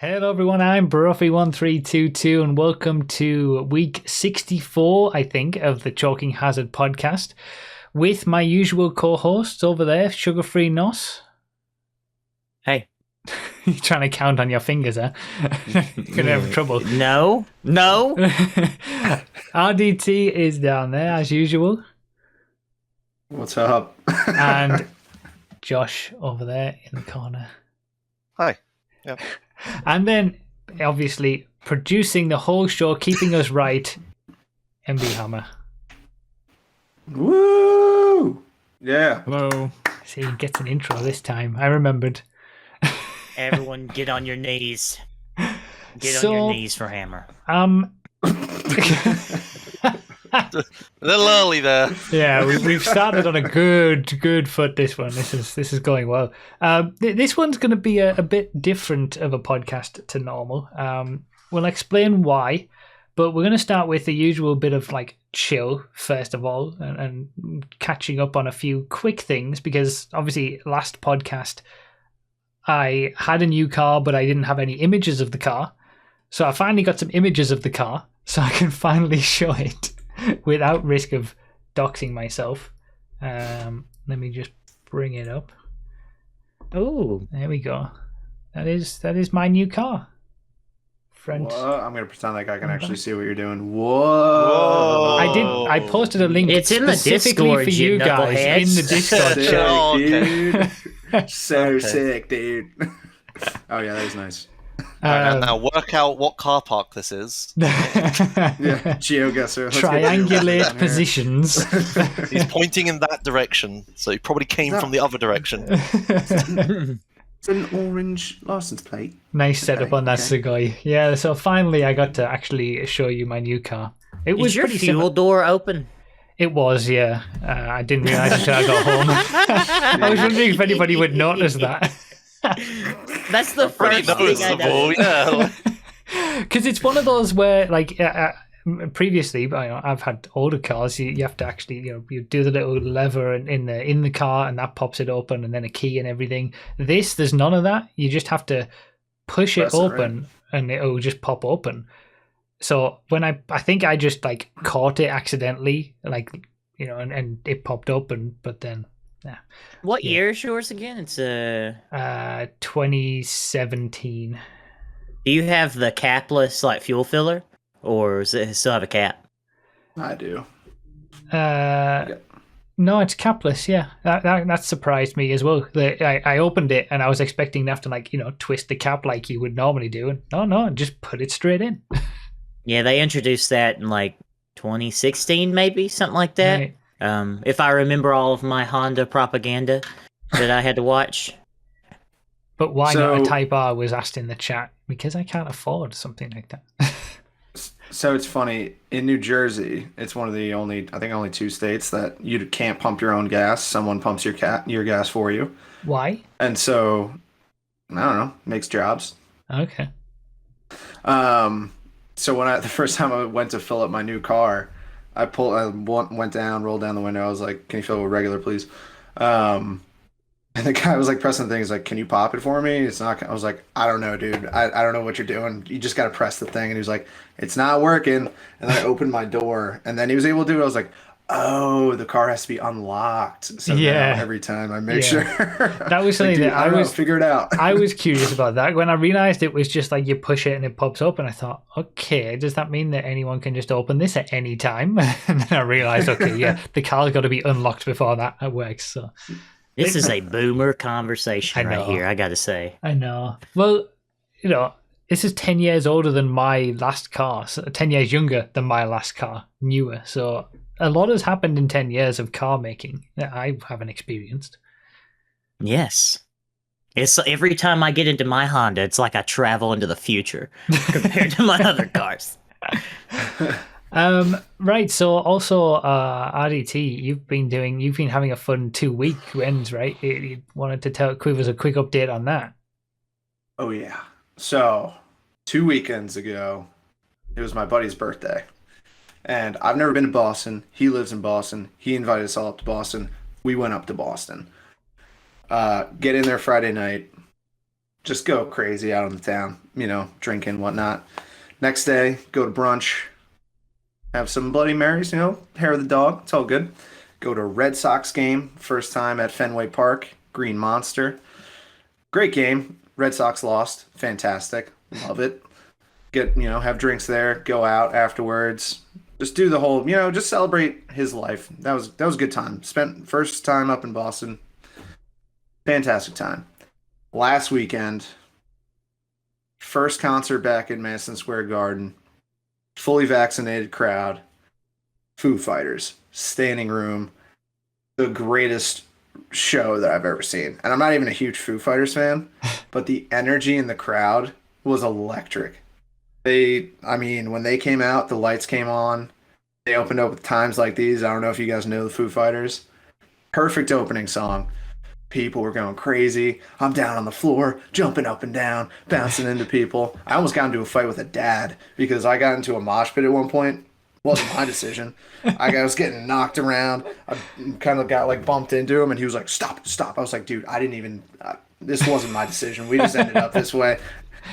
Hello everyone, I'm Broughy1322 and welcome to week 64, I think, of the Chalking Hazard podcast with my usual co-hosts over there, Sugar-Free Nos. Hey. You're trying to count on your fingers, huh? You're going to have trouble. No. RDT is down there, as usual. What's up? And Josh over there in the corner. Hi. Yeah. And then, obviously, producing the whole show, keeping us right, MB Hammer. Woo! Yeah. Hello. See, he gets an intro this time. I remembered. Everyone get on your knees. Get on your knees for Hammer. A little early there. Yeah, we've started on a good foot. This one, this is going well. This one's going to be a bit different of a podcast to normal. We'll explain why, but we're going to start with the usual bit of like chill first of all, and catching up on a few quick things because obviously last podcast I had a new car, but I didn't have any images of the car, so I finally got some images of the car, so I can finally show it. Without risk of doxing myself. Let me just bring it up. Oh, there we go. That is my new car. Front. Whoa, I'm gonna pretend like I can actually see what you're doing. Whoa! I posted a link. It's in the specifically Discord, for you guys in the Discord Sick, chat. Oh, okay. dude. So sick, dude. Oh yeah, that was nice. Now work out what car park this is. Yeah, GeoGuessr. Let's get Triangulate GeoGuessr positions. He's pointing in that direction, so he probably came from the other direction. It's an orange license plate. Nice setup on that Sugoi. Yeah, so finally I got to actually show you my new car. It was is your pretty fuel door open? It was, yeah. I didn't realise until I got home. I was wondering if anybody would notice that. That's the Pretty first thing I noticeable, noticed. yeah. Because it's one of those where, like, previously, I've had older cars. You have to actually, you do the little lever in the car, and that pops it open, and then a key and everything. There's none of that. You just have to push it open, and it'll just pop open. So when I think I just like caught it accidentally, like and it popped open, but then. Yeah. What year is yours again? It's 2017. Do you have the capless like fuel filler, or does it still have a cap? I do. No, it's capless. Yeah, that surprised me as well. I opened it and I was expecting to have to twist the cap like you would normally do, and no, just put it straight in. Yeah, they introduced that in like 2016, maybe something like that. Right. If I remember all of my Honda propaganda that I had to watch. But why not a Type R was asked in the chat, because I can't afford something like that. So it's funny, in New Jersey, it's one of the only two states that you can't pump your own gas. Someone pumps your gas for you. Why? And so, I don't know, makes jobs. Okay. So when the first time I went to fill up my new car, I went down, rolled down the window. I was like, "Can you fill it with regular, please?" And the guy was like pressing the thing. He's like, "Can you pop it for me?" It's not. I was like, "I don't know, dude. I don't know what you're doing. You just got to press the thing." And he was like, "It's not working." And then I opened my door, and then he was able to do it. I was like, "Oh, the car has to be unlocked." So now every time I make sure. That was something that I was figure it out. I was curious about that when I realized it was just like you push it and it pops up, and I thought, okay, does that mean that anyone can just open this at any time? And then I realized, okay, yeah, the car's got to be unlocked before that works. So this is a boomer conversation right here, I gotta say. I know. Well, this is 10 years older than my last car, so 10 years younger than my last car, newer. So a lot has happened in 10 years of car making that I haven't experienced. Yes. It's every time I get into my Honda, it's like I travel into the future compared to my other cars. Right. So also, RDT, you've been having a fun 2 weekends, right? You wanted to give us a quick update on that. Oh yeah. So 2 weekends ago, it was my buddy's birthday. And I've never been to Boston. He lives in Boston. He invited us all up to Boston. We went up to Boston. Get in there Friday night. just go crazy out on the town, drinking, whatnot. Next day, go to brunch, have some Bloody Marys, hair of the dog. It's all good. Go to a Red Sox game, first time at Fenway Park, Green Monster. Great game. Red Sox lost. Fantastic. Love it. Have drinks there, go out afterwards. Just do the whole, just celebrate his life. That was a good time. Spent first time up in Boston. Fantastic time. Last weekend, first concert back in Madison Square Garden. Fully vaccinated crowd. Foo Fighters. Standing room. The greatest show that I've ever seen. And I'm not even a huge Foo Fighters fan, but the energy in the crowd was electric. When they came out, the lights came on. They opened up with Times Like These. I don't know if you guys know the Foo Fighters. Perfect opening song. People were going crazy. I'm down on the floor, jumping up and down, bouncing into people. I almost got into a fight with a dad because I got into a mosh pit at one point. Wasn't my decision. I was getting knocked around. I kind of got bumped into him, and he was like, "Stop!" I was like, "Dude, I didn't even. This wasn't my decision. We just ended up this way."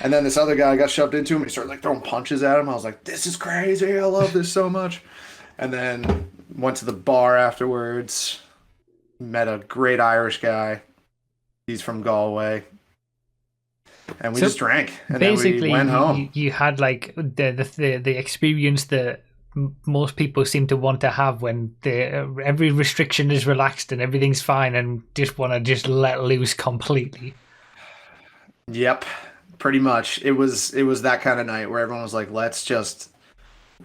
And then this other guy got shoved into him, and he started throwing punches at him. I was like, "This is crazy. I love this so much." And then went to the bar afterwards. Met a great Irish guy. He's from Galway. And we just drank. And basically, then we went home. You had the experience that most people seem to want to have when every restriction is relaxed and everything's fine and just want to just let loose completely. Yep, pretty much. It was that kind of night where everyone was like, let's just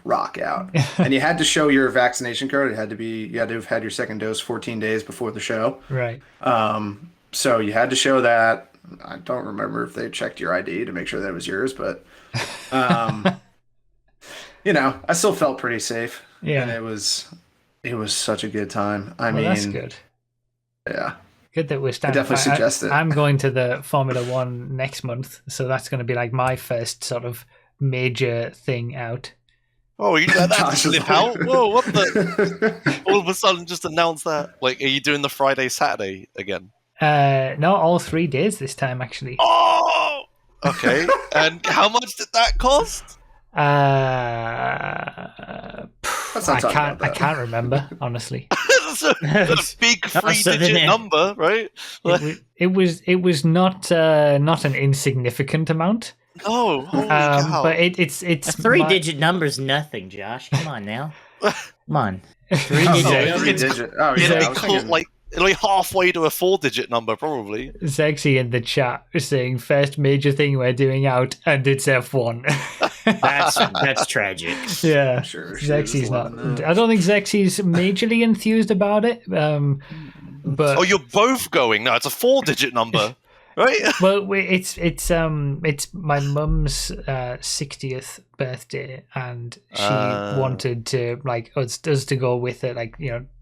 rock out. And you had to show your vaccination card. You had to have had your second dose 14 days before the show. Right. So you had to show that. I don't remember if they checked your ID to make sure that it was yours, but I still felt pretty safe. Yeah. And it was such a good time. That's good. Yeah. Good that we're standing. I definitely suggest it. I'm going to the Formula One next month, so that's going to be my first sort of major thing out. Oh, you let that slip out? Whoa, what the? All of a sudden just announced that. Are you doing the Friday, Saturday again? No, all 3 days this time, actually. Oh! Okay. And how much did that cost? I can't remember, honestly. That's a big 3-digit number, right? It was not an insignificant amount. Oh, holy cow. But it's a 3-digit number's nothing, Josh. Come on now. Come on. 3-digit. Oh, yeah. It'll be halfway to a 4-digit number, probably. Sexy in the chat is saying first major thing we're doing out, and it's F1. That's tragic. Yeah, sure. Zexy's not. I don't think Zexy's majorly enthused about it. But you're both going. No, it's a 4-digit number. Right? Well, it's my mum's 60th birthday, and she wanted to us to go with it.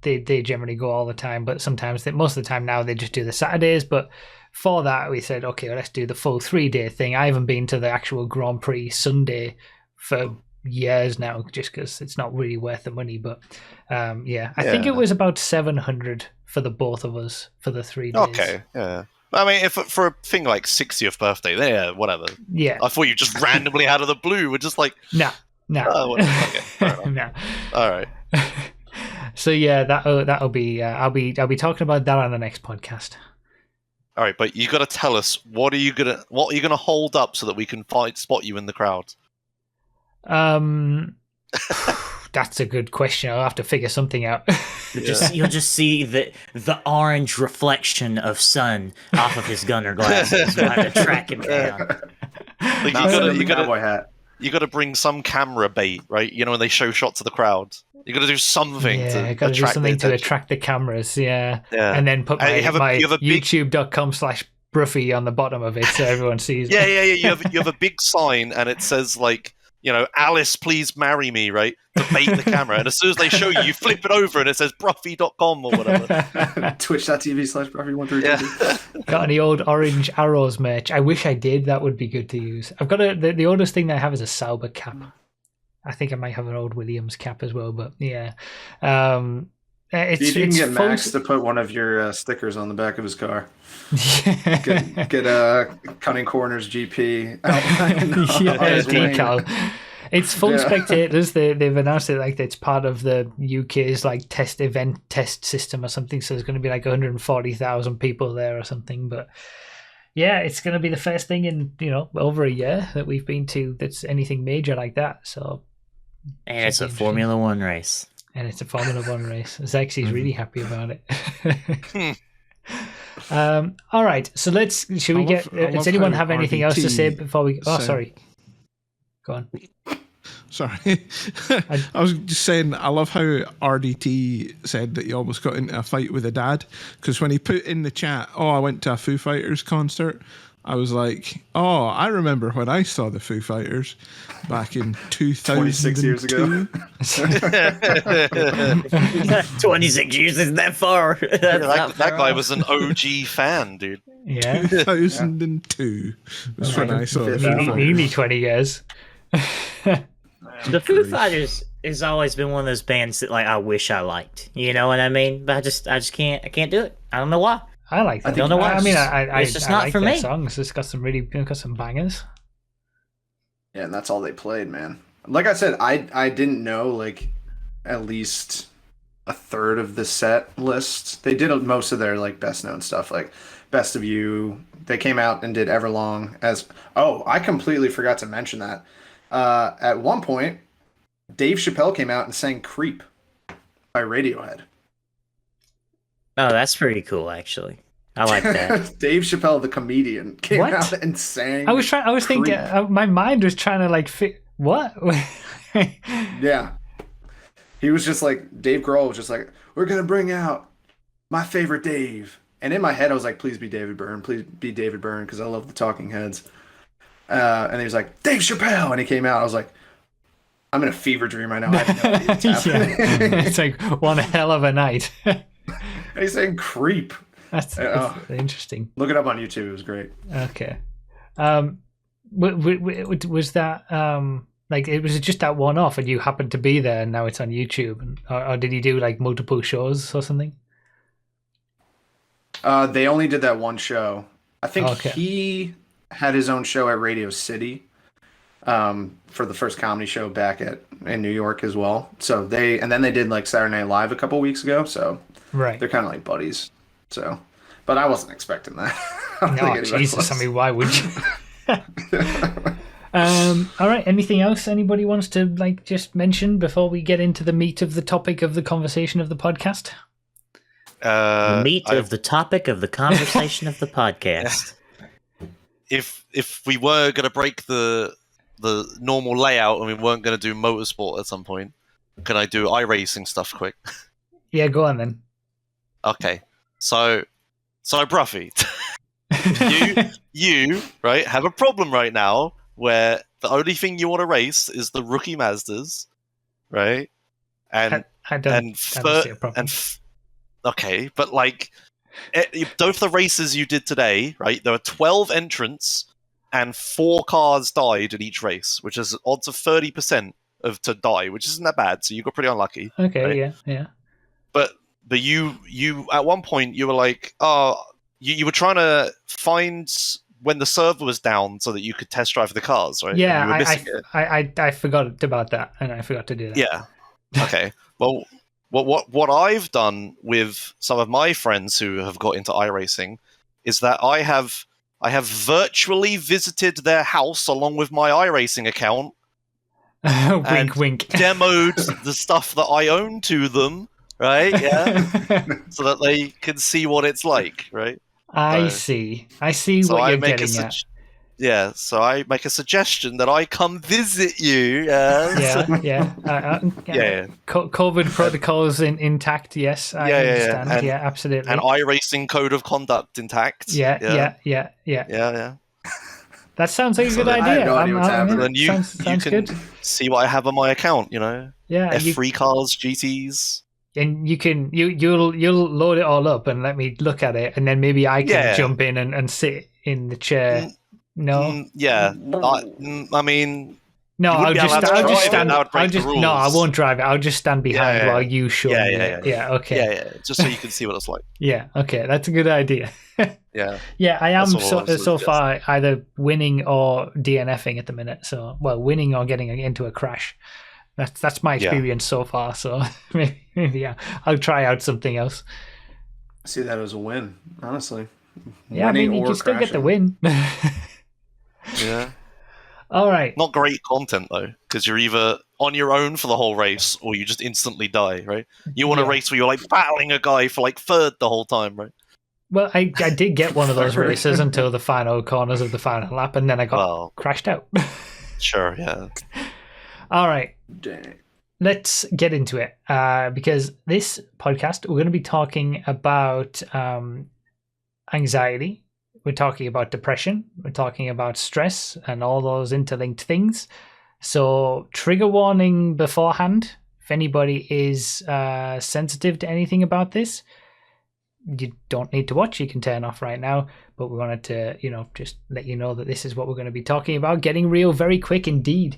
They generally go all the time, but sometimes most of the time now they just do the Saturdays. But for that, we said, okay, let's do the full 3-day thing. I haven't been to the actual Grand Prix Sunday for years now, just because it's not really worth the money. But I think it was about 700 for the both of us for the 3 days. Okay, yeah. I mean, if for a thing like 60th birthday, whatever. Yeah. I thought you just randomly out of the blue were just like... No. Okay, fair enough. No. All right. So yeah, that'll be... I'll be talking about that on the next podcast. All right, but you got to tell us what are you gonna hold up so that we can spot you in the crowd? That's a good question. I'll have to figure something out. You'll just see the orange reflection of sun off of his gunner glasses. You'll have to track him down. You got to bring some camera bait, right? When they show shots of the crowd, you got to do something. Yeah, got to do something to attract the cameras. Yeah. And then put my YouTube.com/Broughy on the bottom of it so everyone sees. Yeah. You have a big sign and it says Alice, please marry me, right? To bait the camera. And as soon as they show you flip it over and it says Broughy.com or whatever. Twitch.tv/Broughy132. Got any old Orange Arrows merch? I wish I did. That would be good to use. I've got the oldest thing that I have is a Sauber cap. I think I might have an old Williams cap as well, but yeah. See if you can it's get full... Max to put one of your stickers on the back of his car. yeah, Get Cutting Corners GP outline on his wing. decal. It's full spectators. They've announced it like it's part of the UK's like test system or something. So there's going to be like 140,000 people there or something. But yeah, it's going to be the first thing in over a year that we've been to that's anything major like that. So And it's a Formula One race. And it's a Formula One race. Zexy's really happy about it. All right, so should we get? Does anyone have anything else to say before we? Oh, sorry. Go on. Sorry. I was just saying, I love how RDT said that he almost got into a fight with a dad, because when he put in the chat, I went to a Foo Fighters concert, I was like, I remember when I saw the Foo Fighters back in 2002. 26 years ago. 26 years isn't that far. That guy was an OG fan, dude. Yeah. 2002 was when I saw the Foo Fighters. Nearly 20 years. The Foo Fighters has always been one of those bands that I wish I liked. You know what I mean? But I just can't do it. I don't know why. I like that. I don't know why. I mean, it's just not like for their me. songs. It's got some bangers. Yeah, and that's all they played, man. Like I said, I didn't know like at least a third of the set list. They did most of their like best known stuff, like Best of You. They came out and did Everlong as. Oh, I completely forgot to mention that. At one point, Dave Chappelle came out and sang "Creep" by Radiohead. Oh, that's pretty cool, actually. I like that. Dave Chappelle, the comedian, came out and sang. I was thinking. My mind was trying to like fit. What? Yeah, he was just like Dave Grohl was just like, we're gonna bring out my favorite Dave, and in my head I was like, please be David Byrne, because I love the Talking Heads. And he was like, Dave Chappelle, and he came out. I was like, I'm in a fever dream right now. I have no idea what's happening. It's like one hell of a night. And he's saying "Creep." That's interesting. Look it up on YouTube. It was great. Okay. Was that like it was just that one off, and you happened to be there, and now it's on YouTube, or did he do like multiple shows or something? They only did that one show. I think he had his own show at Radio City for the first comedy show back in New York as well. So they did like Saturday Night Live a couple weeks ago. So right, they're kind of like buddies. So, but I wasn't expecting that. No, Jesus! I mean, why would you? All right. Anything else anybody wants to like just mention before we get into the meat of the topic of the conversation of the podcast? The topic of the conversation of the podcast. If we were going to break the normal layout and we weren't going to do motorsport at some point, can I do iRacing stuff quick? Yeah, go on then. Okay, so Broughy, you right have a problem right now where the only thing you want to race is the rookie Mazdas, right? And I don't see a problem. Okay, but like both the races you did today, right? There were 12 entrants and 4 cars died in each race, which is odds of 30% to die, which isn't that bad. So you got pretty unlucky. Okay, right? yeah. But you at one point you were like, you were trying to find when the server was down so that you could test drive the cars, right? Yeah, you were missing it. I forgot about that, and I forgot to do that. Yeah. Okay. Well, what I've done with some of my friends who have got into iRacing is that I have virtually visited their house along with my iRacing account. Wink, wink. Demoed the stuff that I own to them, right? Yeah, so that they can see what it's like, right? I see what you're getting at. Yeah, so I make a suggestion that I come visit you. Yeah. COVID protocols intact. Yes, I understand. And, yeah, absolutely. And iRacing code of conduct intact. Yeah. That sounds like a good idea. I have no idea what's happening. Then you can good. see what I have on my account. Yeah, F3 cars, GTs. And you'll load it all up and let me look at it, and then maybe I can jump in and sit in the chair. No. I mean, No, You wouldn't I'll be allowed just, to I'll drive just it, stand. that would break I'll the just no, I rules. won't drive it. I'll just stand behind Yeah, yeah. while you show me Yeah. it. Yeah, okay. Yeah, just so you can see what it's like. Yeah, okay, that's a good idea. Yeah. Yeah, I am That's what I was so suggesting. far either winning or DNFing at the minute. So, well, winning or getting into a crash. That's my Yeah. experience so far. So maybe yeah, I'll try out something else. I see that as a win, honestly. Yeah, I mean, you or can still get the crashing. win. Yeah. All right. Not great content though, because you're either on your own for the whole race or you just instantly die, right? You want a Yeah. race where you're like battling a guy for like third the whole time, right? Well, I did get one of those races until the final corners of the final lap, and then I got Well, crashed out. sure, yeah. All right. Dang. Let's get into it because this podcast, we're going to be talking about anxiety. We're talking about depression. We're talking about stress and all those interlinked things. So, trigger warning beforehand. If anybody is sensitive to anything about this, you don't need to watch. You can turn off right now. But we wanted to, just let you know that this is what we're going to be talking about. Getting real very quick indeed.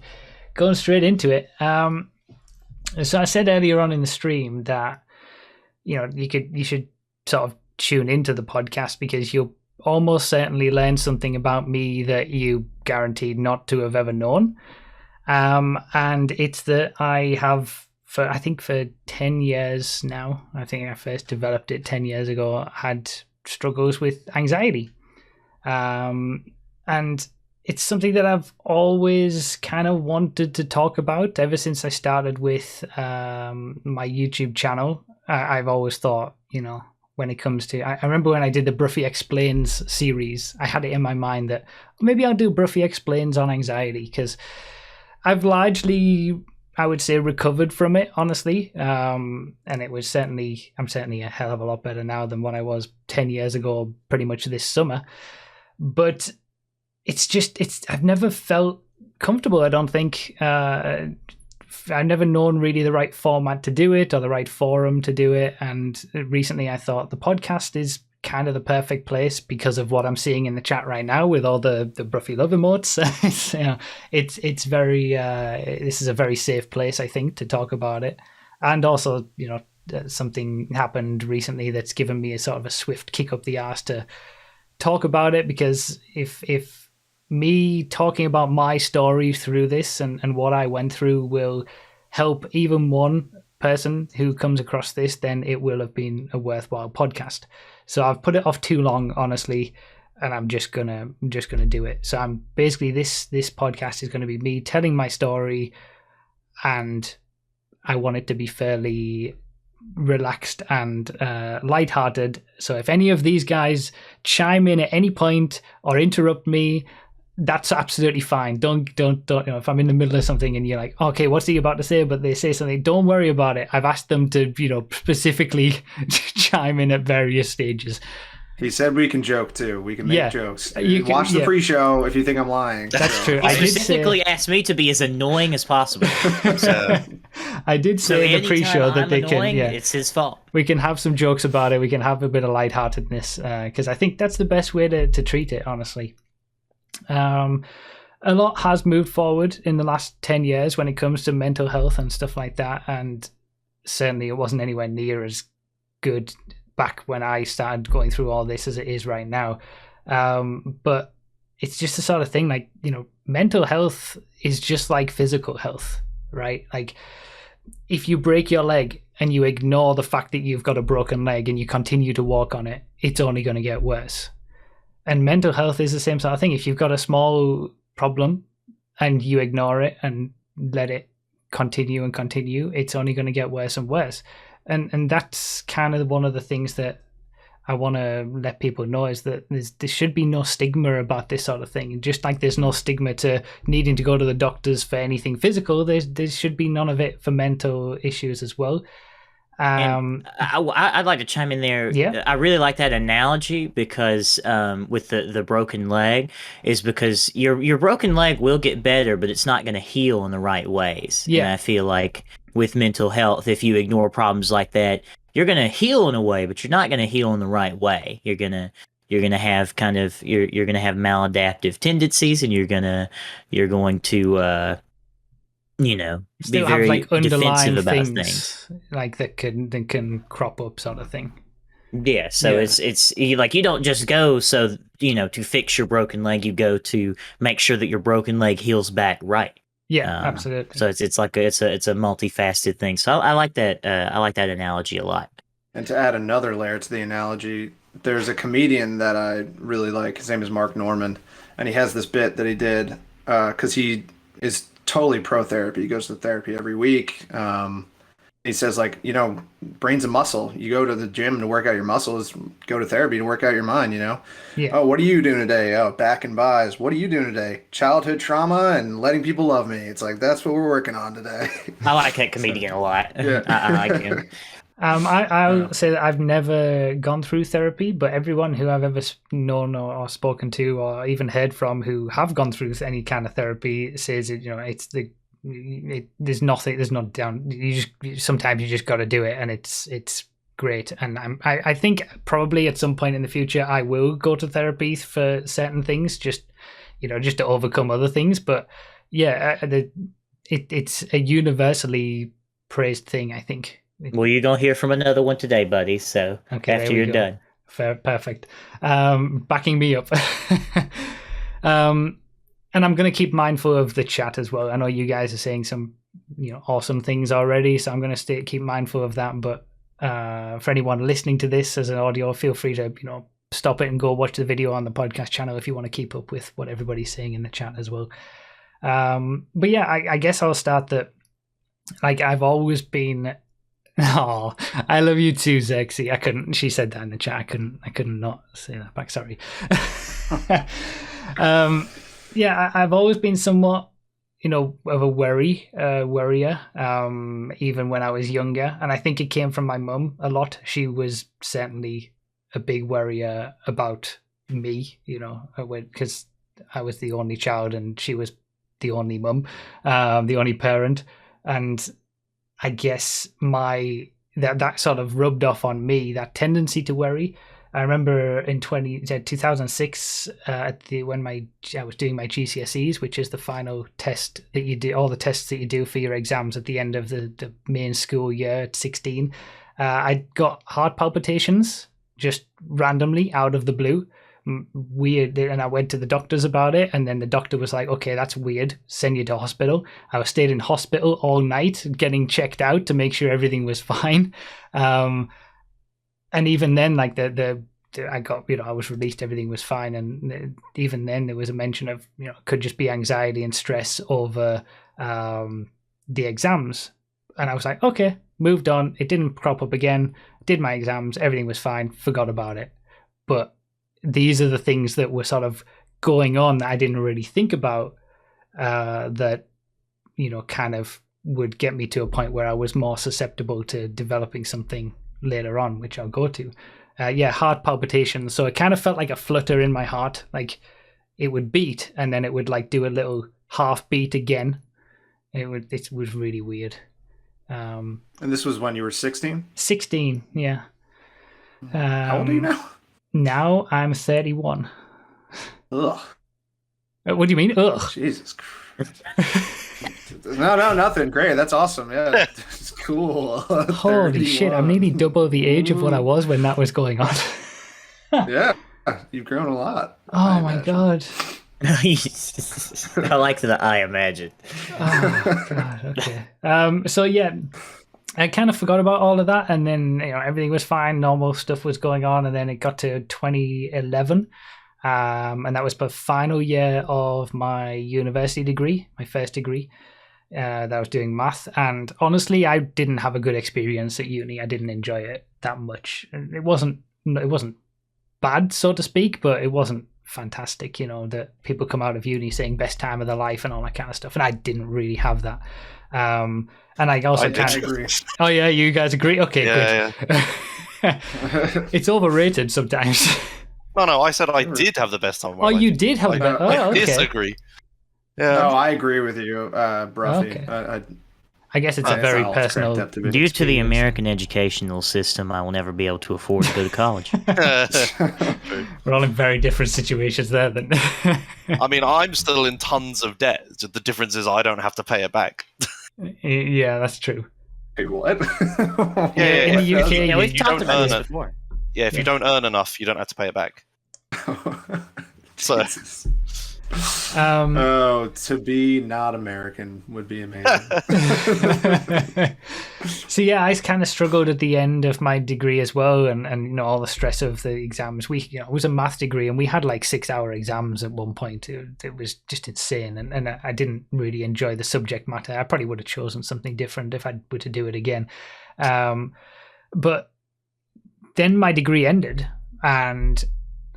Going straight into it. So I said earlier on in the stream that you should sort of tune into the podcast because you'll almost certainly learn something about me that you guaranteed not to have ever known. And it's that I have for 10 years now. I think I first developed it 10 years ago. Had struggles with anxiety, and it's something that I've always kind of wanted to talk about ever since I started with my YouTube channel. I've always thought, when it comes to... I remember when I did the Broughy Explains series, I had it in my mind that maybe I'll do Broughy Explains on anxiety because I've largely, I would say, recovered from it, honestly. And it was I'm certainly a hell of a lot better now than what I was 10 years ago, pretty much this summer. But... I've never felt comfortable. I don't think I've never known really the right format to do it or the right forum to do it. And recently I thought the podcast is kind of the perfect place because of what I'm seeing in the chat right now with all the Broughy love emotes. It's very, this is a very safe place, I think, to talk about it. And also, something happened recently that's given me a sort of a swift kick up the arse to talk about it because if me talking about my story through this and what I went through will help even one person who comes across this, then it will have been a worthwhile podcast. So I've put it off too long, honestly, and I'm just gonna do it. So I'm basically this podcast is gonna be me telling my story, and I want it to be fairly relaxed and lighthearted. So if any of these guys chime in at any point or interrupt me, that's absolutely fine. Don't if I'm in the middle of something and you're like, okay, what's he about to say, but they say something, don't worry about it. I've asked them to specifically chime in at various stages. He said we can joke too. We can make jokes. You can watch the pre-show if you think I'm lying. That's true. He specifically asked me to be as annoying as possible. So I did say in the pre-show that they annoying, can. Yeah, it's his fault. We can have some jokes about it. We can have a bit of lightheartedness because I think that's the best way to treat it, honestly. A lot has moved forward in the last 10 years when it comes to mental health and stuff like that, and certainly it wasn't anywhere near as good back when I started going through all this as it is right now. But it's just the sort of thing, like, mental health is just like physical health, right? Like, if you break your leg and you ignore the fact that you've got a broken leg and you continue to walk on it, it's only going to get worse. And mental health is the same sort of thing. If you've got a small problem and you ignore it and let it continue, it's only going to get worse and worse. And that's kind of one of the things that I want to let people know is that there should be no stigma about this sort of thing. And just like there's no stigma to needing to go to the doctors for anything physical, there should be none of it for mental issues as well. I'd like to chime in there. Yeah. I really like that analogy because with the broken leg is because your broken leg will get better, but it's not going to heal in the right ways. Yeah. And I feel like with mental health, if you ignore problems like that, you're going to heal in a way, but you're not going to heal in the right way. You're going to have you're going to have maladaptive tendencies, and you're going to you know, be Still have very like defensive underlying about things like that can crop up, sort of thing. Yeah, so Yeah. it's like you don't just go to fix your broken leg. You go to make sure that your broken leg heals back right. Yeah, absolutely. So it's like it's a multifaceted thing. So I like that. I like that analogy a lot. And to add another layer to the analogy, there's a comedian that I really like. His name is Mark Norman, and he has this bit that he did because he is totally pro therapy. He goes to therapy every week. He says, like, brain's a muscle. You go to the gym to work out your muscles, go to therapy to work out your mind, Yeah. Oh, what are you doing today? Oh, back and buys. What are you doing today? Childhood trauma and letting people love me. It's like, that's what we're working on today. I like that comedian a lot. Yeah. I like him. I'll say that I've never gone through therapy, but everyone who I've ever known or spoken to or even heard from who have gone through any kind of therapy says it. There's not down. Sometimes you just got to do it, and it's great. And I think probably at some point in the future I will go to therapy for certain things, just to overcome other things. But yeah, it's a universally praised thing, I think. Well, you're gonna hear from another one today, buddy. So Okay, after you're done. Perfect. Backing me up. And I'm going to keep mindful of the chat as well. I know you guys are saying some, awesome things already, so I'm going to keep mindful of that. But for anyone listening to this as an audio, feel free to, stop it and go watch the video on the podcast channel if you want to keep up with what everybody's saying in the chat as well. But yeah, I guess I'll start that. Like, I've always been. Oh, I love you too, Zexy. I couldn't. She said that in the chat. I couldn't not say that back. Sorry. Yeah, I've always been somewhat, of a worrier, even when I was younger. And I think it came from my mum a lot. She was certainly a big worrier about me, because I was the only child and she was the only mum, the only parent. And I guess that sort of rubbed off on me, that tendency to worry. I remember in 2006, when I was doing my GCSEs, which is the final test that you do, all the tests that you do for your exams at the end of the main school year at 16. I got heart palpitations just randomly out of the blue. Weird, and I went to the doctors about it, and then the doctor was like, okay, that's weird, send you to hospital. I was stayed in hospital all night getting checked out to make sure everything was fine. And even then, like I got, I was released, everything was fine. And even then there was a mention of, it could just be anxiety and stress over the exams. And I was like, okay, moved on. It didn't crop up again. Did my exams, everything was fine, forgot about it. But these are the things that were sort of going on that I didn't really think about, that, kind of would get me to a point where I was more susceptible to developing something later on, which I'll go to. Heart palpitations. So it kind of felt like a flutter in my heart. Like it would beat and then it would like do a little half beat again. It was really weird. And this was when you were 16? 16, yeah. How old are you now? Now I'm 31. Ugh. What do you mean? Ugh. Jesus Christ. No, nothing. Great. That's awesome. Yeah, it's cool. Holy shit, I'm nearly double the age of what I was when that was going on. Yeah, you've grown a lot. Oh my god. I like the I imagine. Oh god, okay. So yeah, I kind of forgot about all of that, and then everything was fine, normal stuff was going on, and then it got to 2011. And that was the final year of my university degree, my first degree, that I was doing math. And honestly, I didn't have a good experience at uni. I didn't enjoy it that much. It wasn't bad, so to speak, but it wasn't fantastic, that people come out of uni saying best time of their life and all that kind of stuff. And I didn't really have that. And I also kind of agree. Oh yeah, you guys agree? Okay, good. Yeah. It's overrated sometimes. No, I said I did have the best time of my life. You did have the best. I okay. disagree. Yeah. No, I agree with you, Broughy. Okay. I guess it's a That's very all it's cracked personal. up to be an Due to the experience. American educational system, I will never be able to afford to go to college. We're all in very different situations there. Then. I mean, I'm still in tons of debt. The difference is I don't have to pay it back. Yeah, that's true. Wait, what? Yeah, in the UK, Yeah, we've you talked don't about earn this it. before. Yeah, if you don't earn enough, you don't have to pay it back. So, Jesus. Um, Oh, to be not American would be amazing. so yeah, I kind of struggled at the end of my degree as well, and all the stress of the exams. It was a math degree, and we had like 6-hour exams at one point. It was just insane, and I didn't really enjoy the subject matter. I probably would have chosen something different if I were to do it again. But then my degree ended, and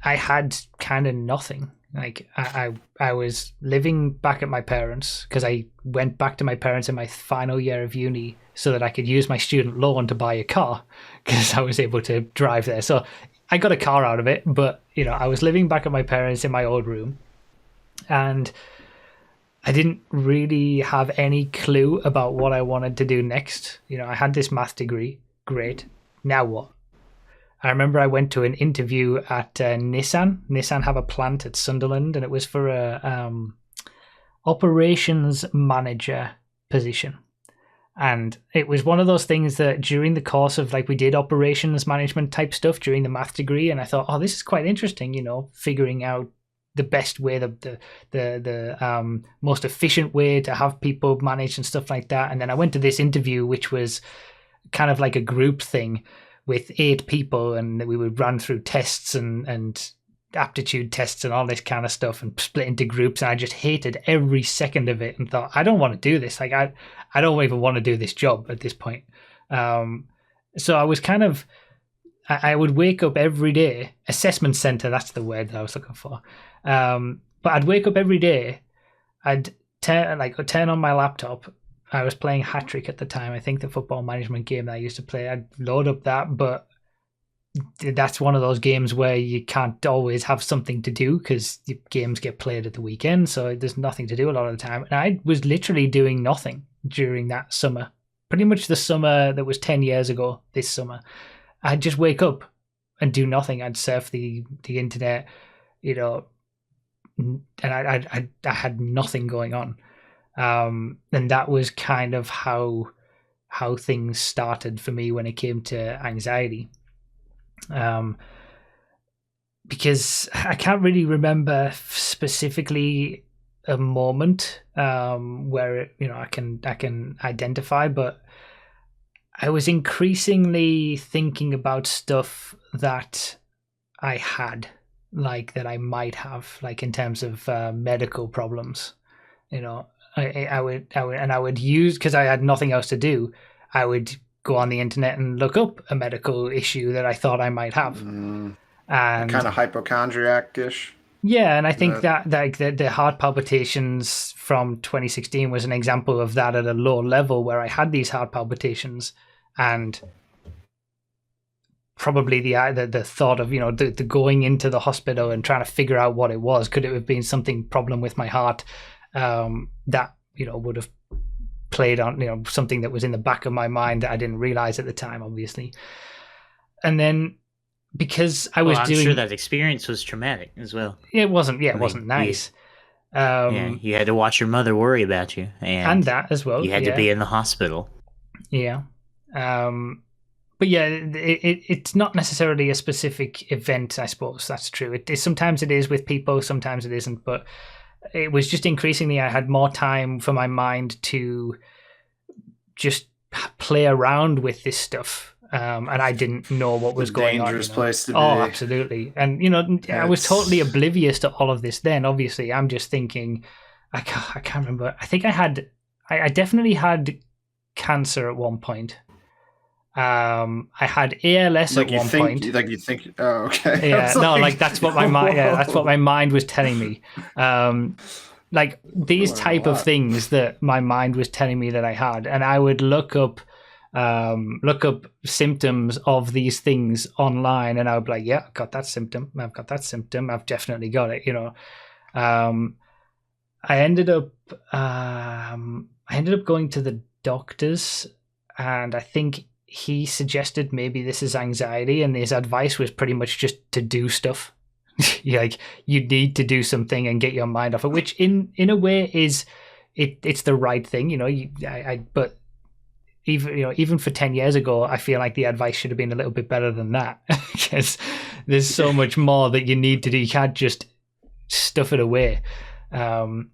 I had kind of nothing. Like I was living back at my parents because I went back to my parents in my final year of uni so that I could use my student loan to buy a car because I was able to drive there. So I got a car out of it, but I was living back at my parents in my old room, and I didn't really have any clue about what I wanted to do next. I had this math degree, great. Now what? I remember I went to an interview at Nissan. Nissan have a plant at Sunderland, and it was for a operations manager position. And it was one of those things that during the course of, like, we did operations management type stuff during the math degree, and I thought, oh, this is quite interesting, figuring out the best way, the most efficient way to have people manage and stuff like that. And then I went to this interview, which was kind of like a group thing, with 8 people, and we would run through tests and aptitude tests and all this kind of stuff and split into groups. And I just hated every second of it and thought, I don't want to do this. Like, I don't even want to do this job at this point. So I was kind of, I would wake up every day, assessment center, that's the word that I was looking for. But I'd wake up every day, I'd turn on my laptop. I was playing Hat-Trick at the time. I think the football management game that I used to play. I'd load up that, but that's one of those games where you can't always have something to do because games get played at the weekend, so there's nothing to do a lot of the time. And I was literally doing nothing during that summer. Pretty much the summer that was 10 years ago, this summer. I'd just wake up and do nothing. I'd surf the internet, and I had nothing going on. And that was kind of how things started for me when it came to anxiety. Because I can't really remember specifically a moment where I can identify, but I was increasingly thinking about stuff that I had, like that I might have, like in terms of medical problems, I would use, because I had nothing else to do, I would go on the internet and look up a medical issue that I thought I might have. And kind of hypochondriac-ish. Yeah, and I think that the heart palpitations from 2016 was an example of that at a low level, where I had these heart palpitations, and probably the thought of the going into the hospital and trying to figure out what it was. Could it have been something problem with my heart? That would have played on something that was in the back of my mind that I didn't realize at the time, obviously. And then because I'm sure that experience was traumatic as well. It wasn't nice. You had to watch your mother worry about you, and that as well. You had to be in the hospital. Yeah. But yeah, it's not necessarily a specific event, I suppose. That's true. Sometimes it is with people, sometimes it isn't, but it was just increasingly I had more time for my mind to just play around with this stuff, and I didn't know what was going on. Dangerous place to be. Oh, absolutely. And I was totally oblivious to all of this then. Obviously, I'm just thinking, I can't remember. I think I definitely had cancer at one point. I had ALS at one point. Oh, okay. Yeah, that's what my mind. Yeah, that's what my mind was telling me. Like these type of things that my mind was telling me that I had, and I would look up symptoms of these things online, and I would be like, yeah, I've got that symptom. I've got that symptom. I've definitely got it. I ended up going to the doctors, and I think he suggested maybe this is anxiety, and his advice was pretty much just to do stuff. Like, you need to do something and get your mind off it, which in a way is it's the right thing, but even for 10 years ago, I feel like the advice should have been a little bit better than that, because there's so much more that you need to do. You can't just stuff it away. But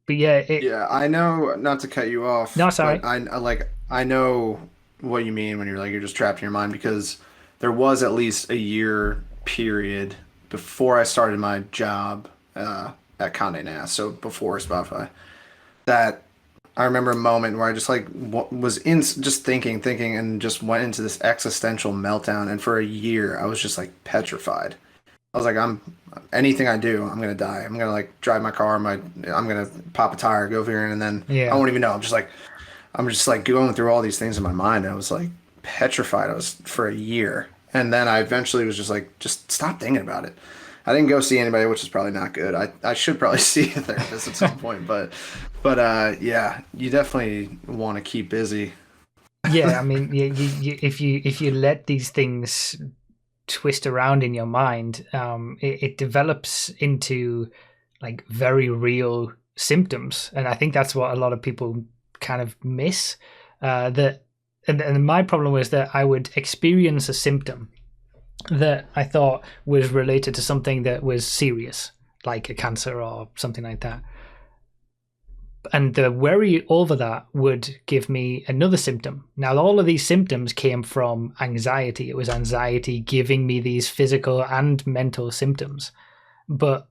yeah, I know, not to cut you off. No, sorry. But I know what you mean when you're like, you're just trapped in your mind, because there was at least a year period before I started my job at Condé Nast, so before Spotify, that I remember a moment where I just like was in just thinking, and just went into this existential meltdown. And for a year, I was just like petrified. I was like, anything I do, I'm gonna die. I'm gonna like drive my car, I'm gonna pop a tire, go over here, and then I won't even know. I'm just like going through all these things in my mind. I was like petrified. I was for a year, and then I eventually was just like, just stop thinking about it. I didn't go see anybody, which is probably not good. I should probably see a therapist at some point, but yeah, you definitely want to keep busy. Yeah, I mean, if you let these things twist around in your mind, it develops into like very real symptoms, and I think that's what a lot of people kind of miss. And my problem was that I would experience a symptom that I thought was related to something that was serious, like a cancer or something like that. And the worry over that would give me another symptom. Now, all of these symptoms came from anxiety. It was anxiety giving me these physical and mental symptoms. But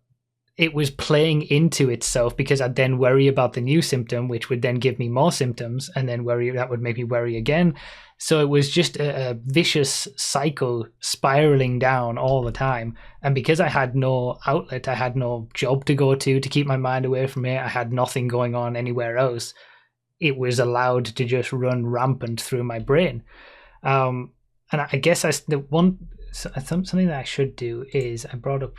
it was playing into itself, because I'd then worry about the new symptom, which would then give me more symptoms, and then that would make me worry again. So it was just a vicious cycle spiraling down all the time. And because I had no outlet, I had no job to go to keep my mind away from it, I had nothing going on anywhere else, it was allowed to just run rampant through my brain. And I guess something that I should do is, I brought up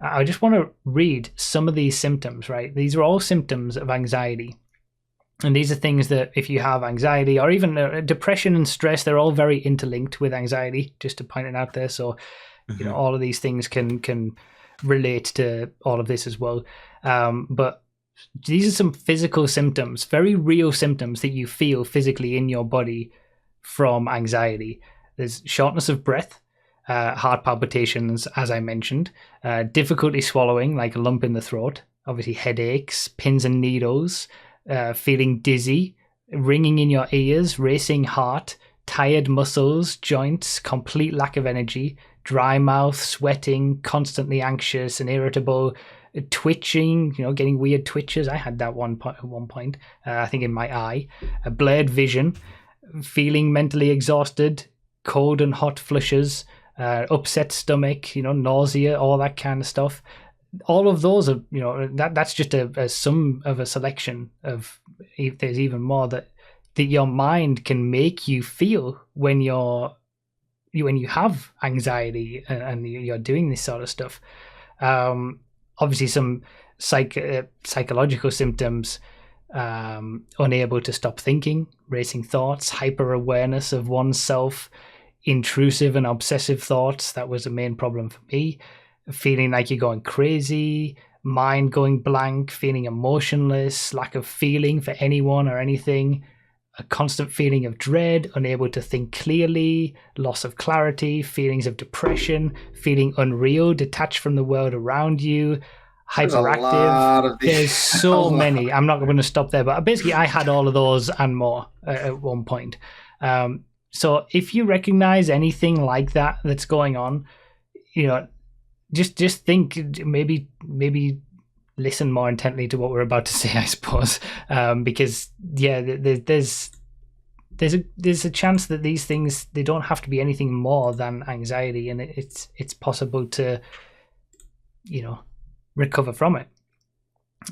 I just want to read some of these symptoms, right? These are all symptoms of anxiety. And these are things that if you have anxiety, or even depression and stress, they're all very interlinked with anxiety, just to point it out there. So, all of these things can relate to all of this as well. But these are some physical symptoms, very real symptoms that you feel physically in your body from anxiety. There's shortness of breath, heart palpitations, as I mentioned, difficulty swallowing, like a lump in the throat, obviously headaches, pins and needles, feeling dizzy, ringing in your ears, racing heart, tired muscles, joints, complete lack of energy, dry mouth, sweating, constantly anxious and irritable, twitching, getting weird twitches. I had that at one point, I think in my eye, blurred vision, feeling mentally exhausted, cold and hot flushes, upset stomach, nausea, all that kind of stuff. All of those are, that's just some of a selection of, if there's even more that your mind can make you feel when you have anxiety and you're doing this sort of stuff. Obviously some psychological symptoms, unable to stop thinking, racing thoughts, hyper awareness of oneself, intrusive and obsessive thoughts. That was a main problem for me. Feeling like you're going crazy, mind going blank, feeling emotionless, lack of feeling for anyone or anything, a constant feeling of dread, unable to think clearly, loss of clarity, feelings of depression, feeling unreal, detached from the world around you, hyperactive. There's so many. I'm not going to stop there, but basically I had all of those and more at one point. So if you recognize anything like that that's going on, just think, maybe listen more intently to what we're about to say, I suppose, because there's a chance that these things, they don't have to be anything more than anxiety, and it's possible to recover from it.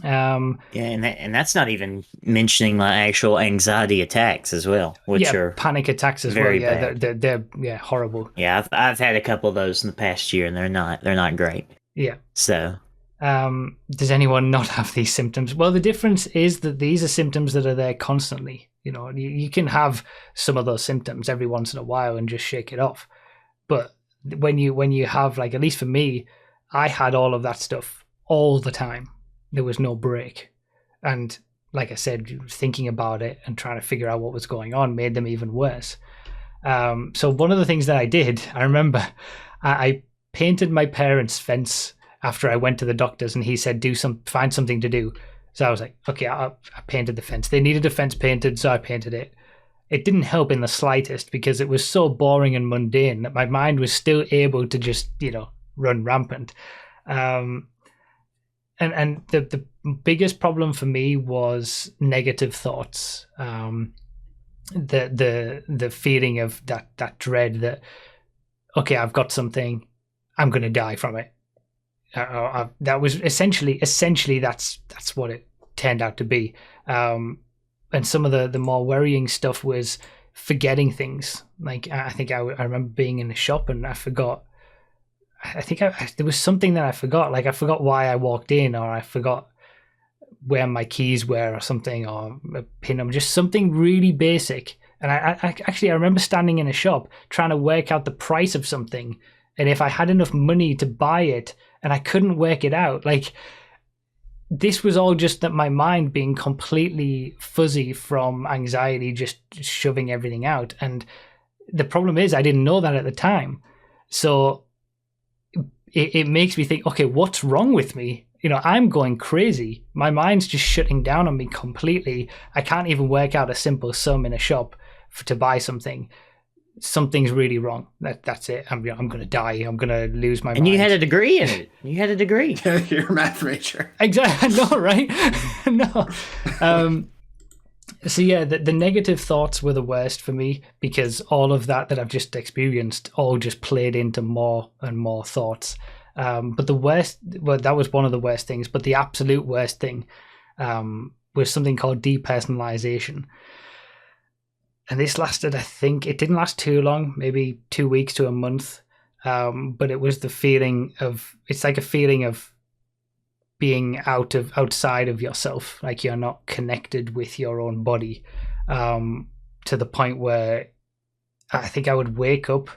And that's not even mentioning my actual anxiety attacks as well, which are panic attacks as well. Yeah, they're horrible. Yeah, I've had a couple of those in the past year, and they're not great. Yeah. So Does anyone not have these symptoms? Well, the difference is that these are symptoms that are there constantly. You know, you can have some of those symptoms every once in a while and just shake it off. But when you have, like, at least for me, I had all of that stuff all the time. There was no break. And like I said, thinking about it and trying to figure out what was going on made them even worse. So one of the things that I did, I remember, I painted my parents' fence after I went to the doctors, and he said, find something to do. So I was like, okay, I painted the fence. They needed a fence painted, so I painted it. It didn't help in the slightest because it was so boring and mundane that my mind was still able to just, run rampant. And the biggest problem for me was negative thoughts. The feeling of that dread that, okay, I've got something, I'm going to die from it. That was essentially that's what it turned out to be. And some of the more worrying stuff was forgetting things. Like, I think I remember being in the shop and I forgot. I think there was something that I forgot. Like, I forgot why I walked in, or I forgot where my keys were, or something, or a pin number, just something really basic. And I remember standing in a shop trying to work out the price of something, and if I had enough money to buy it, and I couldn't work it out. Like, this was all just that my mind being completely fuzzy from anxiety, just shoving everything out. And the problem is I didn't know that at the time. So it makes me think, okay, what's wrong with me? I'm going crazy. My mind's just shutting down on me completely. I can't even work out a simple sum in a shop to buy something. Something's really wrong. That's it. I'm going to die. I'm going to lose my mind. And you had a degree in it. You had a degree. You're a math major. Exactly. No, right? No. So yeah, the negative thoughts were the worst for me, because all of that I've just experienced all just played into more and more thoughts. But the worst, well, that was one of the worst things, but the absolute worst thing was something called depersonalization. And this lasted, I think, it didn't last too long, maybe 2 weeks to a month. But it was the feeling of, it's like a feeling of being outside of yourself, like you're not connected with your own body, to the point where I think I would wake up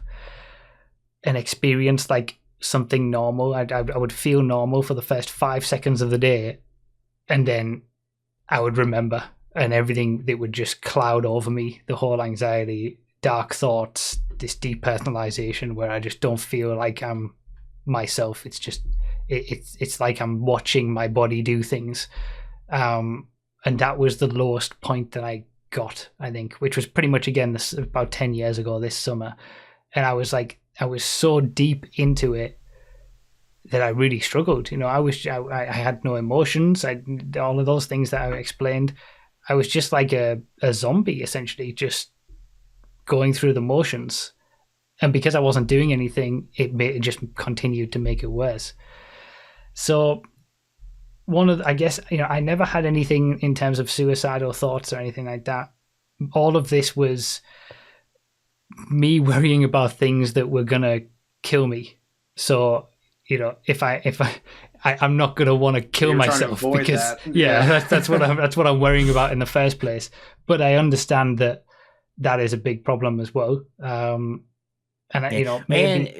and experience like something normal. I would feel normal for the first 5 seconds of the day, and then I would remember, and everything that would just cloud over me, the whole anxiety, dark thoughts, this depersonalization where I just don't feel like I'm myself. It's just it's like I'm watching my body do things, and that was the lowest point that I got, I think, which was pretty much again about 10 years ago this summer. And I was so deep into it that I really struggled. I had no emotions. All of those things that I explained, I was just like a zombie, essentially, just going through the motions. And because I wasn't doing anything, it just continued to make it worse. So I guess, I never had anything in terms of suicidal thoughts or anything like that. All of this was me worrying about things that were going to kill me. So, if I'm not going to want to kill myself, because that's what I'm worrying about in the first place. But I understand that is a big problem as well. Maybe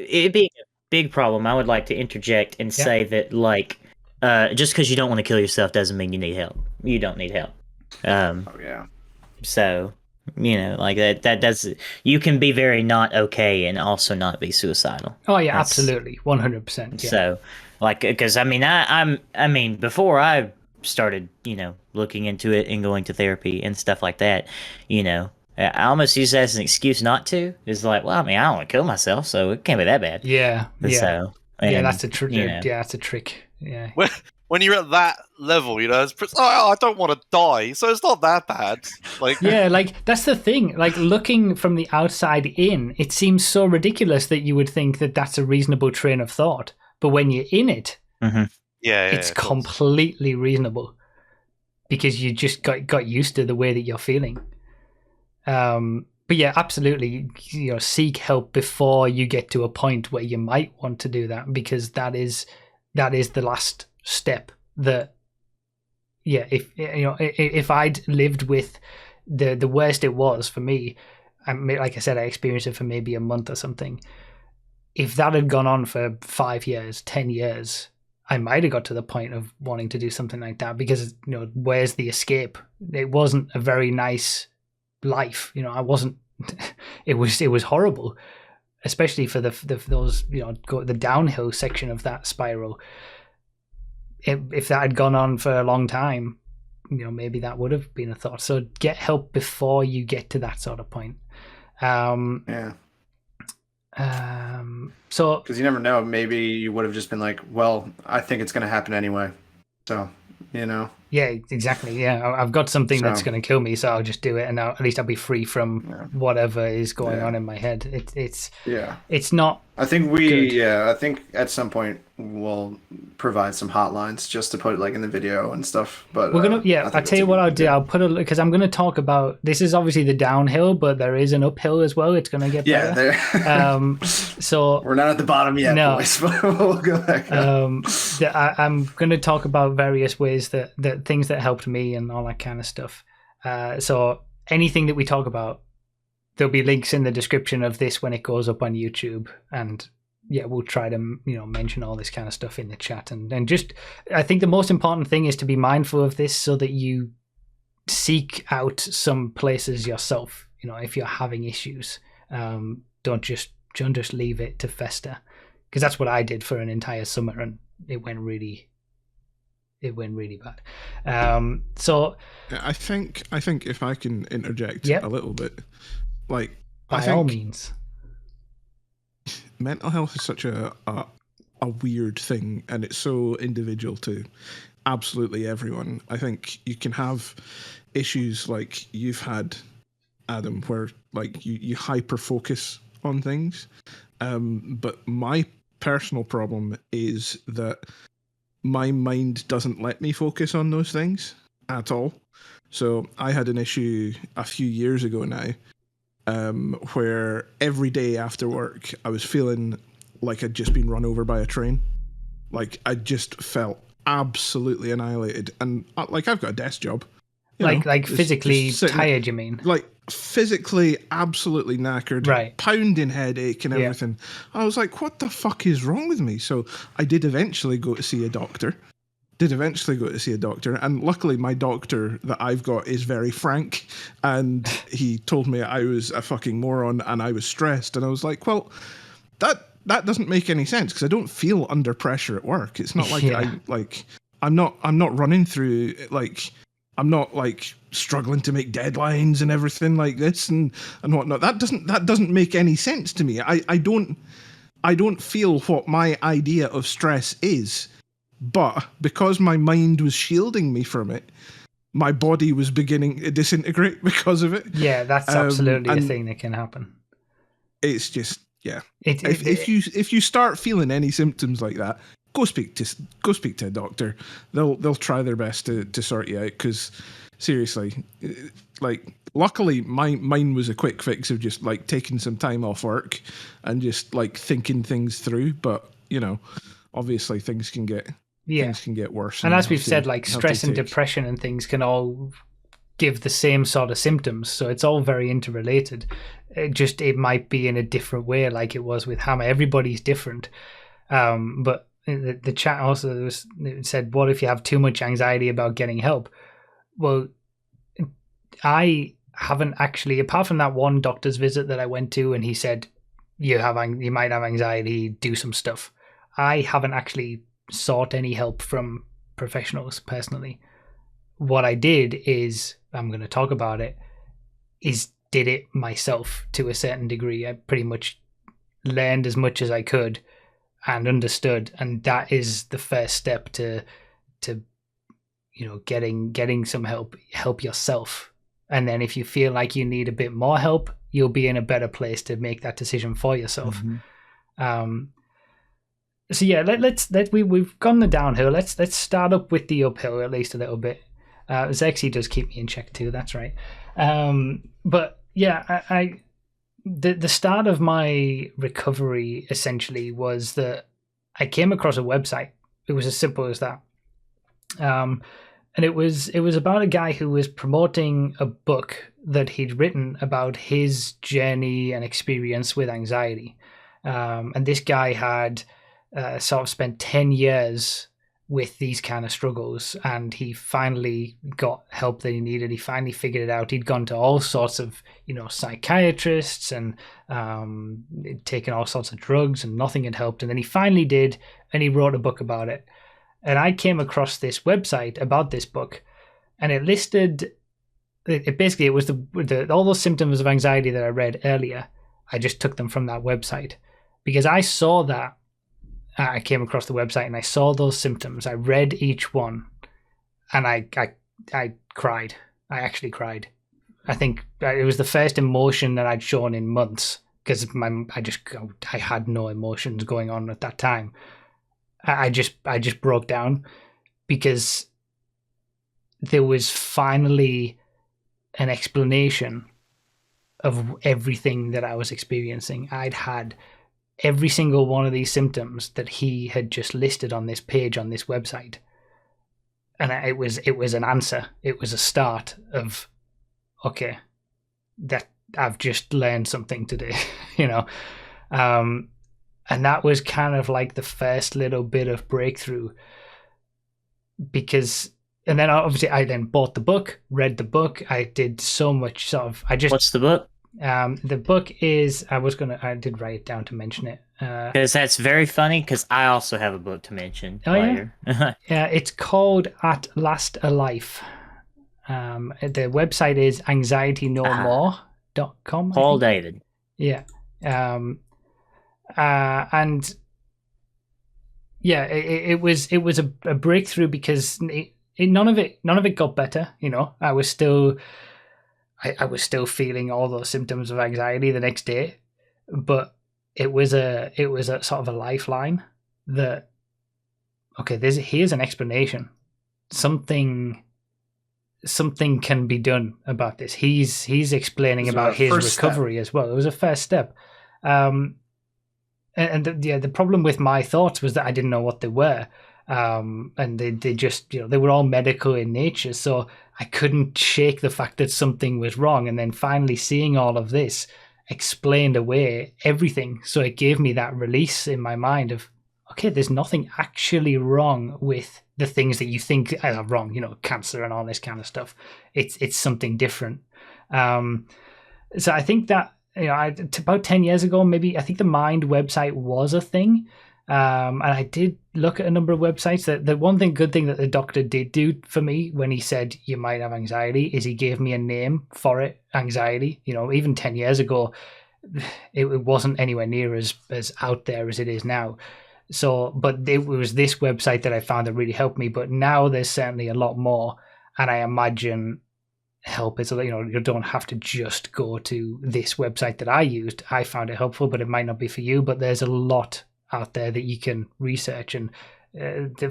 it'd be a big problem. I would like to interject and say that, like, just because you don't want to kill yourself doesn't mean you need help. You don't need help. So, like that's, you can be very not okay and also not be suicidal. Oh yeah, absolutely, 100%. Yeah. So, like, because I mean, before I started, looking into it and going to therapy and stuff like that, I almost use that as an excuse not to. It's like, well, I don't want to kill myself, so it can't be that bad. Yeah. So, that's a trick. Yeah, that's a trick. Yeah. When you're at that level, I don't want to die, so it's not that bad. Like, yeah, like that's the thing. Like, looking from the outside in, it seems so ridiculous that you would think that that's a reasonable train of thought. But when you're in it, it's completely reasonable, because you just got used to the way that you're feeling. But yeah, absolutely, seek help before you get to a point where you might want to do that, because that is the last step that, yeah, if I'd lived with the worst it was for me, like I said, I experienced it for maybe a month or something. If that had gone on for 5 years, 10 years, I might have got to the point of wanting to do something like that, because, where's the escape? It wasn't a very nice life. I wasn't, it was horrible, especially for those, the downhill section of that spiral. If that had gone on for a long time, maybe that would have been a thought. So get help before you get to that sort of point. Yeah. So, because you never know, maybe you would have just been like, well, I think it's going to happen anyway. So, yeah, exactly. Yeah, I've got something that's going to kill me, so I'll just do it, and at least I'll be free from whatever is going on in my head. It's not. I think I think at some point we'll provide some hotlines just to put like in the video and stuff. But we're gonna, I'll tell you what I'll do. I'll put because I'm gonna talk about, this is obviously the downhill, but there is an uphill as well. It's gonna get better. So we're not at the bottom yet, boys, but we'll go back up. I'm gonna talk about various ways that things that helped me and all that kind of stuff. So anything that we talk about, there'll be links in the description of this when it goes up on YouTube, and we'll try to mention all this kind of stuff in the chat, and just, I think the most important thing is to be mindful of this so that you seek out some places yourself. If you're having issues, don't just leave it to fester, because that's what I did for an entire summer, and it went really bad. So I think if I can interject a little bit, like, by all means, mental health is such a weird thing, and it's so individual to absolutely everyone. I think you can have issues like you've had, Adam, where like you hyper focus on things, but my personal problem is that my mind doesn't let me focus on those things at all. So I had an issue a few years ago now, where every day after work I was feeling like I'd just been run over by a train. Like, I just felt absolutely annihilated, and like, I've got a desk job. Like physically tired, you mean? Like physically absolutely knackered, right? Pounding headache and everything. I was like, what the fuck is wrong with me? So I did eventually go to see a doctor. And luckily my doctor that I've got is very frank, and he told me I was a fucking moron and I was stressed, and I was like, well, that doesn't make any sense, because I don't feel under pressure at work. It's not like I'm not running through, like, I'm not like struggling to make deadlines and everything like this and whatnot. That doesn't make any sense to me. I don't feel what my idea of stress is, but because my mind was shielding me from it, my body was beginning to disintegrate because of it. Yeah, that's absolutely a thing that can happen. It's just, if you start feeling any symptoms like that, go speak to a doctor. They'll try their best to sort you out, because seriously, like, luckily mine was a quick fix of just like taking some time off work and just like thinking things through. But obviously things can get worse. And as we've said, like, stress and depression and things can all give the same sort of symptoms, so it's all very interrelated. It might be in a different way, like it was with Hammer. Everybody's different, but the chat also said, what if you have too much anxiety about getting help? Well, I haven't actually, apart from that one doctor's visit that I went to, and he said you might have anxiety, do some stuff. I haven't actually sought any help from professionals personally. What I did is, I'm going to talk about it, is did it myself to a certain degree. I pretty much learned as much as I could and understood, and that is the first step to getting some help yourself. And then if you feel like you need a bit more help, you'll be in a better place to make that decision for yourself. So yeah, we've gone the downhill. Let's start up with the uphill at least a little bit. Zexy does keep me in check too. That's right. But yeah, the start of my recovery essentially was that I came across a website. It was as simple as that. And it was about a guy who was promoting a book that he'd written about his journey and experience with anxiety. And this guy had sort of spent 10 years with these kind of struggles, and he finally got help that he needed. He finally figured it out. He'd gone to all sorts of, psychiatrists and taken all sorts of drugs, and nothing had helped. And then he finally did, and he wrote a book about it. And I came across this website about this book, and it listed, it was all those symptoms of anxiety that I read earlier. I just took them from that website because I saw that. I came across the website and I saw those symptoms. I read each one, and I cried. I actually cried. I think it was the first emotion that I'd shown in months because I had no emotions going on at that time. I just broke down because there was finally an explanation of everything that I was experiencing. I'd had every single one of these symptoms that he had just listed on this page on this website, and it was an answer. It was a start of, okay, that I've just learned something today, and that was kind of like the first little bit of breakthrough. Because, and then obviously I then bought the book, read the book. I did so much What's the book? The book is, I did write it down to mention it. Because that's very funny, because I also have a book to mention later. Yeah, it's called At Last a Life. The website is anxietynomore.com. Paul David. Yeah. And yeah, it was a breakthrough because none of it got better. I was still feeling all those symptoms of anxiety the next day, but it was a sort of a lifeline that, okay, here's an explanation. Something can be done about this. He's explaining about his recovery as well. It was a first step. And the problem with my thoughts was that I didn't know what they were. And they just, they were all medical in nature. So I couldn't shake the fact that something was wrong. And then finally seeing all of this explained away everything. So it gave me that release in my mind of, okay, there's nothing actually wrong with the things that you think are wrong, cancer and all this kind of stuff. It's something different. So I think that, about 10 years ago, maybe, I think the Mind website was a thing. And I did look at a number of websites. The one good thing that the doctor did do for me when he said you might have anxiety is he gave me a name for it, anxiety. Even 10 years ago, it wasn't anywhere near as out there as it is now. So, but it was this website that I found that really helped me. But now there's certainly a lot more. And I imagine help is, you don't have to just go to this website that I used. I found it helpful, but it might not be for you. But there's a lot out there that you can research, and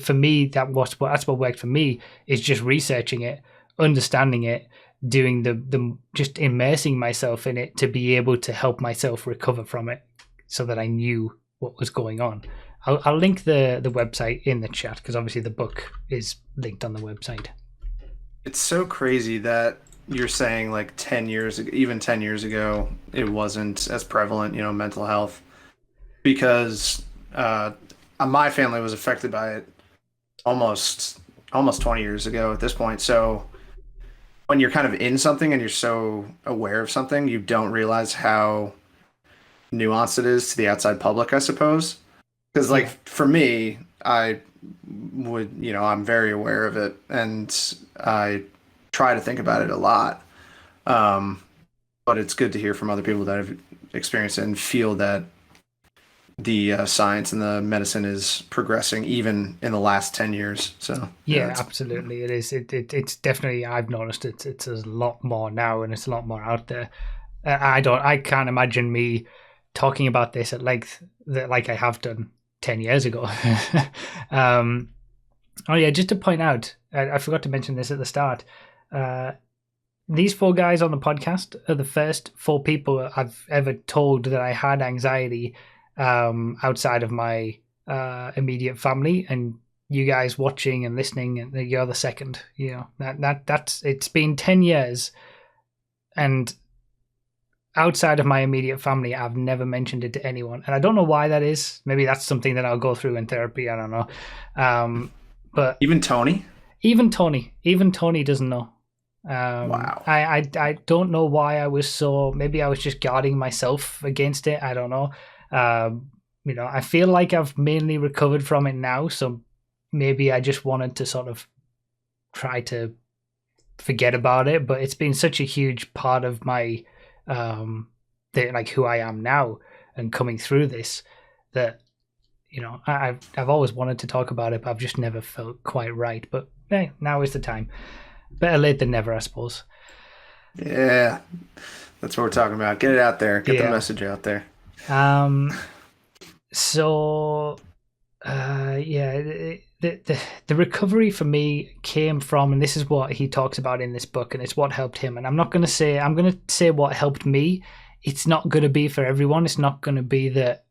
for me, that's what worked for me is just researching it, understanding it, doing the just immersing myself in it to be able to help myself recover from it, so that I knew what was going on. I'll link the website in the chat because obviously the book is linked on the website. It's so crazy that you're saying like 10 years, even 10 years ago, it wasn't as prevalent, mental health, because my family was affected by it almost 20 years ago at this point. So when you're kind of in something and you're so aware of something, you don't realize how nuanced it is to the outside public, I suppose. Because for me, I'm very aware of it, and I try to think about it a lot. But it's good to hear from other people that have experienced it and feel that the science and the medicine is progressing even in the last 10 years. So yeah, absolutely. It is. It's definitely, I've noticed it's a lot more now, and it's a lot more out there. I can't imagine me talking about this at length like I have done 10 years ago. Oh yeah, just to point out, I forgot to mention this at the start. These 4 guys on the podcast are the first 4 people I've ever told that I had anxiety outside of my immediate family, and you guys watching and listening, and you're the second. You know, that's it's been 10 years, and outside of my immediate family, I've never mentioned it to anyone, and I don't know why that is. Maybe that's something that I'll go through in therapy. I don't know. But Even Tony? even Tony doesn't know. Wow. I don't know why I was so. Maybe I was just guarding myself against it. I don't know. You know, I feel like I've mainly recovered from it now, so maybe I just wanted to sort of try to forget about it. But it's been such a huge part of my like who I am now and coming through this, that you know I've always wanted to talk about it, but I've just never felt quite right. But hey, now is the time. Better late than never, I suppose. Yeah. That's what we're talking about. Get it out there. Get the message out there. So the recovery for me came from, and this is what he talks about in this book, and it's what helped him. And I'm going to say what helped me. It's not going to be for everyone. It's not going to be that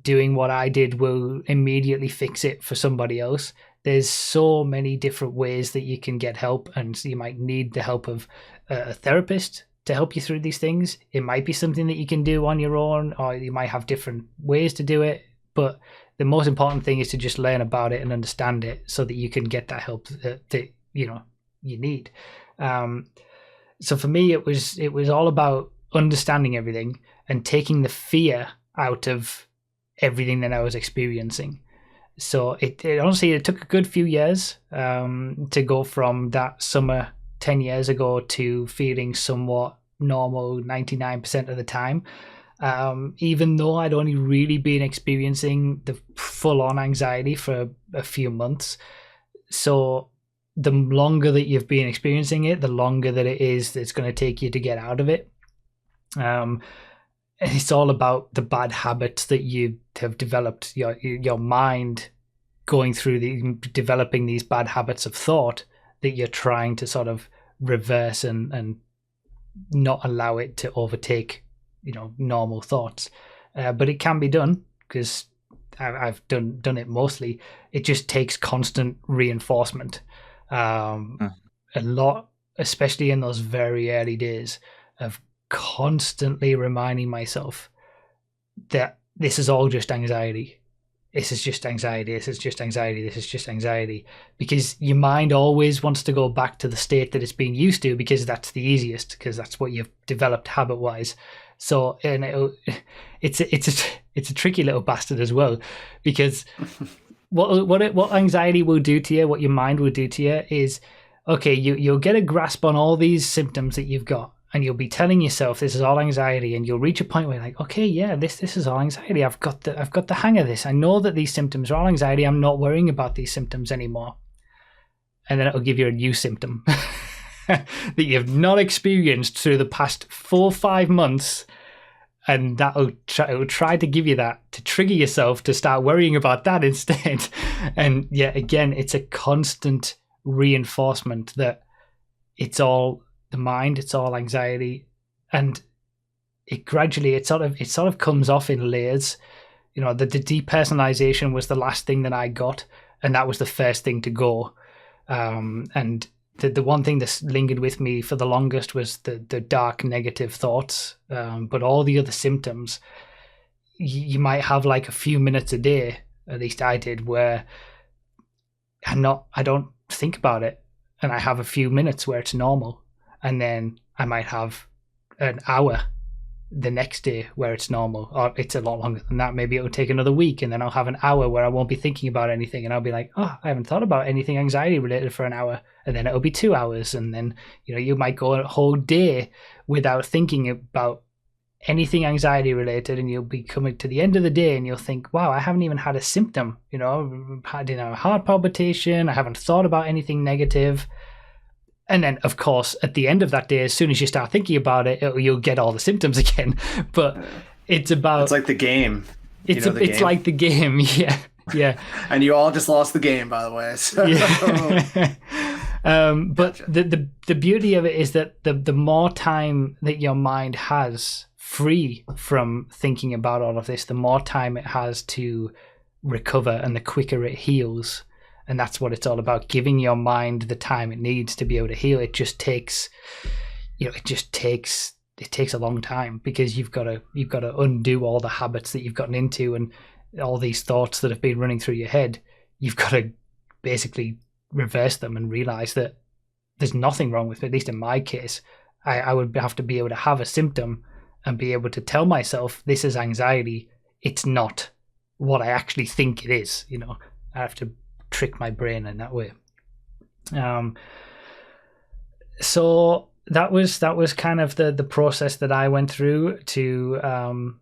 doing what I did will immediately fix it for somebody else. There's so many different ways that you can get help, and you might need the help of a therapist to help you through these things. It might be something that you can do on your own, or you might have different ways to do it. But the most important thing is to just learn about it and understand it, so that you can get that help that you need. So for me, it was all about understanding everything and taking the fear out of everything that I was experiencing. So it honestly, it took a good few years to go from that summer 10 years ago to feeling somewhat normal 99% of the time. Even though I'd only really been experiencing the full-on anxiety for a few months. So the longer that you've been experiencing it, the longer that it is that's going to take you to get out of it. It's all about the bad habits that you have developed, your mind going through developing these bad habits of thought that you're trying to sort of reverse and not allow it to overtake normal thoughts. But it can be done, because I've done it mostly. It just takes constant reinforcement. A lot, especially in those very early days, of constantly reminding myself that this is all just anxiety. This is just anxiety. This is just anxiety. This is just anxiety. Because your mind always wants to go back to the state that it's been used to, because that's the easiest, because that's what you've developed habit-wise. So, and it's a tricky little bastard as well, because what anxiety will do to you, what your mind will do to you is, okay, you'll get a grasp on all these symptoms that you've got, and you'll be telling yourself this is all anxiety, and you'll reach a point where you're like, okay, yeah, this is all anxiety. I've got the hang of this. I know that these symptoms are all anxiety. I'm not worrying about these symptoms anymore. And then it'll give you a new symptom that you've not experienced through the past 4 or 5 months, and it'll try to give you that to trigger yourself to start worrying about that instead. And yeah, again, it's a constant reinforcement that it's all the mind, it's all anxiety, and it gradually sort of comes off in layers. The depersonalization was the last thing that I got, and that was the first thing to go. And the one thing that lingered with me for the longest was the dark negative thoughts. But all the other symptoms, you might have like a few minutes a day, at least I did, where I don't think about it, and I have a few minutes where it's normal. And then I might have an hour the next day where it's normal, or it's a lot longer than that. Maybe it'll take another week, and then I'll have an hour where I won't be thinking about anything, and I'll be like, oh, I haven't thought about anything anxiety related for an hour. And then it'll be 2 hours, and then you might go a whole day without thinking about anything anxiety related, and you'll be coming to the end of the day and you'll think, wow, I haven't even had a symptom. Had a heart palpitation. I haven't thought about anything negative. And then, of course, at the end of that day, as soon as you start thinking about it, you'll get all the symptoms again. But it's like the game. It's like the game, yeah. And you all just lost the game, by the way. So. Yeah. But gotcha. The beauty of it is that the more time that your mind has free from thinking about all of this, the more time it has to recover, and the quicker it heals. And that's what it's all about, giving your mind the time it needs to be able to heal. It just takes, it takes a long time, because you've got to undo all the habits that you've gotten into, and all these thoughts that have been running through your head. You've got to basically reverse them and realize that there's nothing wrong with it. At least in my case, I would have to be able to have a symptom and be able to tell myself this is anxiety. It's not what I actually think it is. I have to trick my brain in that way. So that was kind of the process that I went through to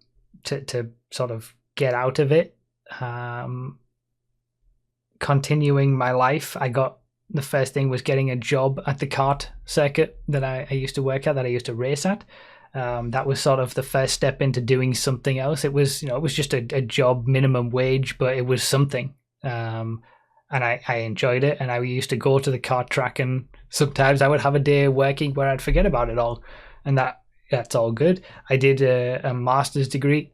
sort of get out of it. Continuing my life, the first thing was getting a job at the kart circuit that I used to work at, that I used to race at. That was sort of the first step into doing something else. It was, it was just a job, minimum wage, but it was something. And I enjoyed it. And I used to go to the kart track, and sometimes I would have a day working where I'd forget about it all. And that's all good. I did a master's degree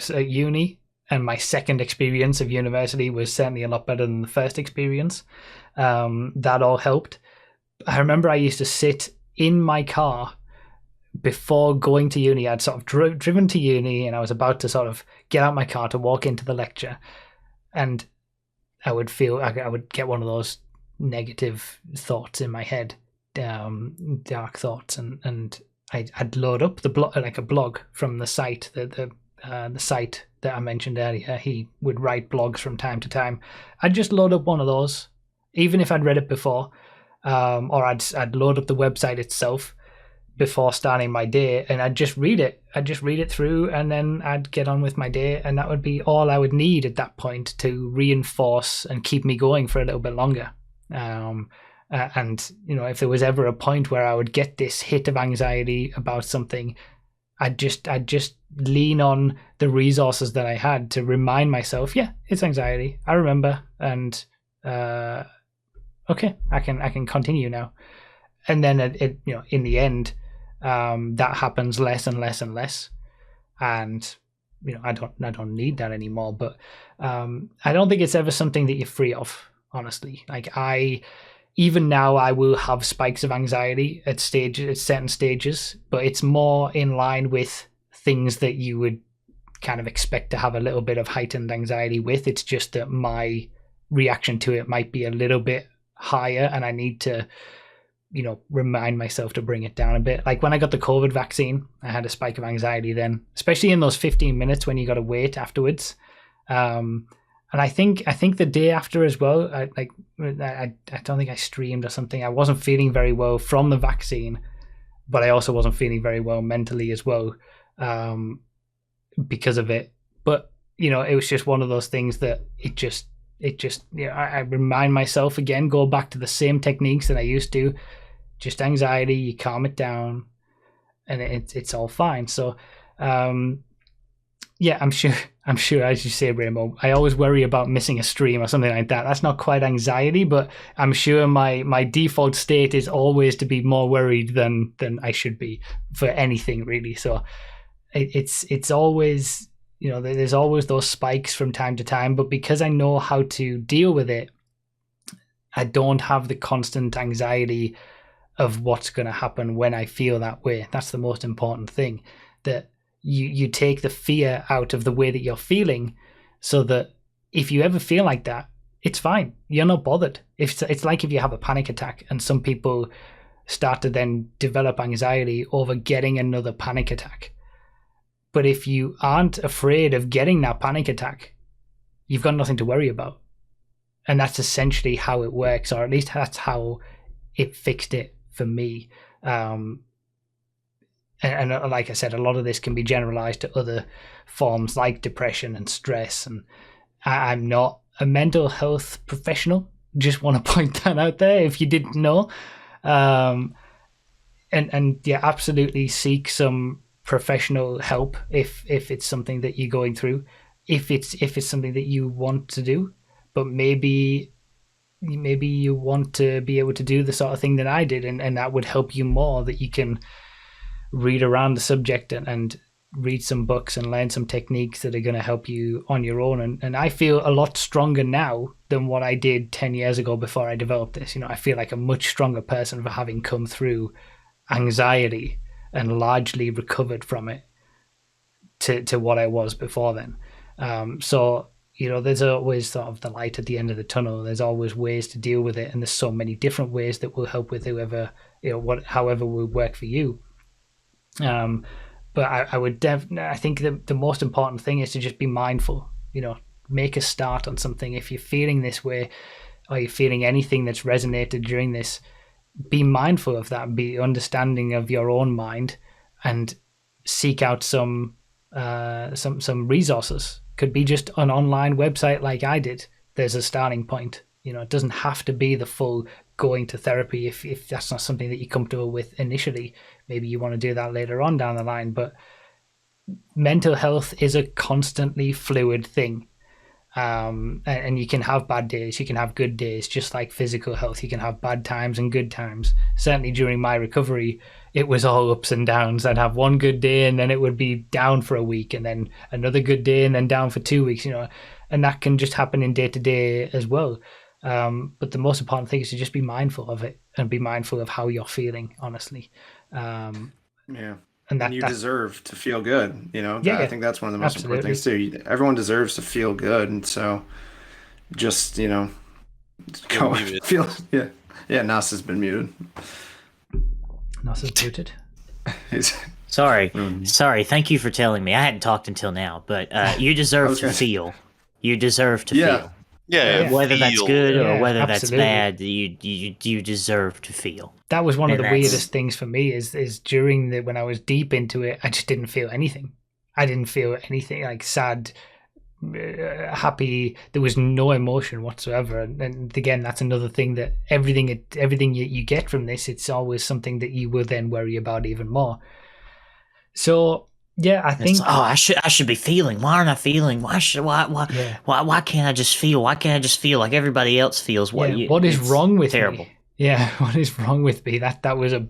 at uni, and my second experience of university was certainly a lot better than the first experience. That all helped. I remember I used to sit in my car before going to uni. I'd sort of driven to uni, and I was about to sort of get out my car to walk into the lecture, and I would get one of those negative thoughts in my head, dark thoughts, and I'd load up a blog from the site, the site that I mentioned earlier. He would write blogs from time to time. I'd just load up one of those, even if I'd read it before, or I'd load up the website itself before starting my day, and I'd just read it. I'd just read it through, and then I'd get on with my day, and that would be all I would need at that point to reinforce and keep me going for a little bit longer. And if there was ever a point where I would get this hit of anxiety about something, I'd just lean on the resources that I had to remind myself, yeah, it's anxiety, I remember, and okay, I can continue now. And then in the end, that happens less and less and less, and I don't need that anymore. But I don't think it's ever something that you're free of, honestly. Like, even now, I will have spikes of anxiety at certain stages, but it's more in line with things that you would kind of expect to have a little bit of heightened anxiety with. It's just that my reaction to it might be a little bit higher, and I need to remind myself to bring it down a bit. Like when I got the COVID vaccine, I had a spike of anxiety then, especially in those 15 minutes when you got to wait afterwards. And I think the day after as well, I don't think I streamed or something. I wasn't feeling very well from the vaccine, but I also wasn't feeling very well mentally as well, because of it. But it was just one of those things that I remind myself again, go back to the same techniques that I used to. Just anxiety, you calm it down, and it's all fine. So, yeah, I'm sure, as you say, Ramo, I always worry about missing a stream or something like that. That's not quite anxiety, but I'm sure my default state is always to be more worried than I should be for anything, really. So it's always, there's always those spikes from time to time, but because I know how to deal with it, I don't have the constant anxiety of what's going to happen when I feel that way. That's the most important thing, that you take the fear out of the way that you're feeling, so that if you ever feel like that, it's fine. You're not bothered. It's like if you have a panic attack, and some people start to then develop anxiety over getting another panic attack. But if you aren't afraid of getting that panic attack, you've got nothing to worry about. And that's essentially how it works, or at least that's how it fixed it for me. And like I said, a lot of this can be generalized to other forms like depression and stress. And I'm not a mental health professional. Just want to point that out there if you didn't know. And yeah, absolutely seek some professional help if it's something that you're going through, if it's something that you want to do. But maybe you want to be able to do the sort of thing that I did, and that would help you more, that you can read around the subject and read some books and learn some techniques that are going to help you on your own. And I feel a lot stronger now than what I did 10 years ago before I developed this. I feel like a much stronger person for having come through anxiety and largely recovered from it to what I was before then. So there's always sort of the light at the end of the tunnel. There's always ways to deal with it, and there's so many different ways that will help with whoever, however will work for you. But I would I think the most important thing is to just be mindful. Make a start on something. If you're feeling this way, or you're feeling anything that's resonated during this, be mindful of that. Be understanding of your own mind, and seek out some resources. Could be just an online website like I did. There's a starting point. It doesn't have to be the full going to therapy if that's not something that you're comfortable with initially. Maybe you want to do that later on down the line. But mental health is a constantly fluid thing. And you can have bad days, you can have good days, just like physical health. You can have bad times and good times. Certainly during my recovery, it was all ups and downs. I'd have one good day and then it would be down for a week, and then another good day and then down for 2 weeks, and that can just happen in day to day as well. But the most important thing is to just be mindful of it and be mindful of how you're feeling, honestly. Yeah. And you deserve to feel good. I think that's one of the most important things too. Everyone deserves to feel good, and so just go feel. Yeah. Nas has been muted. Nas is muted. Sorry. Thank you for telling me. I hadn't talked until now, but you deserve to feel. You deserve to feel. Yeah, whether that's good or whether absolutely. that's bad, you deserve to feel. That was one of the weirdest things for me is during when I was deep into it, I just didn't feel anything. I didn't feel anything like sad, happy. There was no emotion whatsoever. And again, that's another thing that everything you get from this, it's always something that you will then worry about even more. So yeah, I think. I should be feeling. Why aren't I feeling? Why can't I just feel? Why can't I just feel like everybody else feels? What is wrong with terrible. me? Yeah, what is wrong with me? That was a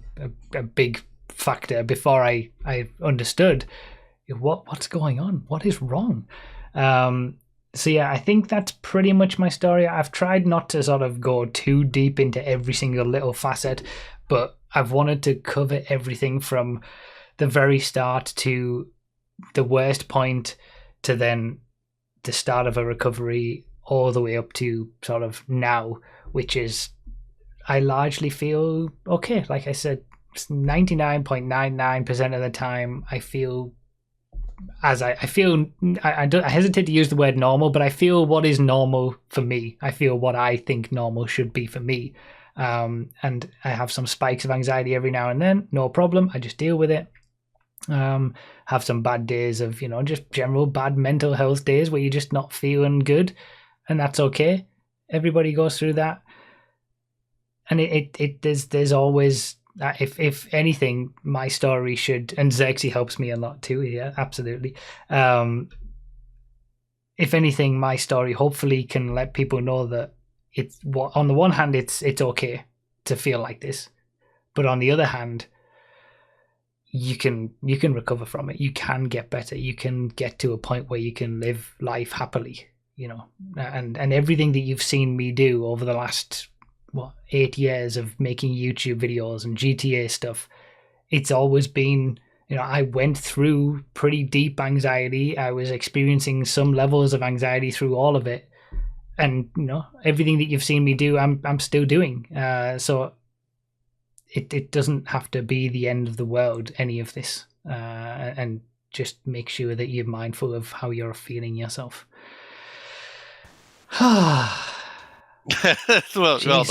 big factor before I understood what's going on. What is wrong? So yeah, I think that's pretty much my story. I've tried not to sort of go too deep into every single little facet, but I've wanted to cover everything from the very start to the worst point to then the start of a recovery all the way up to sort of now, which is I largely feel okay. Like I said, 99.99% of the time I feel I hesitate to use the word normal, but I feel what is normal for me. I feel what I think normal should be for me. And I have some spikes of anxiety every now and then, no problem. I just deal with it. Have some bad days of, just general bad mental health days where you're just not feeling good, and that's okay. Everybody goes through that. And there's always, if anything, my story should, and Xerxes helps me a lot too, yeah, absolutely. If anything, my story hopefully can let people know that on the one hand, it's okay to feel like this, but on the other hand, you can recover from it. You can get better. You can get to a point where you can live life happily, and everything that you've seen me do over the last 8 years of making YouTube videos and GTA stuff, it's always been, I went through pretty deep anxiety. I was experiencing some levels of anxiety through all of it, and everything that you've seen me do, I'm still doing. So it doesn't have to be the end of the world, any of this, and just make sure that you're mindful of how you're feeling yourself. well done.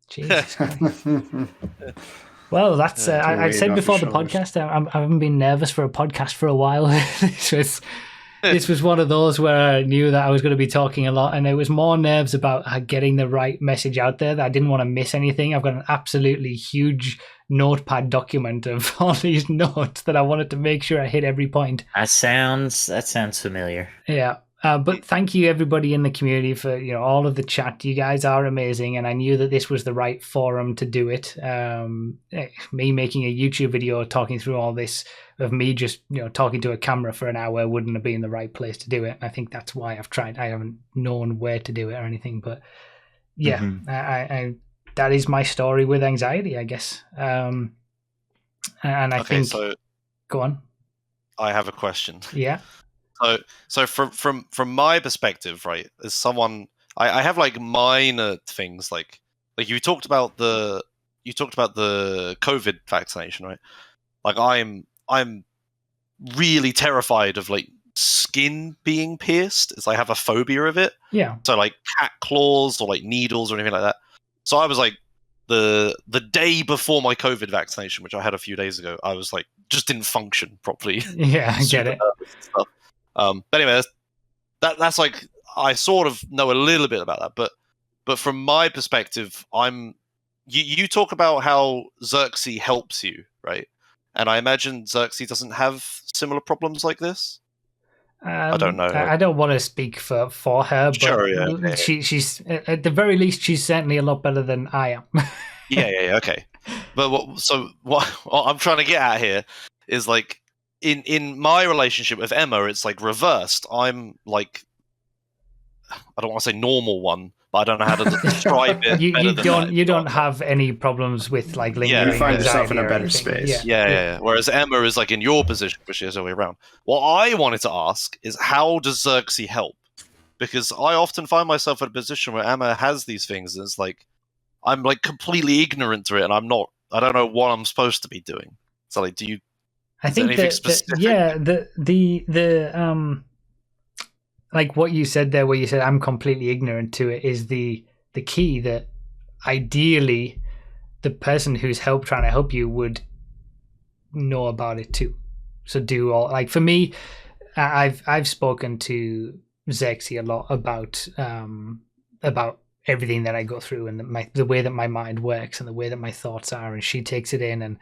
Jesus Christ. Well, that's I said before the podcast, I haven't been nervous for a podcast for a while. This was one of those where I knew that I was going to be talking a lot, and it was more nerves about getting the right message out there, that I didn't want to miss anything. I've got an absolutely huge notepad document of all these notes that I wanted to make sure I hit every point. That sounds familiar. Yeah. But thank you everybody in the community for all of the chat. You guys are amazing, and I knew that this was the right forum to do it. Me making a YouTube video talking through all this of me just talking to a camera for an hour wouldn't have been the right place to do it. And I think that's why I've tried. I haven't known where to do it or anything, but yeah, I that is my story with anxiety, I guess. And I think. So go on. I have a question. Yeah. So from my perspective, right, as someone, I have like minor things like you talked about the COVID vaccination, right? Like I'm really terrified of like skin being pierced. It's I have a phobia of it. Yeah. So like cat claws or like needles or anything like that. So I was like the day before my COVID vaccination, which I had a few days ago, I was like just didn't function properly. Yeah, I get it. But anyway, that's like I sort of know a little bit about that, but from my perspective, you talk about how Xerxes helps you, right? And I imagine Xerxes doesn't have similar problems like this. I don't know. I don't want to speak for her, but sure, yeah. she's at the very least she's certainly a lot better than I am. yeah, okay. But what I'm trying to get at here is like in my relationship with Emma, it's like reversed. I'm like, I don't want to say normal one, but I don't know how to describe it. You don't have any problems with like lingering. You find yourself in a better space. Yeah. Whereas Emma is like in your position, which is the other way around. What I wanted to ask is how does Xerxes help? Because I often find myself in a position where Emma has these things, and it's like I'm like completely ignorant to it, and I don't know what I'm supposed to be doing. So like, do you? I think the like what you said there, where you said I'm completely ignorant to it, is the key. That ideally, the person who's trying to help you would know about it too. So do all like for me, I've spoken to Xerxes a lot about everything that I go through and the way that my mind works and the way that my thoughts are, and she takes it in and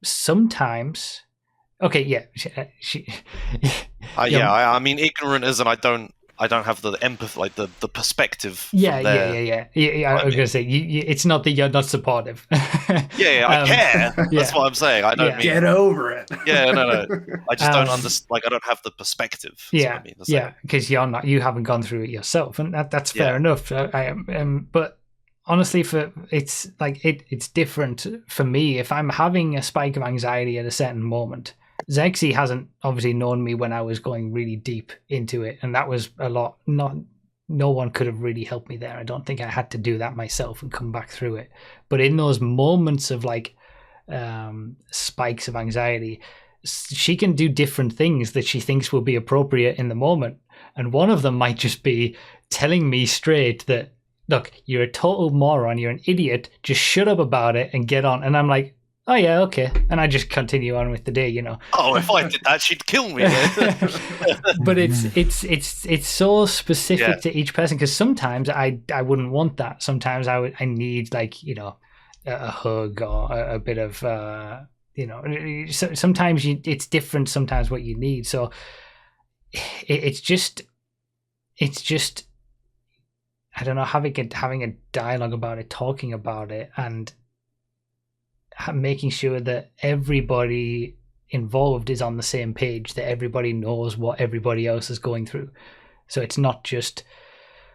sometimes. Okay, yeah, I mean, ignorant as in I don't have the empathy, like the perspective. Yeah. I was gonna say, it's not that you're not supportive. I care. That's what I'm saying. I don't mean get over it. Yeah, no. I just don't understand. Like, I don't have the perspective. Yeah, because you haven't gone through it yourself, and that's fair enough. But honestly, it's different for me. If I'm having a spike of anxiety at a certain moment. Xerxes hasn't obviously known me when I was going really deep into it, and that was a lot. No one could have really helped me there. I don't think I had to do that myself and come back through it. But in those moments of like spikes of anxiety, she can do different things that she thinks will be appropriate in the moment, and one of them might just be telling me straight that, look, you're a total moron, you're an idiot, just shut up about it and get on. And I'm like, oh yeah, okay, and I just continue on with the day, Oh, if I did that, she'd kill me. But it's so specific to each person, because sometimes I wouldn't want that. Sometimes I need like a hug or a bit of sometimes it's different. Sometimes what you need. So it's just I don't know, having a dialogue about it, talking about it, and making sure that everybody involved is on the same page, that everybody knows what everybody else is going through. So it's not just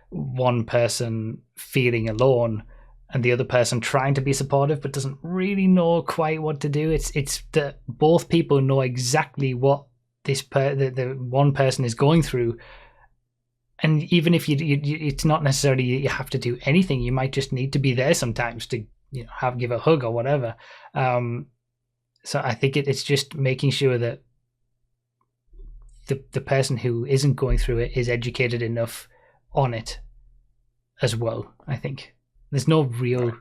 one person feeling alone and the other person trying to be supportive but doesn't really know quite what to do. It's that both people know exactly what the one person is going through, and even if you it's not necessarily you have to do anything. You might just need to be there sometimes to give a hug or whatever. So I think it's just making sure that the person who isn't going through it is educated enough on it as well. I think there's no real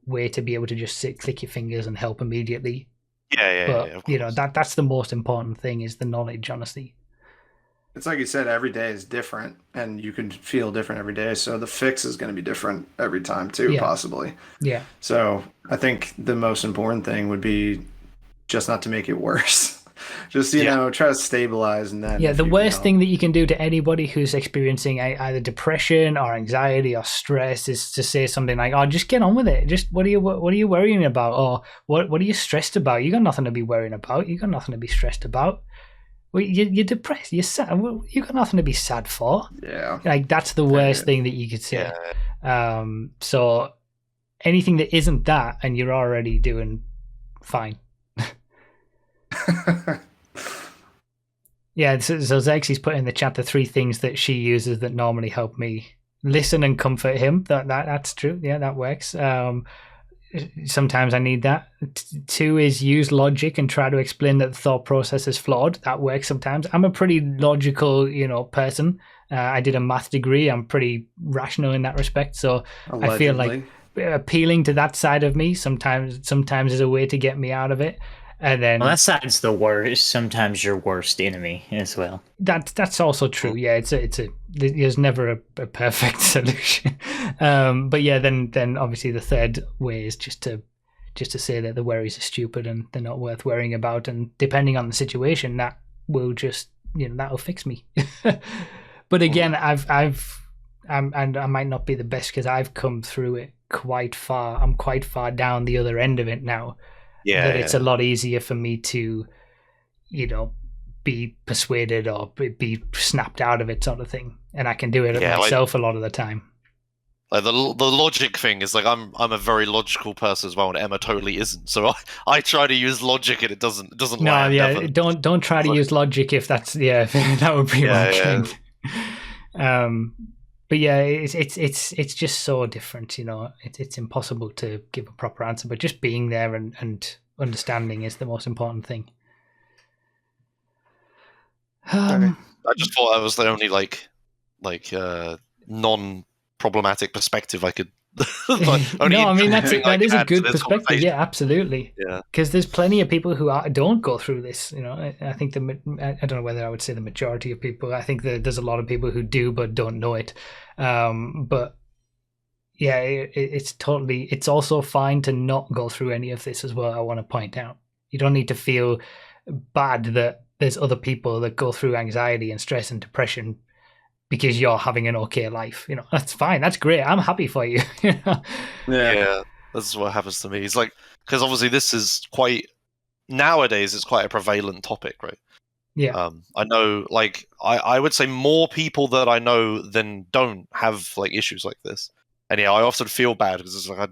way to be able to just click your fingers and help immediately. But that's the most important thing, is the knowledge, honestly. It's like you said, every day is different, and you can feel different every day. So the fix is going to be different every time too, possibly. Yeah. So I think the most important thing would be just not to make it worse. Just try to stabilize, and then Yeah, if the you worst can thing that you can do to anybody who's experiencing either depression or anxiety or stress is to say something like, "Oh, just get on with it. Just what are you worrying about? Or what are you stressed about? You got nothing to be worrying about. You got nothing to be stressed about. Well, you're depressed. You're sad. Well, you got nothing to be sad for. Yeah. Like that's the worst thing that you could say. So anything that isn't that, and you're already doing fine. Yeah, so Zexy's put in the chat the 3 things that she uses that normally help me: listen and comfort him. That's true. Yeah, that works. Sometimes I need that. 2 is use logic and try to explain that the thought process is flawed. That works sometimes. I'm a pretty logical, person. I did a math degree. I'm pretty rational in that respect. So Allegedly. I feel like appealing to that side of me sometimes is a way to get me out of it. And then that side's the worst. Sometimes your worst enemy as well. That's also true. Yeah, there's never a perfect solution. But yeah, then obviously the third way is just to say that the worries are stupid and they're not worth worrying about. And depending on the situation, that will just that'll fix me. But again, and I might not be the best because I've come through it quite far. I'm quite far down the other end of it now. Yeah, that it's a lot easier for me to, be persuaded or be snapped out of it, sort of thing, and I can do it myself a lot of the time. Like the logic thing is like I'm a very logical person as well, and Emma totally isn't. So I try to use logic, and it doesn't No, land. yeah, Ever. don't try to use logic if that's that would be my trend. But yeah, it's just so different, It's impossible to give a proper answer, but just being there and understanding is the most important thing. I just thought I was the only non-problematic perspective I could. No, I mean that is a good perspective. Yeah, absolutely. Yeah, because there's plenty of people who don't go through this. I think I don't know whether I would say the majority of people. I think that there's a lot of people who do but don't know it. But yeah, it's also fine to not go through any of this as well. I want to point out, you don't need to feel bad that there's other people that go through anxiety and stress and depression because you're having an okay life. That's fine. That's great. I'm happy for you. Yeah, that's what happens to me. It's like, because obviously this is nowadays it's quite a prevalent topic, right? Yeah. I know, like, I would say more people that I know than don't have like issues like this. And yeah, I often feel bad because it's like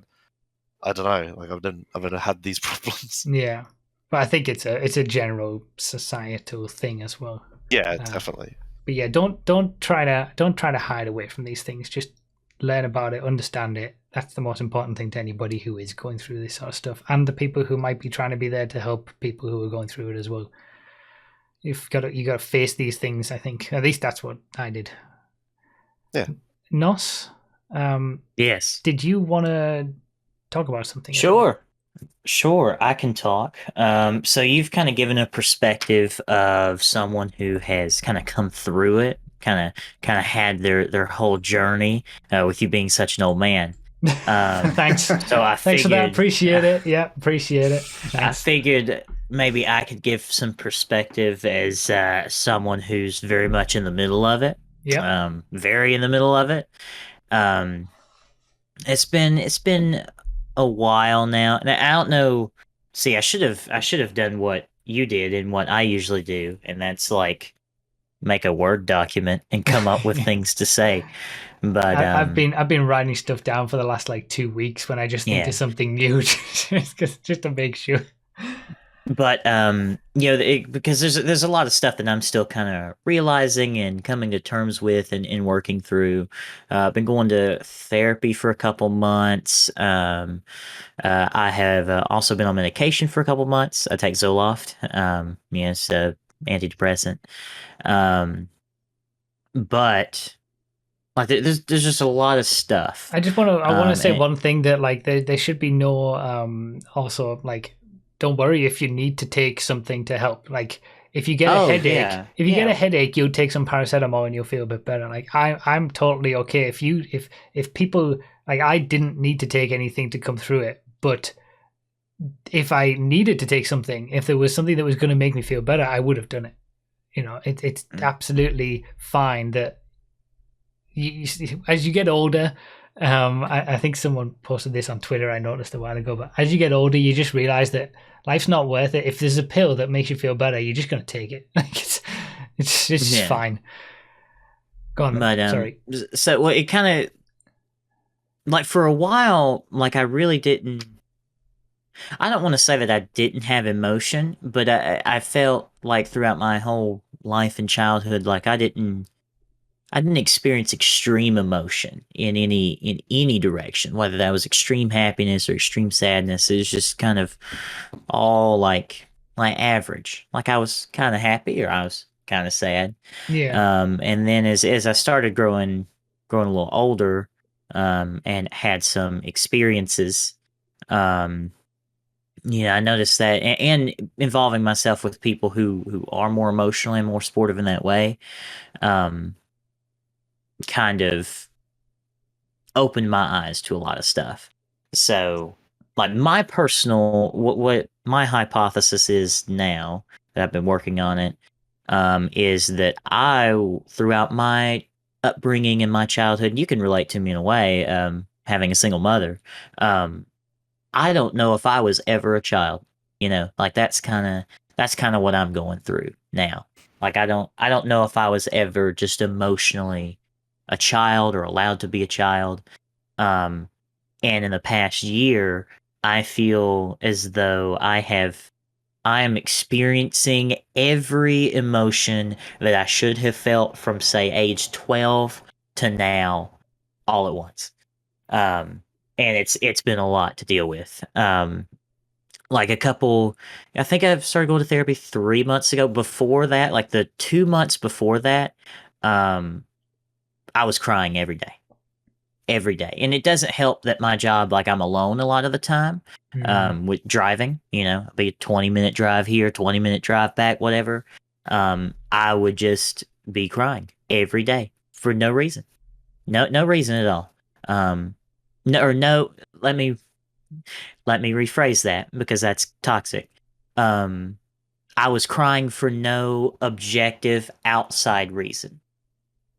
I don't know, like I've never had these problems. Yeah, but I think it's a general societal thing as well. Yeah, definitely. But yeah, don't try to hide away from these things. Just learn about it, understand it. That's the most important thing to anybody who is going through this sort of stuff, and the people who might be trying to be there to help people who are going through it as well. You got to face these things. I think at least that's what I did. Yeah. Nos, yes. Did you want to talk about something? Sure, I can talk. So you've kind of given a perspective of someone who has kind of come through it, kind of had their whole journey with you being such an old man. Thanks. So thanks for that. Appreciate it. Yeah, appreciate it. Thanks. I figured maybe I could give some perspective as someone who's very much in the middle of it. Yeah. Very in the middle of it. It's been a while now, and I don't know. See, I should have done what you did and what I usually do, and that's like make a Word document and come up with things to say. But I've been writing stuff down for the last 2 weeks when I just think of something new, just to make sure. But because there's a lot of stuff that I'm still kind of realizing and coming to terms with and working through. I've been going to therapy for a couple months. I have also been on medication for a couple months. I take Zoloft. It's a antidepressant. But like there's just a lot of stuff. I want to say one thing that there should be no also don't worry if you need to take something to help. If you get a headache, get a headache, you'll take some paracetamol and you'll feel a bit better. I'm totally okay. If people I didn't need to take anything to come through it, but if I needed to take something, if there was something that was going to make me feel better, I would have done it. It's absolutely fine that as you get older, I think someone posted this on Twitter. I noticed a while ago, but as you get older, you just realize that life's not worth it. If there's a pill that makes you feel better, you're just gonna take it. It's just fine. Go on. But Sorry. So it kind of like for a while, like I really didn't. I don't want to say that I didn't have emotion, but I felt like throughout my whole life and childhood, like I didn't experience extreme emotion in any direction, whether that was extreme happiness or extreme sadness. It was just kind of all like average. Like I was kind of happy or I was kind of sad. Yeah. And then as I started growing a little older, and had some experiences, I noticed that, and involving myself with people who are more emotional and more sportive in that way, kind of opened my eyes to a lot of stuff. So, like my personal, what my hypothesis is now that I've been working on it, is that throughout my upbringing in my childhood, you can relate to me in a way, having a single mother. I don't know if I was ever a child. Like that's kind of what I'm going through now. Like I don't know if I was ever just emotionally a child or allowed to be a child. And in the past year, I feel as though I am experiencing every emotion that I should have felt from say age 12 to now all at once. And it's been a lot to deal with. Like I think I've started going to therapy 3 months ago. Before that, like the 2 months before that, I was crying every day. Every day. And it doesn't help that my job, like I'm alone a lot of the time, with driving, be a 20-minute drive here, 20-minute drive back, whatever. I would just be crying every day for no reason. No reason at all. No, let me rephrase that because that's toxic. I was crying for no objective outside reason.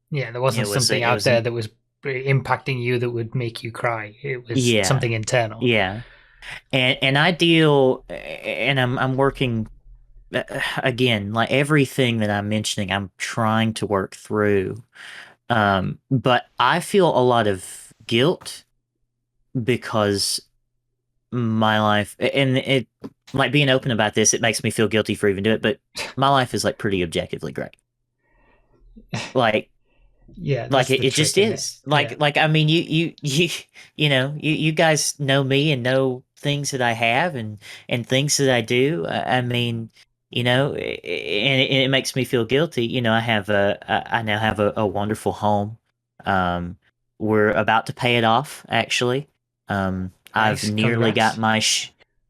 Yeah, there wasn't something out there that was impacting you that would make you cry. It was something internal. Yeah. And I deal, and I'm working, again, like everything that I'm mentioning, I'm trying to work through. But I feel a lot of guilt because my life, and it, like being open about this, it makes me feel guilty for even doing it, but my life is like pretty objectively great. Like, yeah, like it just is. Like I mean, you guys know me and know things that I have and things that I do. I mean, and it makes me feel guilty. I now have a wonderful home. We're about to pay it off. Actually, I've Nice, nearly congrats.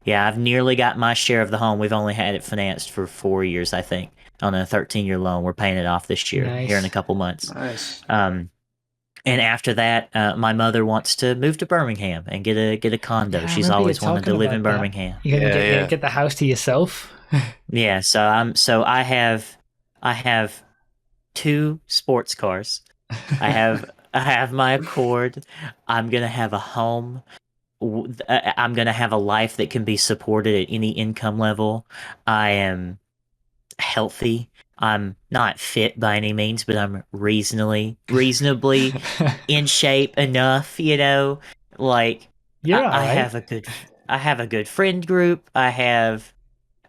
got I've nearly got my share of the home. We've only had it financed for 4 years, I think, on a 13-year loan. We're paying it off this year, here in a couple months. Nice. And after that, my mother wants to move to Birmingham and get a condo. Yeah, She's always wanted to live in Birmingham. You're gonna get the house to yourself. Yeah, so I have 2 sports cars. I have my Accord. I'm gonna have a home. I'm gonna have a life that can be supported at any income level. I am healthy. I'm not fit by any means, but I'm reasonably in shape enough, like You're I alright. have a good friend group. I have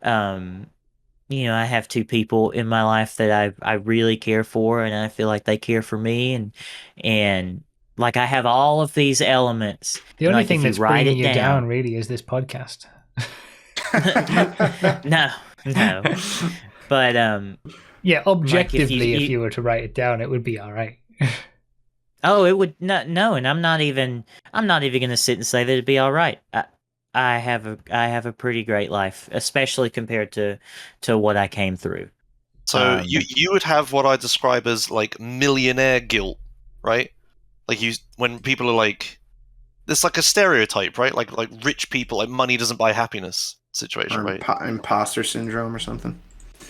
I have 2 people in my life that I really care for and I feel like they care for me and like I have all of these elements. The only like, thing if you that's write bringing it you down down, really is this podcast. no. But yeah, like objectively, if you were to write it down, it would be all right. oh, it would no, and I'm not even gonna sit and say that it'd be all right. I have a pretty great life, especially compared to what I came through. So you would have what I describe as like millionaire guilt, right? Like when people are like, it's like a stereotype, right? Like rich people, like money doesn't buy happiness situation, Or right? imposter syndrome or something.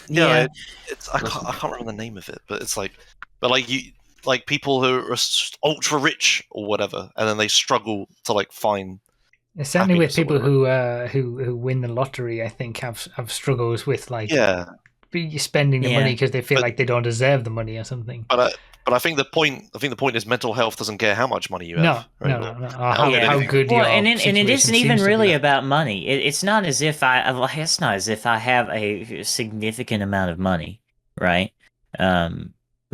Yeah, it's I can't remember the name of it, but it's like, but like you like people who are ultra rich or whatever, and then they struggle to like find Certainly with happiness or people whatever. who win the lottery, I think have struggles with like Yeah, spending the money Yeah. because they feel But- like they don't deserve the money or something. but I think the point is mental health doesn't care how much money you No, have, right? no, Or no, no. Or how how, good how anything. good Well, your and it situation isn't even seems to really be. about money. It's not as if it's not as if I have a significant amount of money, right?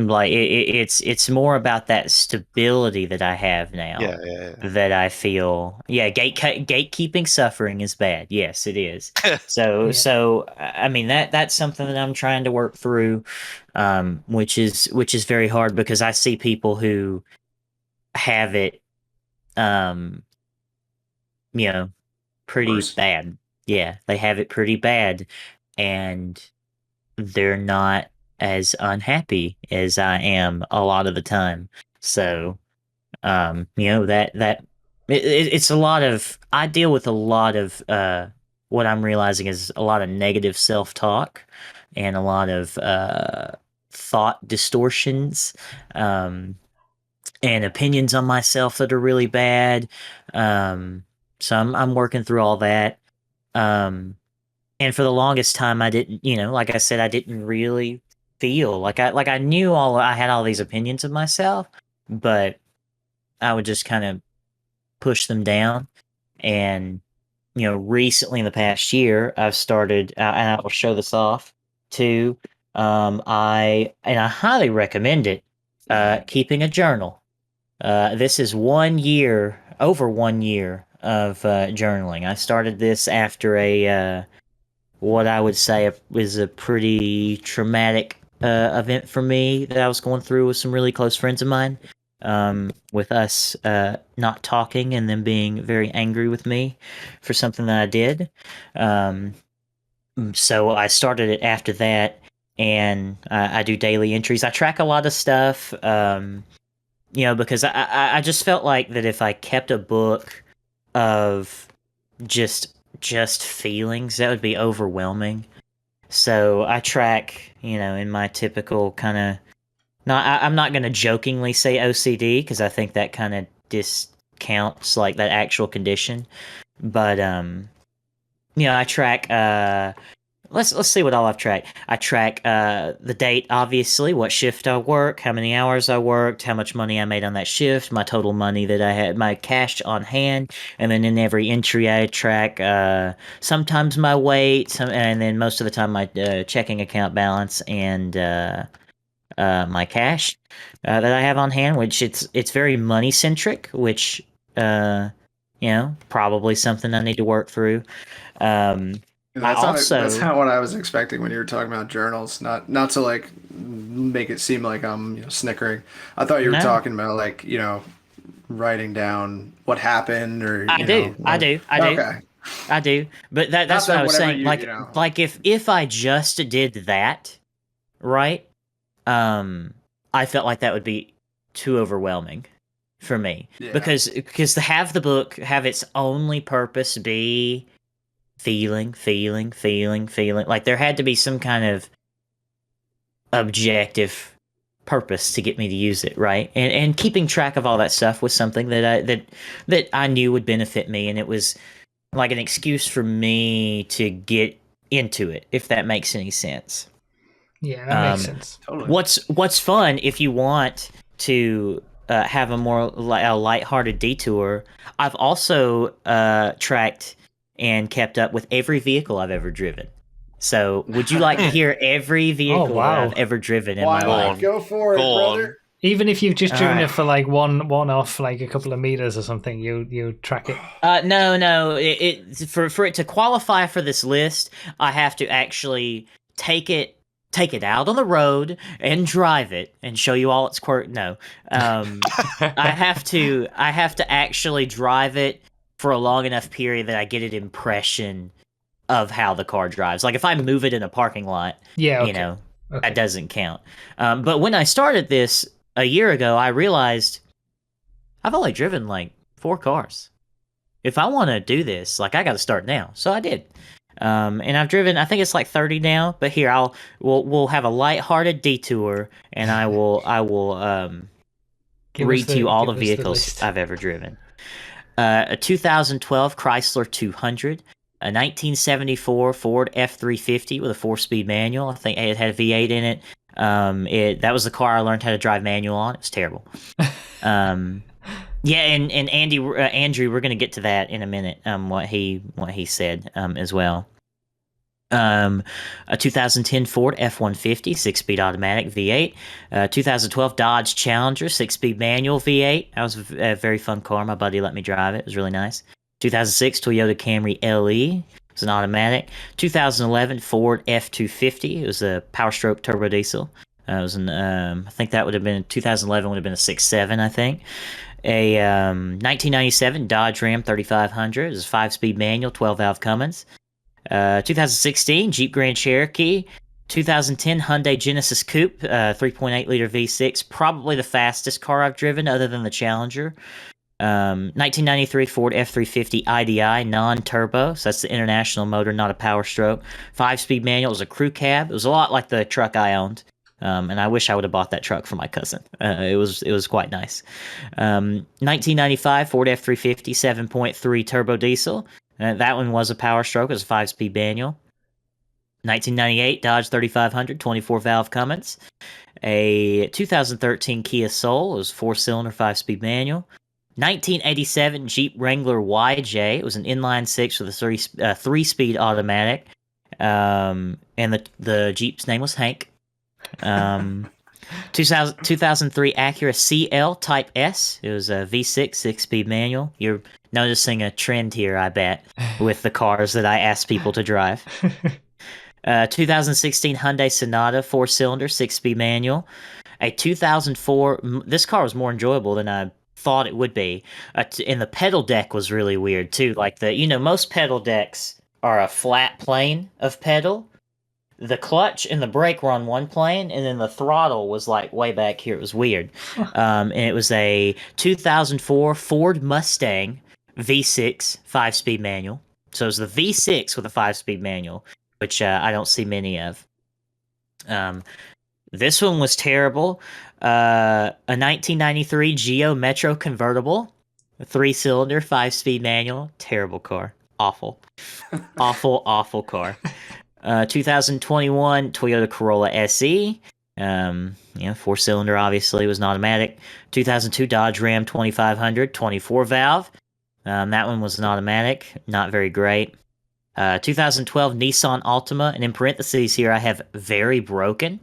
Like it's more about that stability that I have now. Yeah. That I feel, yeah, gatekeeping suffering is bad. Yes, it is. So, Yeah. so I mean that's something that I'm trying to work through, which is very hard because I see people who have it, um, you know, pretty Worse. bad. Yeah, they have it pretty bad, and they're not as unhappy as I am a lot of the time. So, it's a lot of I deal with a lot of what I'm realizing is a lot of negative self-talk and a lot of thought distortions, um, and opinions on myself that are really bad. So I'm working through all that. And for the longest time I didn't, like I said, I didn't really feel like I knew I had all these opinions of myself, but I would just kind of push them down. And recently in the past year, I've started, and I will show this off too. I highly recommend it. Keeping a journal. This is over 1 year of journaling. I started this after what I would say was a pretty traumatic event for me that I was going through with some really close friends of mine. With us not talking and them being very angry with me for something that I did. Um, so I started it after that, and I do daily entries. I track a lot of stuff, because I just felt like that if I kept a book of just feelings, that would be overwhelming. So I track, in my typical kind of. No, I'm not going to jokingly say OCD because I think that kind of discounts like that actual condition. But I track. Let's see what all I've tracked. I track the date, obviously, what shift I work, how many hours I worked, how much money I made on that shift, my total money that I had, my cash on hand, and then in every entry I track sometimes my weight, and then most of the time my checking account balance and my cash that I have on hand, which it's very money centric, which probably something I need to work through. That's not what I was expecting when you were talking about journals. Not to like make it seem like I'm snickering. I thought you were No. talking about like writing down what happened or I do. Okay. I do, but that's Not what that I was whatever saying. you. Like if I just did that, right? I felt like that would be too overwhelming for me Yeah. because to have the book have its only purpose be feeling. Like there had to be some kind of objective purpose to get me to use it, right? And keeping track of all that stuff was something that I knew would benefit me, and it was like an excuse for me to get into it, if that makes any sense. Yeah, that makes sense. Totally. What's fun if you want to have a more a lighthearted detour? I've also tracked and kept up with every vehicle I've ever driven. So, would you like to hear every vehicle that wow. I've ever driven in Why my Go life? not? Go for it, Go on. brother. Even if you've just driven Alright. it for like one off, like a couple of meters or something, you track it. No. For it to qualify for this list, I have to actually take it out on the road and drive it and show you all its quirk. No, I have to actually drive it for a long enough period that I get an impression of how the car drives. Like if I move it in a parking lot, Yeah, you okay. know, Okay. that doesn't count. But when I started this a year ago, I realized I've only driven like 4 cars. If I want to do this, like I got to start now. So I did. And I've driven, I think it's like 30 now, but here we'll have a lighthearted detour, and I will read to you all the vehicles I've ever driven. A 2012 Chrysler 200, a 1974 Ford F350 with a 4-speed manual. I think it had a V8 in it. That was the car I learned how to drive manual on. It was terrible. Yeah, and Andrew, we're gonna get to that in a minute. What he said as well. A 2010 Ford F-150 6-speed automatic V8. 2012 Dodge Challenger 6-speed manual V8. That was a very fun car. My buddy let me drive it. It was really nice. 2006 Toyota Camry LE. It was an automatic. 2011 Ford F-250. It was a Power Stroke turbo diesel. It was an I think that would have been 2011 would have been a 6.7, I think. A 1997 Dodge Ram 3500. It was a 5-speed manual, 12-valve Cummins. 2016 Jeep Grand Cherokee. 2010 Hyundai Genesis Coupe, 3.8-liter V6. Probably the fastest car I've driven other than the Challenger. 1993 Ford F350 IDI non-turbo. So that's the international motor, not a Power Stroke. 5-speed manual. It was a crew cab. It was a lot like the truck I owned. And I wish I would have bought that truck for my cousin. It was quite nice. 1995 Ford F350 7.3 turbo diesel. That one was a Power Stroke. It was a 5-speed manual. 1998 Dodge 3500 24-valve Cummins. A 2013 Kia Soul. It was 4-cylinder 5-speed manual. 1987 Jeep Wrangler YJ. It was an inline 6 with a 3-speed automatic. And the Jeep's name was Hank. 2003 Acura CL Type S. It was a V6 6-speed manual. You're noticing a trend here, I bet, with the cars that I ask people to drive. 2016 Hyundai Sonata 4-cylinder 6-speed manual. A 2004. This car was more enjoyable than I thought it would be. And the pedal deck was really weird too. Like most pedal decks are a flat plane of pedal. The clutch and the brake were on one plane, and then the throttle was like way back here. It was weird. And it was a 2004 Ford Mustang V6 5-speed manual. So it was the V6 with a 5-speed manual, which I don't see many of. This one was terrible. A 1993 Geo Metro convertible, a 3-cylinder 5-speed manual. Terrible car. Awful. Awful car. 2021 Toyota Corolla SE. 4-cylinder obviously, was an automatic. 2002 Dodge Ram 2500 24-valve. That one was an automatic, not very great. 2012 Nissan Altima, and in parentheses here I have very broken,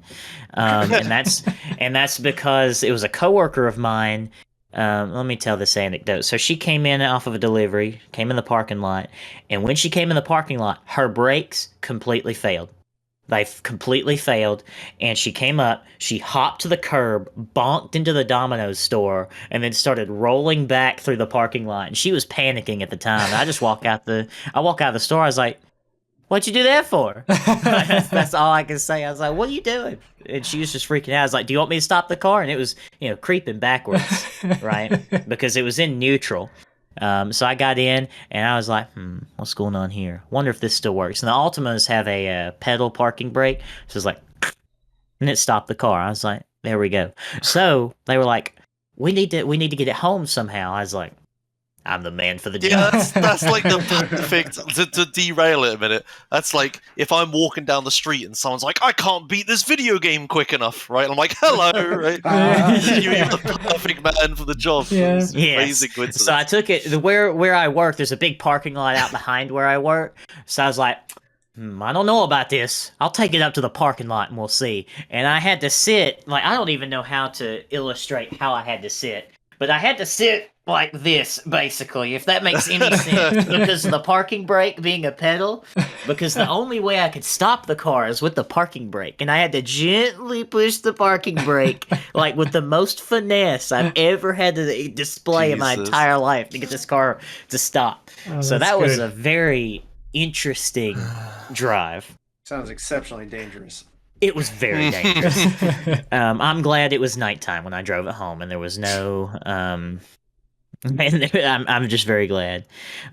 and that's because it was a coworker of mine. Let me tell this anecdote. So she came in off of a delivery, came in the parking lot, and when she came in the parking lot, her brakes completely failed. They completely failed, and she came up, she hopped to the curb, bonked into the Domino's store, and then started rolling back through the parking lot. And she was panicking at the time. I just walk out the store. I was like, "What'd you do that for?" That's all I can say. I was like, "What are you doing?" And she was just freaking out. I was like, "Do you want me to stop the car?" And it was, creeping backwards, right? Because it was in neutral. So I got in, and I was like, what's going on here? Wonder if this still works. And the Altimas have a pedal parking brake. So it's like, and it stopped the car. I was like, there we go. So they were like, we need to get it home somehow. I was like, I'm the man for the job. Yeah, that's like the perfect, to derail it a minute, that's like if I'm walking down the street and someone's like, I can't beat this video game quick enough, right? I'm like, hello, right? You're the perfect man for the job. Yeah. It's amazing coincidence. So I took it, where I work, there's a big parking lot out behind where I work. So I was like, I don't know about this. I'll take it up to the parking lot and we'll see. And I had to sit, like, I don't even know how to illustrate how I had to sit, but I had to sit like this, basically, if that makes any sense, because of the parking brake being a pedal, because the only way I could stop the car is with the parking brake, and I had to gently push the parking brake, like with the most finesse I've ever had to display in my entire life to get this car to stop. So that was a very interesting drive. Sounds exceptionally dangerous. It was very dangerous. I'm glad it was nighttime when I drove it home, and there was no And I'm just very glad.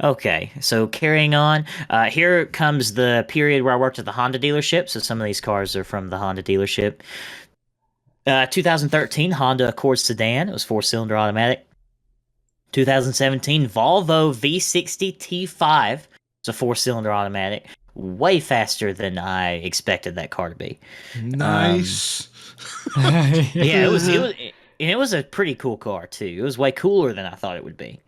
Okay, so carrying on, here comes the period where I worked at the Honda dealership. So some of these cars are from the Honda dealership. 2013 Honda Accord sedan. It was 4-cylinder automatic. 2017 Volvo V60 T5. It's a 4-cylinder automatic. Way faster than I expected that car to be. Nice. Yeah, it was a pretty cool car too. It was way cooler than I thought it would be.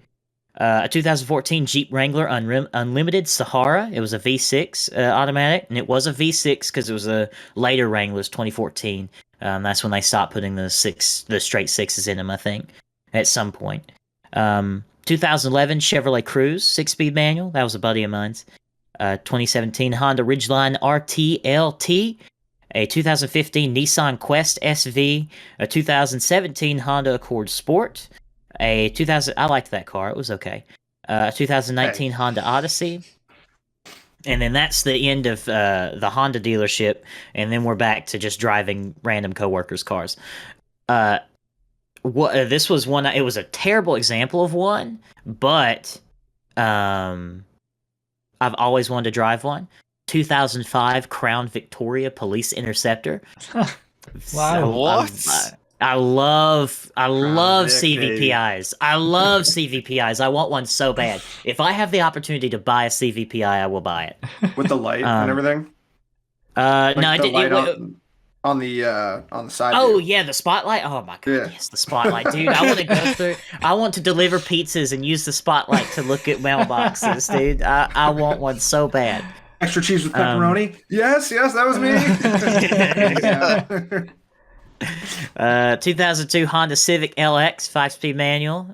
A 2014 Jeep Wrangler Unlimited Sahara. It was a V6 automatic, and it was a V6 because it was a later Wranglers 2014. That's when they stopped putting the straight sixes in them, I think, at some point. 2011 Chevrolet Cruze 6-speed manual. That was a buddy of mine's. 2017 Honda Ridgeline RT-LT. A 2015 Nissan Quest SV. A 2017 Honda Accord Sport. I liked that car. It was okay. 2019 Honda Odyssey. And then that's the end of the Honda dealership. And then we're back to just driving random coworkers' cars. This was one. It was a terrible example of one, but I've always wanted to drive one. 2005 Crown Victoria Police Interceptor. Wow. What? I love Vic, CVPIs. I love CVPIs. I want one so bad. If I have the opportunity to buy a CVPI, I will buy it. With the light and everything. No, I the didn't. light on the side. Oh view. yeah, the spotlight. Oh my god, Yeah. yes, the spotlight, dude. I want to go through. I want to deliver pizzas and use the spotlight to look at mailboxes, dude. I want one so bad. Extra cheese with pepperoni. Yes, that was me. 2002 Honda Civic LX 5-speed manual.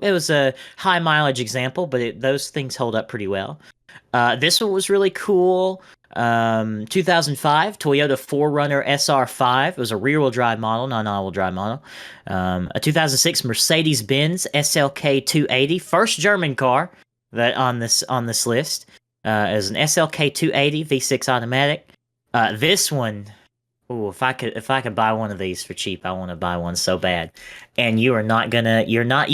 It was a high mileage example, but those things hold up pretty well. This one was really cool. 2005 Toyota 4Runner SR5. It was a rear-wheel drive model, not an all-wheel drive model. A 2006 Mercedes-Benz SLK 280, first German car that on this list. Is an SLK 280 V6 automatic. This one, if I could buy one of these for cheap, I want to buy one so bad. And you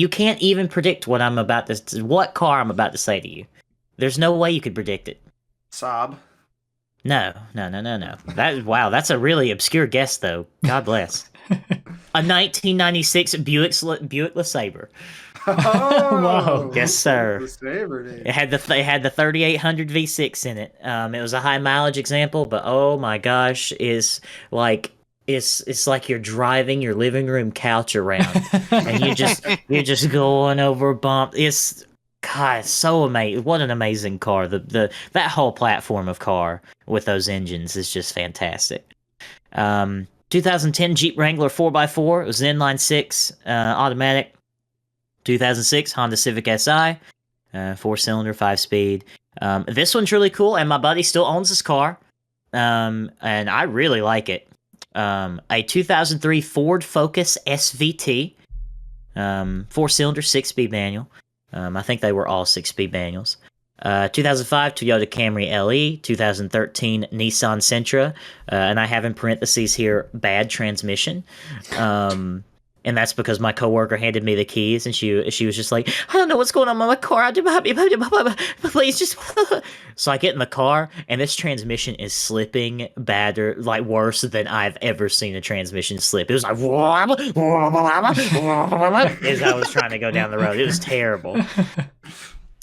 can't even predict what car I'm about to say to you. There's no way you could predict it. Saab. No. That's a really obscure guess though. God bless. A 1996 Buick LeSabre. Oh, Wow. Yes, sir. The Sabre, dude. It had the 3800 V6 in it. It was a high mileage example, but oh my gosh, it's like you're driving your living room couch around, and you're just going over a bump. It's so amazing. What an amazing car! That whole platform of car with those engines is just fantastic. 2010 Jeep Wrangler 4x4. It was an inline 6 automatic. 2006 Honda Civic Si, 4-cylinder, 5-speed. This one's really cool, and my buddy still owns this car, and I really like it. A 2003 Ford Focus SVT, 4-cylinder, 6-speed manual. I think they were all 6-speed manuals. 2005 Toyota Camry LE, 2013 Nissan Sentra, and I have in parentheses here bad transmission. And that's because my coworker handed me the keys, and she was just like, I don't know what's going on with my car. Please just. So I get in the car, and this transmission is slipping badder, like worse than I've ever seen a transmission slip. It was like as I was trying to go down the road. It was terrible.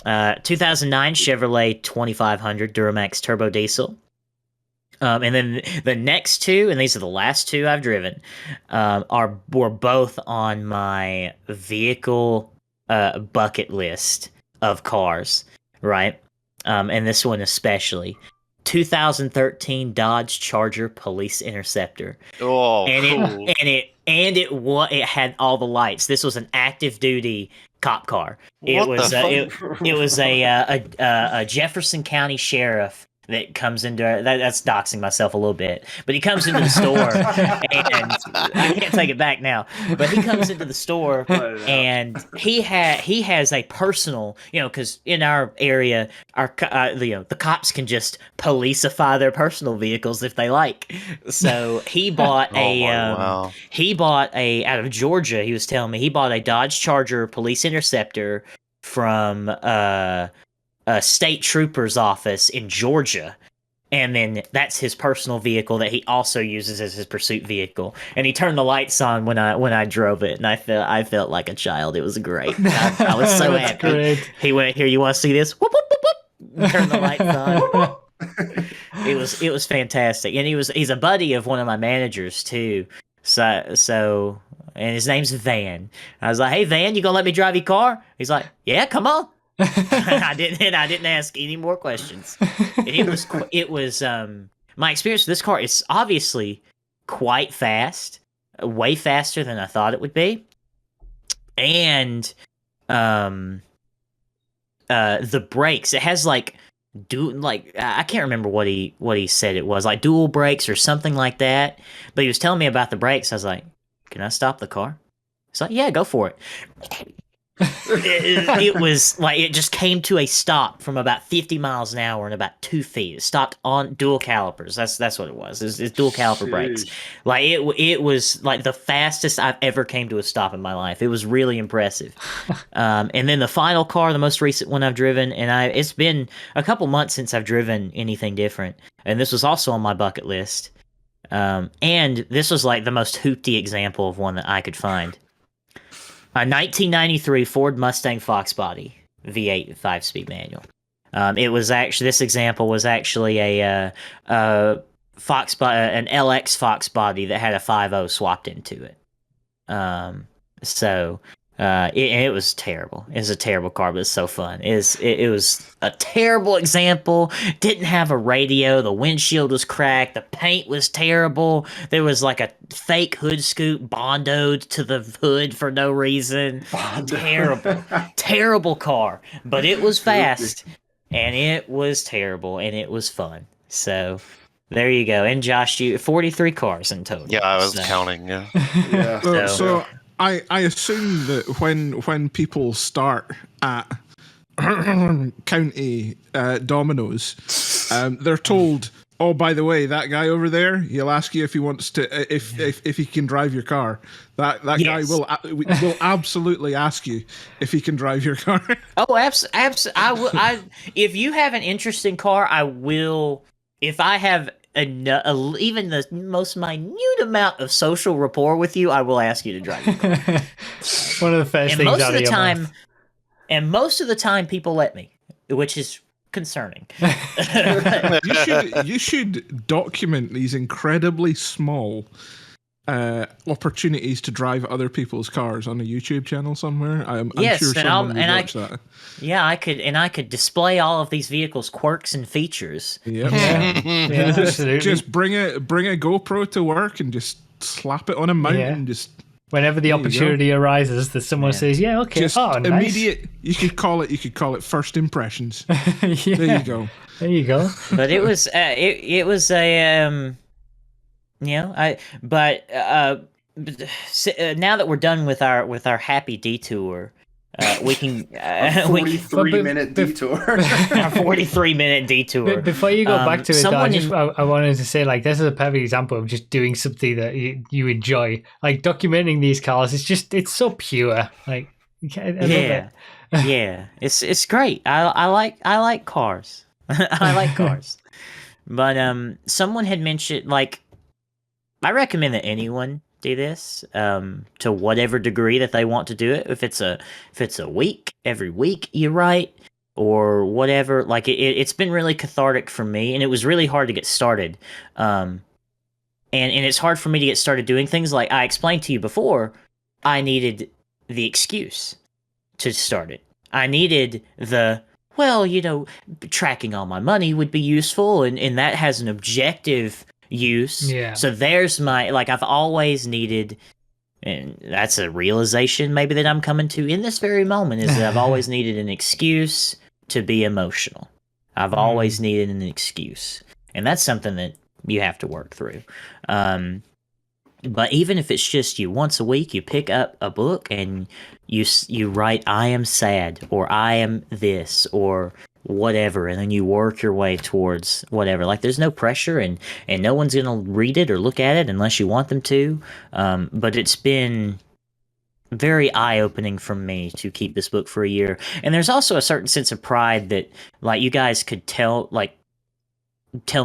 2009 Chevrolet 2500 Duramax Turbo Diesel. And then the next two, and these are the last two I've driven, were both on my vehicle bucket list of cars, right? And this one especially. 2013 Dodge Charger Police Interceptor. Oh, and cool. It had all the lights. This was an active duty cop car. It was a Jefferson County sheriff that comes into that's doxing myself a little bit, but he comes into the store and I can't take it back now. But he comes into the store and he has a personal, because in our area, the cops can just policeify their personal vehicles if they like. So he bought wow. he bought a out of Georgia. He was telling me he bought a Dodge Charger Police Interceptor from a state trooper's office in Georgia. And then that's his personal vehicle that he also uses as his pursuit vehicle. And he turned the lights on when I drove it, and I felt like a child. It was great. I was so That's happy. great. He went, "Here, you want to see this?" Whoop, whoop, whoop, whoop. Turned the lights on. It was fantastic, and he's a buddy of one of my managers too. So, and his name's Van. I was like, "Hey, Van, you gonna let me drive your car?" He's like, "Yeah, come on." I didn't ask any more questions. And it was my experience with this car. It's obviously quite fast, way faster than I thought it would be, and the brakes. It has I can't remember what he said it was, like dual brakes or something like that. But he was telling me about the brakes. I was like, "Can I stop the car?" He's like, "Yeah, go for it." It was like it just came to a stop from about 50 miles an hour in about 2 feet. It stopped on dual calipers. That's what it was. It's dual caliper brakes. Like it was like the fastest I've ever came to a stop in my life. It was really impressive. And then the final car, the most recent one I've driven, and it's been a couple months since I've driven anything different. And this was also on my bucket list. And this was like the most hoopty example of one that I could find. A 1993 Ford Mustang Fox Body V8 5-speed manual. This example was actually an LX Fox Body that had a 5.0 swapped into it. It was terrible. It was a terrible car, but it's so fun. It was a terrible example. Didn't have a radio. The windshield was cracked. The paint was terrible. There was like a fake hood scoop bondoed to the hood for no reason. Terrible car. But it was fast, and it was terrible, and it was fun. So there you go. And Josh, 43 cars in total. Yeah, I was counting. Yeah. Yeah. So I assume that when people start at county Domino's, they're told, "Oh, by the way, that guy over there, he'll ask you if he wants to, if he can drive your car. That Yes. guy will absolutely ask you if he can drive your car." Oh, absolutely. I will. If you have an interesting car, I will. If I have even the most minute amount of social rapport with you, I will ask you to drive your car. One of the first things out of your mouth. And most of the time, people let me, which is concerning. You should document these incredibly small opportunities to drive other people's cars on a YouTube channel somewhere. I'm sure someone would watch that. Yeah, I could display all of these vehicles' quirks and features. Yep. Yeah, absolutely. Just bring a GoPro to work and just slap it on a mount and just. Whenever the opportunity arises, that someone says, "Yeah, okay, just nice." Immediate. You could call it first impressions. Yeah. There you go. There you go. But it was it was a now that we're done with our happy detour, we can 43-minute detour. A 43-minute detour. Before you go back to it, though, I wanted to say, like, this is a perfect example of just doing something that you enjoy, like documenting these cars. It's so pure. Like, I love it. Yeah, it's great. I like cars. I like cars. But someone had mentioned, like, I recommend that anyone do this to whatever degree that they want to do it. If it's a week, every week you write, or whatever. Like it's been really cathartic for me, and it was really hard to get started. And it's hard for me to get started doing things. Like I explained to you before, I needed the excuse to start it. I needed tracking all my money would be useful, and that has an objective use. Yeah. So there's I've always needed, and that's a realization maybe that I'm coming to in this very moment, is that I've always needed an excuse to be emotional. I've always needed an excuse, and that's something that you have to work through. But even if it's just you once a week, you pick up a book and you write "I am sad" or "I am this" or whatever, and then you work your way towards whatever. Like there's no pressure, and no one's gonna read it or look at it unless you want them to. But it's been very eye-opening for me to keep this book for a year, and there's also a certain sense of pride that like you guys could tell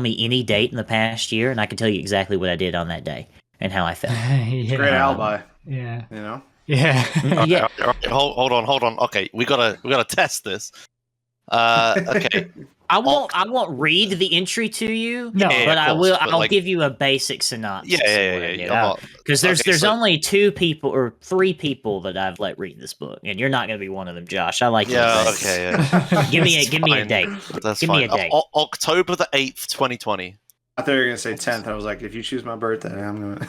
me any date in the past year, and I can tell you exactly what I did on that day and how I felt. Yeah. Great alibi. Yeah. You know? Yeah. Yeah. All right, hold on. Okay, we gotta test this. Okay. I won't read the entry to you, No. Yeah, but of I course, will. but, I'll like- give you a basic synopsis. Yeah. I'm not- Because there's okay, so- only 2 people or 3 people that I've let read this book, and you're not going to be one of them, Josh. I like you. Yeah. but Okay. Yeah. Give me a fine. date. That's Give fine. me a date. October the 8th, 2020. I thought you were gonna say 10th. I was like, if you choose my birthday, I'm gonna.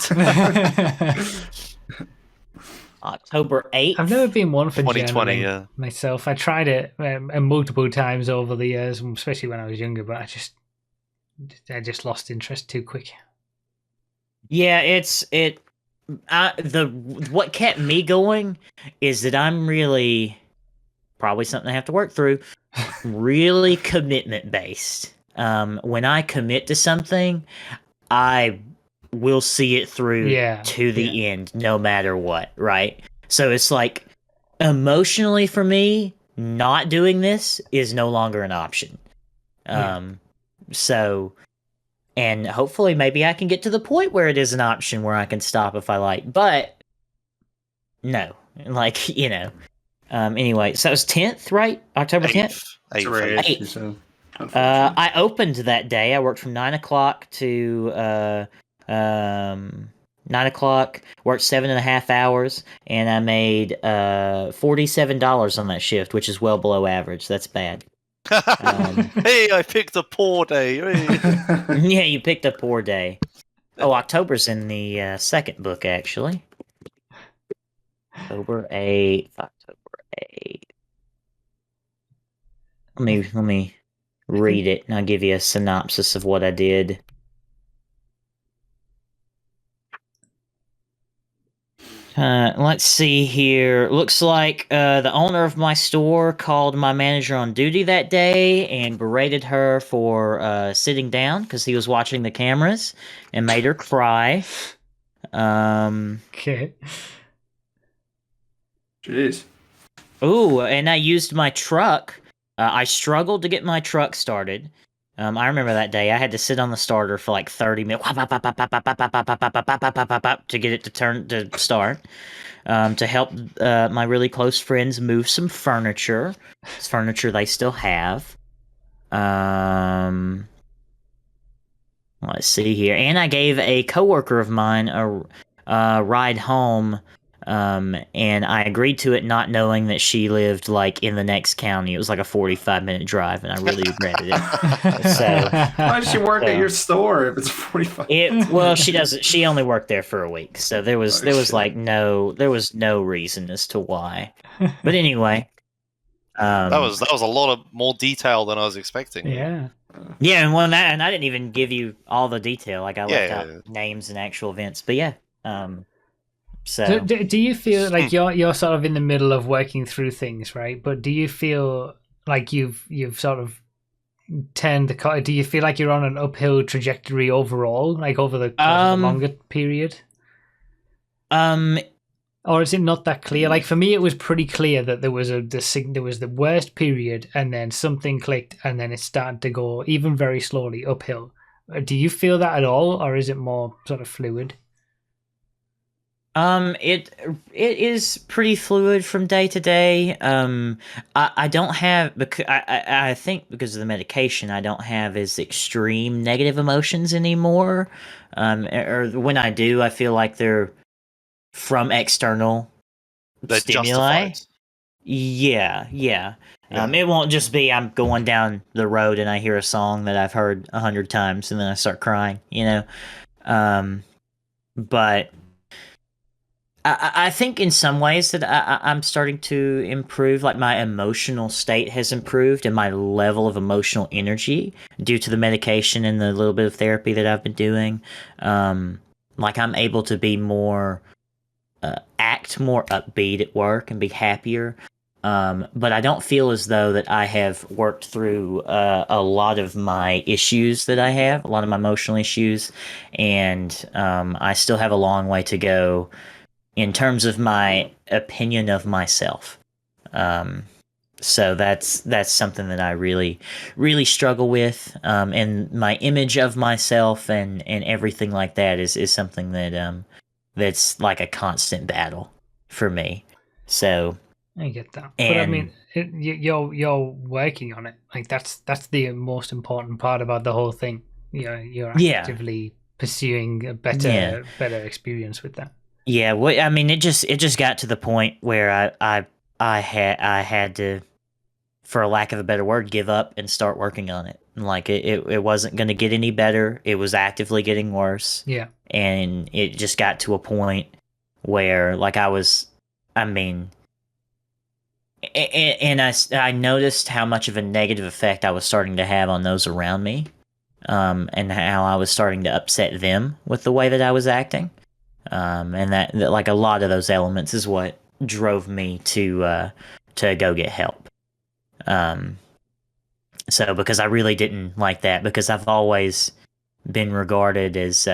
October 8th. I've never been one for 2020, journaling yeah. myself. I tried it multiple times over the years, especially when I was younger, but I just lost interest too quick. Yeah, what kept me going is that I'm really probably something I have to work through. Really commitment based. When I commit to something, I will see it through to the end, no matter what. Right. So it's like emotionally for me, not doing this is no longer an option. So. And hopefully maybe I can get to the point where it is an option where I can stop if I like. But no. Like, anyway, so it was 10th, right? October 10th? 8th. 8th. You said. I opened that day. I worked from 9 o'clock to 9 o'clock, worked 7.5 hours, and I made $47 on that shift, which is well below average. That's bad. Hey, I picked a poor day. Hey. Yeah, you picked a poor day. Oh, October's in the second book, actually. October 8th. Let me read it, and I'll give you a synopsis of what I did. Let's see here. Looks like the owner of my store called my manager on duty that day and berated her for sitting down because he was watching the cameras and made her cry. Okay. Jeez. Ooh, and I used my truck. I struggled to get my truck started. I remember that day. I had to sit on the starter for like 30 minutes to get it to start. To help my really close friends move some furniture. It's furniture they still have. Let's see here. And I gave a coworker of mine a ride home. And I agreed to it not knowing that she lived like in the next county. It was like a 45-minute drive, and I really regretted it. So why does she work at your store if it's 45? Well, she doesn't. She only worked there for a week, so there was no reason as to why. But anyway, that was a lot of more detail than I was expecting. Yeah. Yeah, and I didn't even give you all the detail. Like I left out names and actual events. But yeah. So do you feel like you're sort of in the middle of working through things, right? But do you feel like you've sort of turned the? Do you feel like you're on an uphill trajectory overall, like over the longer period? Or is it not that clear? Like for me, it was pretty clear that there was the worst period, and then something clicked, and then it started to go even very slowly uphill. Do you feel that at all, or is it more sort of fluid? It is pretty fluid from day to day. I don't have because I think because of the medication, I don't have as extreme negative emotions anymore. Or when I do, I feel like they're from external stimuli. Justified. Yeah. It won't just be I'm going down the road and I hear a song that I've heard 100 times and then I start crying, But I think in some ways that I'm starting to improve. Like my emotional state has improved and my level of emotional energy due to the medication and the little bit of therapy that I've been doing. Like I'm able to be more, act more upbeat at work and be happier. But I don't feel as though that I have worked through a lot of my issues that I have, a lot of my emotional issues, and I still have a long way to go in terms of my opinion of myself. Um, so that's something that I really struggle with, and my image of myself and everything like that is something that that's like a constant battle for me. So I get that, but I and mean, you're working on it. Like that's the most important part about the whole thing. You're yeah, actively pursuing a yeah, better experience with that. yeah. Well, I mean, it just got to the point where I had to, for a lack of a better word, give up and start working on it. Like it wasn't going to get any better. It was actively getting worse. Yeah, And it just got to a point where, like, I mean, and I noticed how much of a negative effect I was starting to have on those around me, and how I was starting to upset them with the way that I was acting. And that like a lot of those elements is what drove me to go get help. Um, So because I really didn't like that, because I've always been regarded as,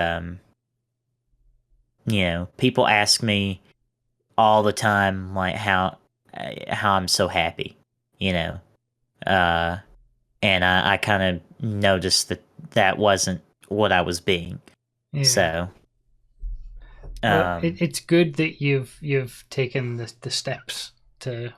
people ask me all the time like how I'm so happy, you know, uh, and I kind of noticed that that wasn't what I was being. yeah. So, Well, um, it's good that you've taken the steps to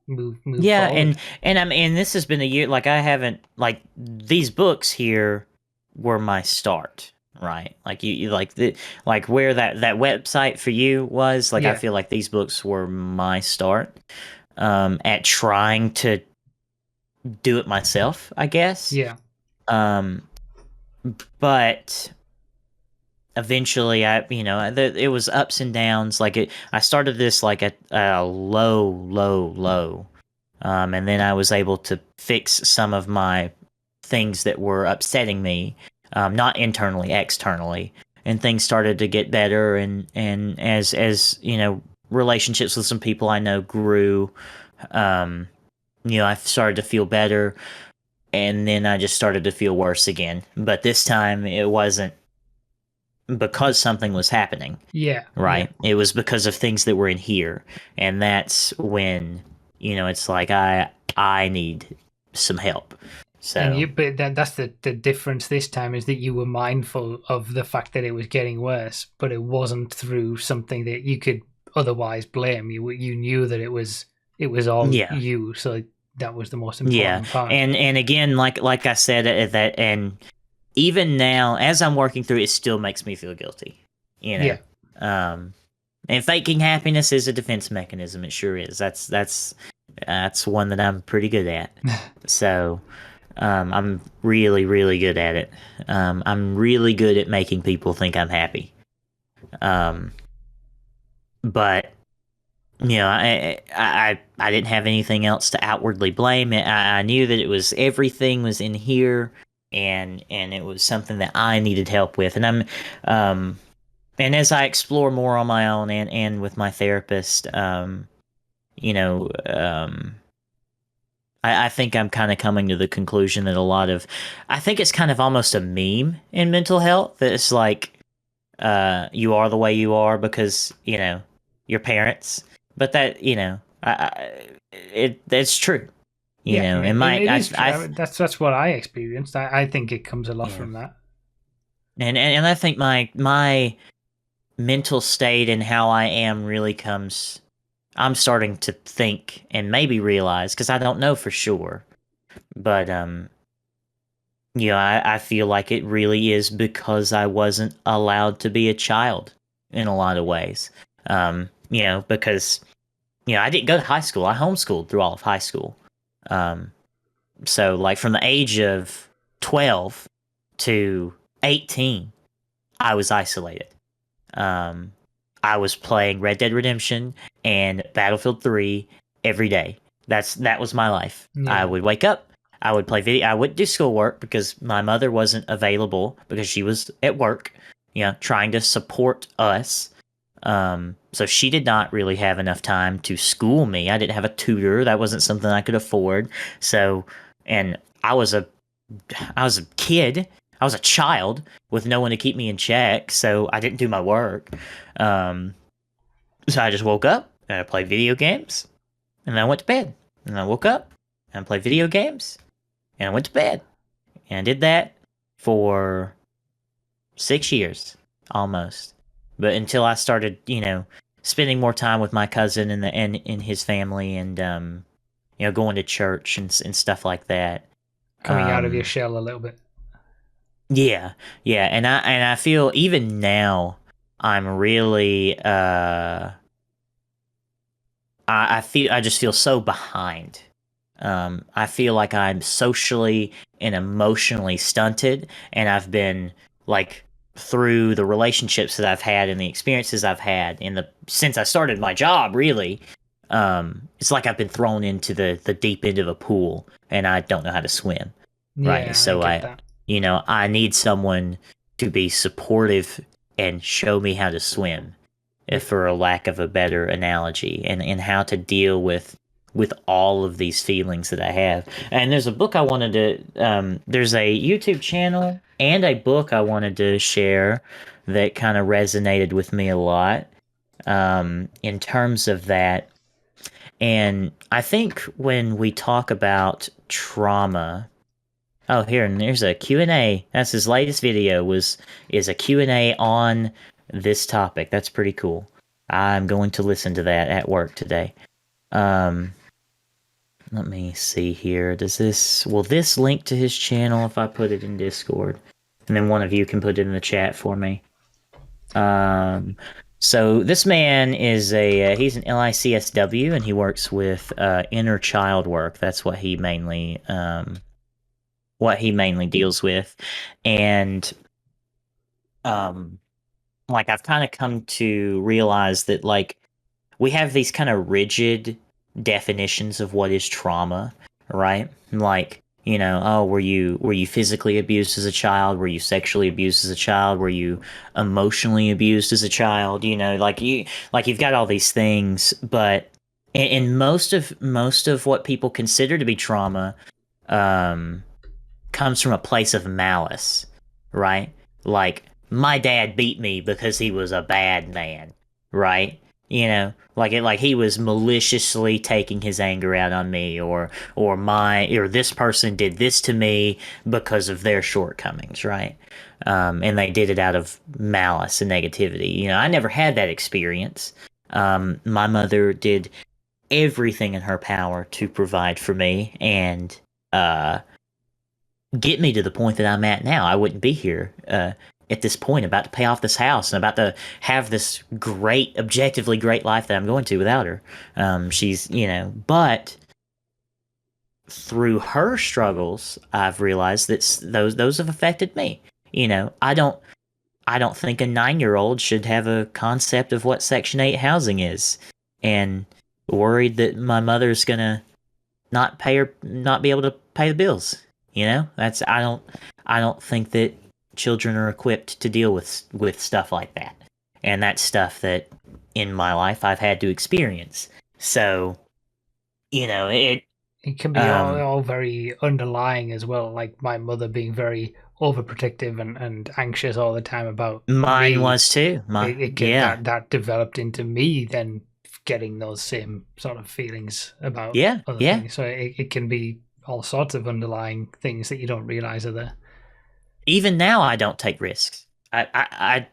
move yeah, forward. and I mean, this has been a year. Like I haven't, like, these books here were my start, right? Like you like the like where that website for you was. Like I Yeah, feel like these books were my start, at trying to do it myself, I guess. yeah, Um, but eventually, it was ups and downs. Like I started this like at a low. And then I was able to fix some of my things that were upsetting me, not internally, externally, and things started to get better. And as relationships with some people I know grew, um, I started to feel better, and then I just started to feel worse again. But this time it wasn't because something was happening, yeah, yeah. right? It was because of things that were in here, and that's when it's like I need some help. And So but that's the difference this time is that you were mindful of the fact that it was getting worse, but it wasn't through something that you could otherwise blame. You knew that it was all yeah, you, so that was the most yeah, important part. and again, like I said, that, and even now as I'm working through it, it still makes me feel guilty. You know, Yeah, um, and faking happiness is a defense mechanism. It sure is. That's one that I'm pretty good at. So. I'm really good at it. I'm really good at making people think I'm happy. Um, but I didn't have anything else to outwardly blame. I knew that it was everything was in here, and it was something that I needed help with. Um, and as I explore more on my own and with my therapist, you know, um, I think I'm kind of coming to the conclusion that I think it's kind of almost a meme in mental health that it's like, you are the way you are because, your parents. But that, it's true, yeah. and It is true. I mean, that's what I experienced. I think it comes a lot yeah. from that. And I think my mental state and how I am really comes, I'm starting to think and maybe realize, because I don't know for sure, but, I feel like it really is because I wasn't allowed to be a child in a lot of ways. Because, I didn't go to high school. I homeschooled through all of high school. Um, so, like, from the age of 12 to 18, I was isolated. Um, I was playing Red Dead Redemption and Battlefield 3 every day. That was my life. Yeah. I would wake up, I would play video. I wouldn't do schoolwork because my mother wasn't available because she was at work, trying to support us. So she did not really have enough time to school me. I didn't have a tutor. That wasn't something I could afford. So, and I was a kid. I was a child with no one to keep me in check. So I didn't do my work. So I just woke up and I played video games, and then I went to bed. And I woke up and I played video games, and I went to bed. And I did that for 6 years almost. But until I started, spending more time with my cousin and his family, and going to church and stuff like that. Coming out of your shell a little bit. Yeah, and I feel even now I'm really I just feel so behind. I feel like I'm socially and emotionally stunted, and I've been like through the relationships that I've had and the experiences I've had since I started my job, really. It's like I've been thrown into the deep end of a pool and I don't know how to swim. Right. Yeah, So I get that. I need someone to be supportive and show me how to swim, if for a lack of a better analogy, and how to deal with all of these feelings that I have. And there's a book I wanted to there's a YouTube channel and a book I wanted to share that kind of resonated with me a lot in terms of that. And I think when we talk about trauma, here, and there's a Q&A. That's his latest video is a Q&A on this topic. That's pretty cool. I'm going to listen to that at work today. Let me see here. Will this link to his channel if I put it in Discord? And then one of you can put it in the chat for me. So this man is he's an LICSW, and he works with inner child work. That's what he mainly deals with. And I've kind of come to realize that we have these kind of rigid definitions of what is trauma, right? Were you physically abused as a child? Were you sexually abused as a child? Were you emotionally abused as a child? You've got all these things, but in most of what people consider to be trauma, comes from a place of malice, right? Like, my dad beat me because he was a bad man, right? Like he was maliciously taking his anger out on me, or this person did this to me because of their shortcomings, right? And they did it out of malice and negativity. I never had that experience. My mother did everything in her power to provide for me and get me to the point that I'm at now. I wouldn't be here at this point, about to pay off this house and about to have this objectively great life that I'm going to without her. She's, but through her struggles, I've realized that those have affected me. I don't think a 9-year-old should have a concept of what Section 8 housing is, and worried that my mother's gonna not be able to pay the bills. I don't think that children are equipped to deal with stuff like that. And that's stuff that in my life I've had to experience. So, it can be all very underlying as well. Like my mother being very overprotective and anxious all the time about mine me. was too. That developed into me then getting those same sort of feelings about other things. So it can be all sorts of underlying things that you don't realize are there. Even now, I don't take risks. I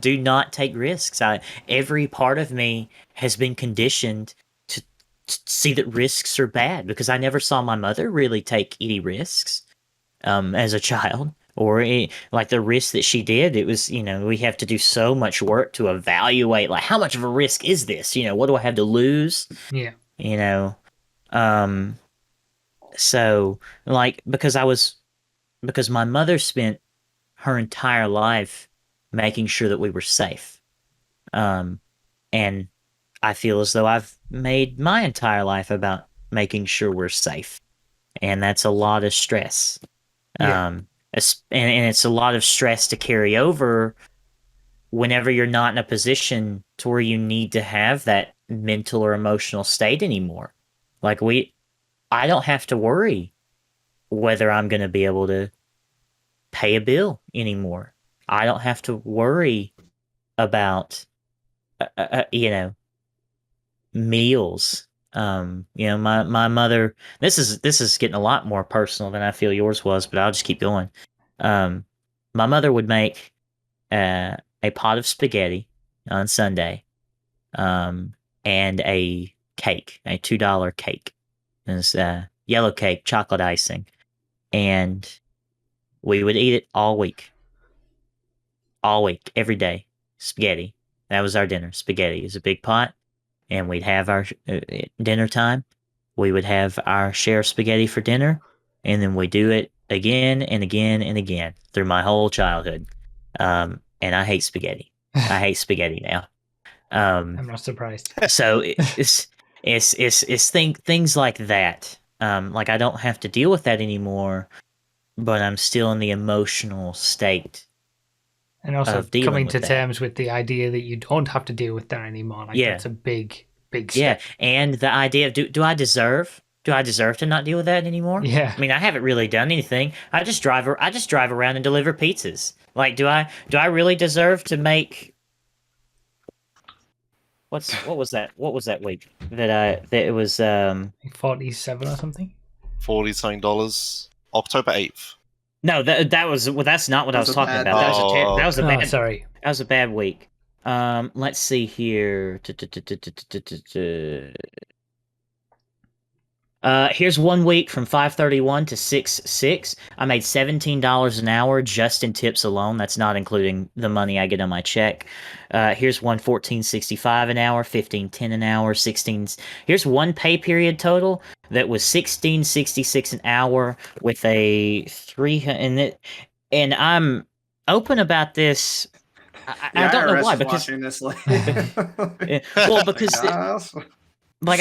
do not take risks. Every part of me has been conditioned to see that risks are bad, because I never saw my mother really take any risks as a child, or like the risk that she did. It was, we have to do so much work to evaluate, like, how much of a risk is this? What do I have to lose? Yeah. So, because my mother spent her entire life making sure that we were safe. And I feel as though I've made my entire life about making sure we're safe. And that's a lot of stress. Yeah. And it's a lot of stress to carry over whenever you're not in a position to where you need to have that mental or emotional state anymore. Like I don't have to worry whether I'm going to be able to pay a bill anymore. I don't have to worry about, meals. My mother. This is getting a lot more personal than I feel yours was, but I'll just keep going. My mother would make a pot of spaghetti on Sunday, and a cake, a $2 cake. It's yellow cake, chocolate icing, and we would eat it all week, every day. Spaghetti. That was our dinner. Spaghetti is a big pot, and we'd have our dinner time. We would have our share of spaghetti for dinner, and then we do it again and again and again through my whole childhood. And I hate spaghetti. I hate spaghetti now. I'm not surprised. So it's things like that. Like I don't have to deal with that anymore, but I'm still in the emotional state. And also Of dealing coming with to that. terms with the idea that you don't have to deal with that anymore. Like Yeah. that's a big step. Yeah, and the idea of do I deserve to not deal with that anymore? Yeah. I mean, I haven't really done anything. I just drive around and deliver pizzas. Like, do I really deserve to make what was that? What was that week that it was Like 47 or something. $40 October 8th. no, that was that's not what I That's was a talking bad about. week. That was a Oh, bad sorry. that was a bad week. Let's see here. Here's 1 week from 5/31 to 6/6. I made $17 an hour just in tips alone. That's not including the money I get on my check. Here's one $14.65 an hour, $15.10 an hour, 16. Here's one pay period total that was $16.66 an hour with a 300. And I'm open about this. I don't know why, because watching this like, well, because yes. like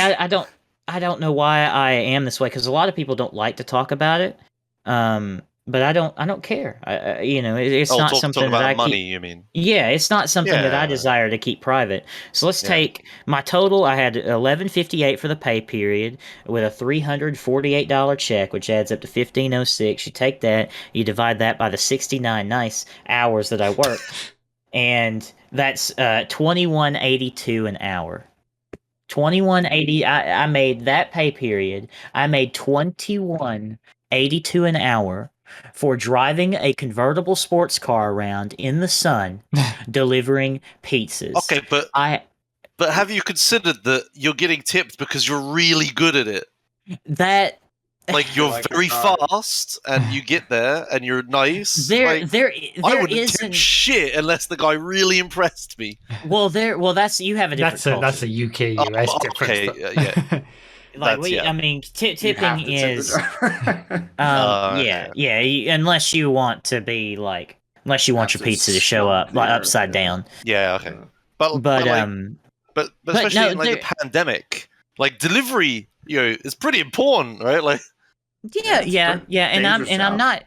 I don't know why I am this way, because a lot of people don't like to talk about it. But I don't care. It's not talk something that about I money, keep. you mean? Yeah, it's not something that I Yeah. desire to keep private. So let's Yeah. take my total. I had $11.58 for the pay period with a $348 check, which adds up to $15.06. You take that, you divide that by the 69 nice hours that I worked, and that's $21.82 an hour. 21.80. I made that pay period. I made 21.82 an hour for driving a convertible sports car around in the sun, delivering pizzas. Okay, but have you considered that you're getting tipped because you're really good at it? That Like you're Like very the car. fast, and you get there, and you're nice. there I wouldn't tip isn't. shit unless the guy really impressed me. Well, that's you have a different That's a culture. UK US Oh, difference. okay, but- yeah. Like that's- yeah. I mean, You have tipping to tip the is. driver. Yeah. Unless you want to be like, unless you want Have your to pizza to show stomp up the like earth, upside yeah. down. Yeah, okay. But But especially no, in like the pandemic, like delivery, is pretty important, right? Like yeah, and I'm job. not,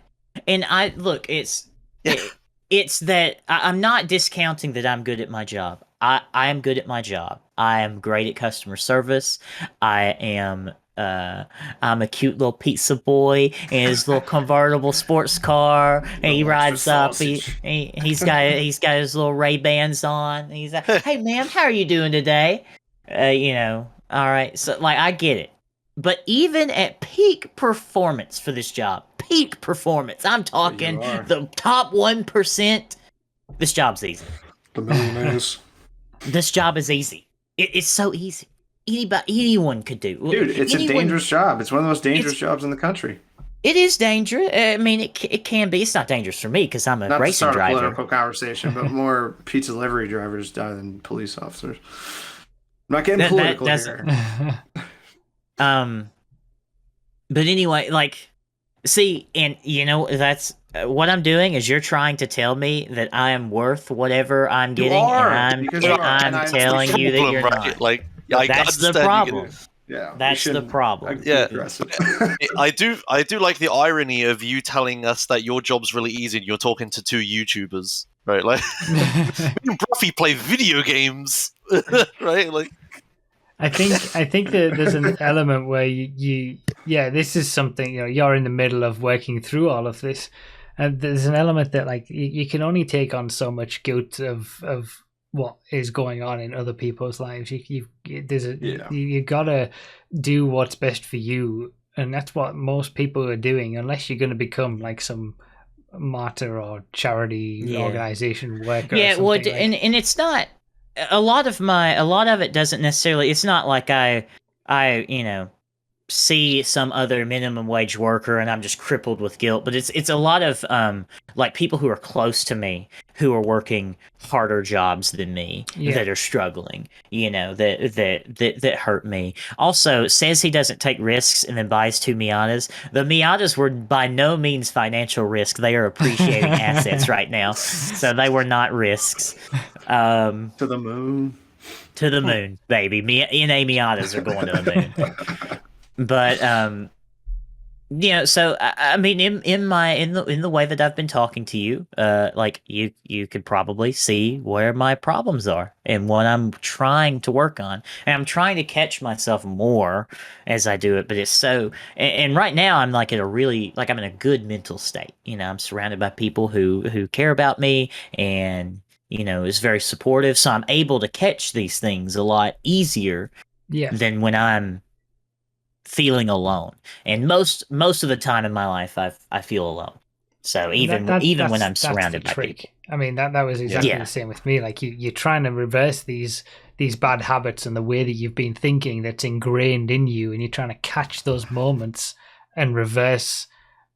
and I look, it's that I'm not discounting that I'm good at my job. I am good at my job. I am great at customer service. I am. I'm a cute little pizza boy in his little convertible sports car, and he Little rides extra up. sausage. He's got his little Ray-Bans on. And he's like, "Hey, ma'am, how are you doing today?" All right. So like, I get it. But even at peak performance for this job, peak performance, I'm talking are. the top 1%, this job's easy. The millionaires. This job is easy. It's so easy. Anyone could do. Dude, it's a dangerous job. It's one of the most dangerous jobs in the country. It is dangerous. I mean, it can be. It's not dangerous for me because I'm a Not to racing start a driver. political conversation, but more pizza delivery drivers die than police officers. I'm not getting political here. But anyway, like, See, and that's what I'm doing is you're trying to tell me that I am worth whatever I'm You getting, and are, because you are, and I'm That's the telling you that problem, you're right? not. Like, I That's the understand you problem. Yeah, we That's the shouldn't problem. Yeah. aggress it. I do like the irony of you telling us that your job's really easy and you're talking to two YouTubers, right? Like, me and Broughy play video games, right? Like, I think that there's an element where yeah, this is something, you're in the middle of working through all of this, and there's an element that like you can only take on so much guilt of what is going on in other people's lives. You gotta do what's best for you, and that's what most people are doing, unless you're going to become like some martyr or charity organization worker. Yeah, or something and it's not a lot of it doesn't necessarily. It's not like I see some other minimum wage worker and I'm just crippled with guilt. But it's a lot of like people who are close to me who are working harder jobs than me that are struggling. That hurt me. Also says he doesn't take risks and then buys two Miatas. The Miatas were by no means financial risk. They are appreciating assets right now, so they were not risks. To the moon. To the moon, baby. NA Miatas are going to the moon. But so I mean, in the way that I've been talking to you, like you could probably see where my problems are and what I'm trying to work on, and I'm trying to catch myself more as I do it. But it's and right now I'm like at a really like I'm in a good mental state. I'm surrounded by people who care about me and is very supportive, so I'm able to catch these things a lot easier than when I'm feeling alone. And most of the time in my life I feel alone. So even when I'm surrounded by people. I mean, that was exactly the same with me. Like you're trying to reverse these bad habits and the way that you've been thinking that's ingrained in you, and you're trying to catch those moments and reverse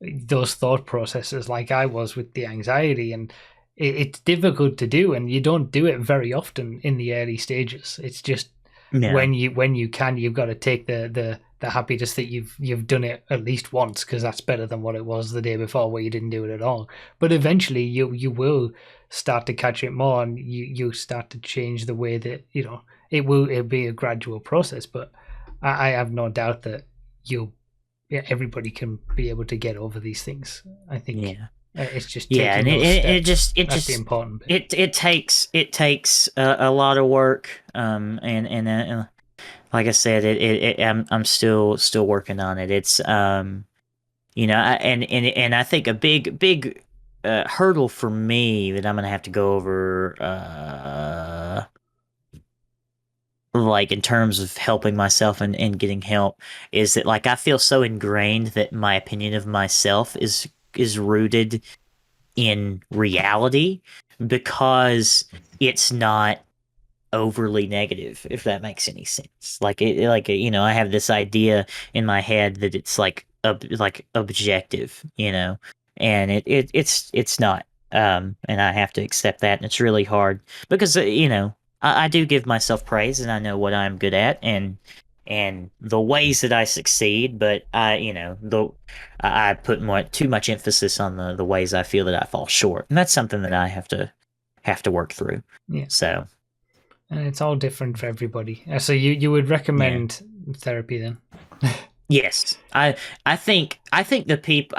those thought processes like I was with the anxiety. And it's difficult to do, and you don't do it very often in the early stages. It's just when you can, you've got to take the happiness that you've done it at least once, because that's better than what it was the day before where you didn't do it at all. But eventually you will start to catch it more, and you start to change the way that it'll be a gradual process. But I have no doubt that everybody can be able to get over these things. I think it's just taking those steps. That's the important bit. It takes a lot of work, and like I said, I'm still working on it. It's and I think a big hurdle for me that I'm gonna have to go over, like in terms of helping myself and getting help, is that like I feel so ingrained that my opinion of myself is rooted in reality because it's not overly negative, if that makes any sense. Like I have this idea in my head that it's like objective, and it's not. And I have to accept that, and it's really hard because I do give myself praise and I know what I'm good at and the ways that I succeed, but I put too much emphasis on the ways I feel that I fall short, and that's something that I have to work through. Yeah. So. And it's all different for everybody. So you would recommend therapy then? Yes, I think the people.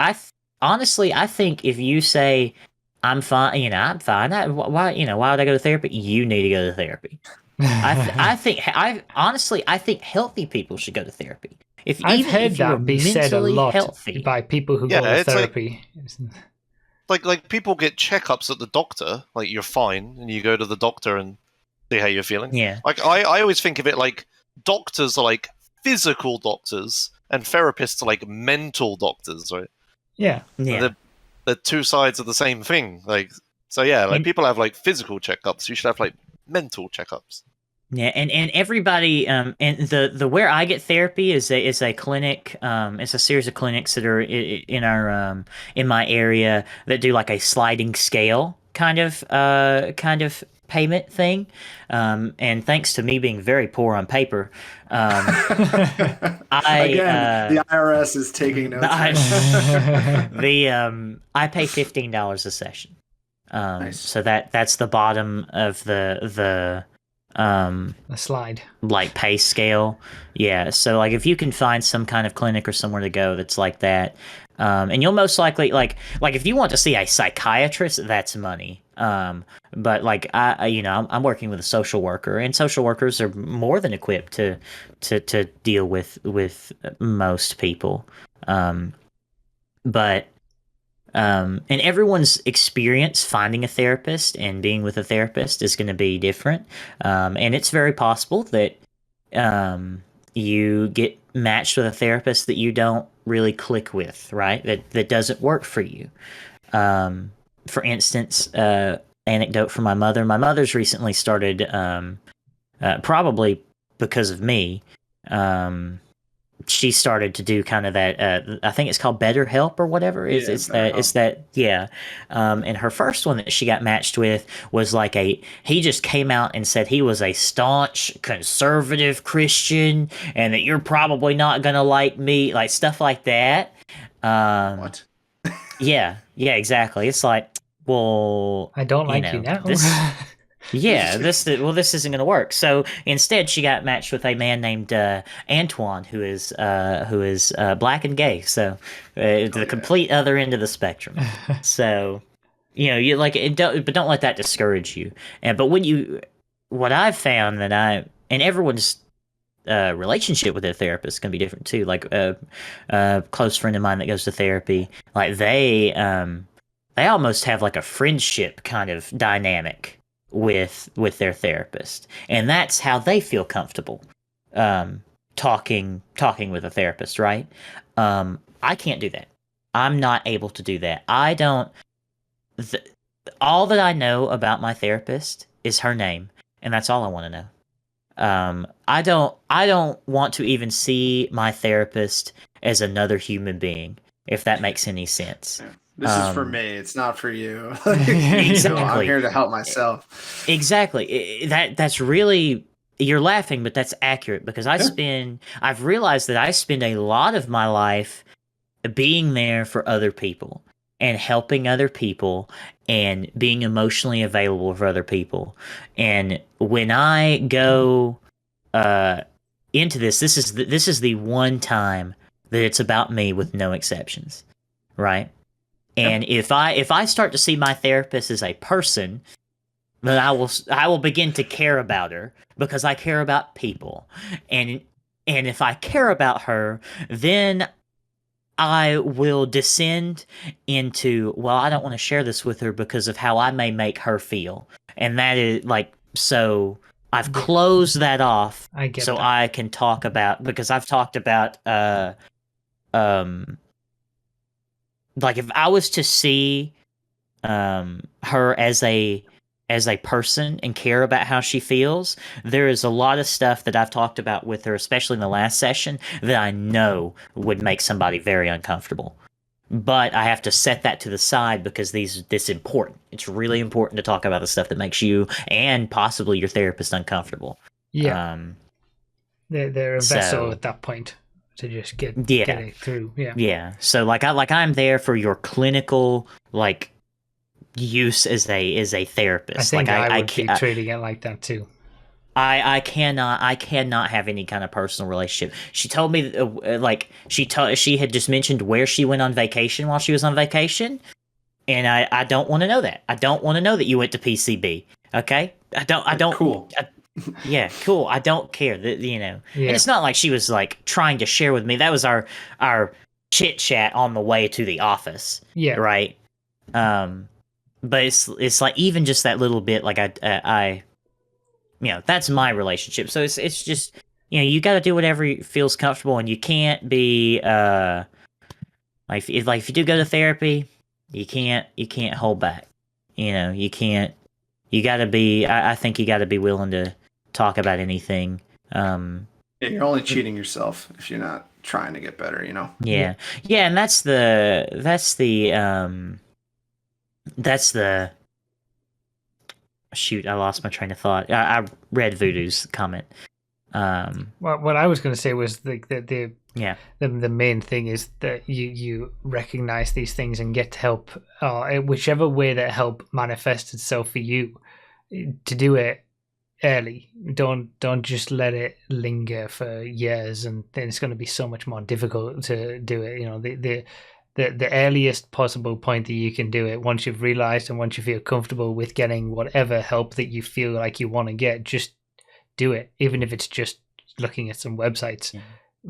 Honestly, I think if you say I'm fine, I'm fine. Why would I go to therapy? You need to go to therapy. I think healthy people should go to therapy. I've heard that be said a lot healthy. by people who go to therapy. Like people get checkups at the doctor. Like you're fine, and you go to the doctor and see how you're feeling. Yeah. Like I always think of it like doctors are like physical doctors and therapists are like mental doctors, right? Yeah. They're two sides of the same thing. Like people have like physical checkups. You should have like mental checkups. Yeah, and everybody and the where I get therapy is a clinic. It's a series of clinics that are in our in my area that do like a sliding scale kind of payment thing. And thanks to me being very poor on paper, Again, the IRS is taking notes. I pay $15 a session. Nice. So that's the bottom of the slide, like pay scale. Yeah. So like if you can find some kind of clinic or somewhere to go that's like that, and you'll most likely like if you want to see a psychiatrist, that's money. But like I'm working with a social worker, and social workers are more than equipped to deal with most people. But and everyone's experience finding a therapist and being with a therapist is going to be different. And it's very possible that you get matched with a therapist that you don't really click with, right? That doesn't work for you. For instance, anecdote from my mother. My mother's recently started, probably because of me, she started to do kind of that. I think it's called BetterHelp or whatever. It's that. Yeah. And her first one that she got matched with was like he just came out and said he was a staunch conservative Christian, and that you're probably not gonna like me, like stuff like that. What? Yeah, exactly. It's like, well, I don't like you now. Yeah, this isn't going to work. So instead, she got matched with a man named Antoine, who is black and gay. So the complete other end of the spectrum. So you like it, but don't let that discourage you. But what I've found and everyone's relationship with their therapist can be different too. Like a close friend of mine that goes to therapy, like they almost have like a friendship kind of dynamic with their therapist, and that's how they feel comfortable talking with a therapist, right? I can't do that. I'm not able to do that. I don't all that I know about my therapist is her name, and that's all I want to know. I don't want to even see my therapist as another human being, if that makes any sense. Yeah. This is for me. It's not for you. Exactly. I'm here to help myself. Exactly. That's really, you're laughing, but that's accurate, because I've realized that I spend a lot of my life being there for other people and helping other people and being emotionally available for other people. And when I go into this is the one time that it's about me with no exceptions, right? And if I start to see my therapist as a person, then I will begin to care about her, because I care about people. And if I care about her, then I will descend into, well, I don't want to share this with her because of how I may make her feel. And that is like, so I've closed that off so that I can talk about, because I've talked about like if I was to see her as a person and care about how she feels, there is a lot of stuff that I've talked about with her, especially in the last session, that I know would make somebody very uncomfortable. But I have to set that to the side, because this important. It's really important to talk about the stuff that makes you and possibly your therapist uncomfortable. Yeah. They're a vessel at that point to just get it through. Yeah. Yeah. So I'm there for your clinical like use as a therapist. I think I would be treating it like that too. I cannot have any kind of personal relationship. She told me she had just mentioned where she went on vacation while she was on vacation, and I don't want to know that. I don't want to know that you went to PCB. Okay? I don't. Cool. Yeah, cool. I don't care that And it's not like she was like trying to share with me. That was our chit chat on the way to the office. Yeah. Right. But it's like even just that little bit. Like I that's my relationship. So it's just you got to do whatever feels comfortable, and you can't be like if you do go to therapy, you can't hold back. You can't. You got to be. I think you got to be willing to talk about anything. You're only cheating yourself if you're not trying to get better. Yeah, and that's the shoot, I lost my train of thought. I read Voodoo's comment. Well, what I was going to say was the Yeah. The main thing is that you recognize these things and get help, whichever way that help manifests itself for you, to do it early. Don't just let it linger for years, and then it's going to be so much more difficult to do it. You know, the earliest possible point that you can do it, once you've realized and once you feel comfortable with getting whatever help that you feel like you want to get, just do it, even if it's just looking at some websites.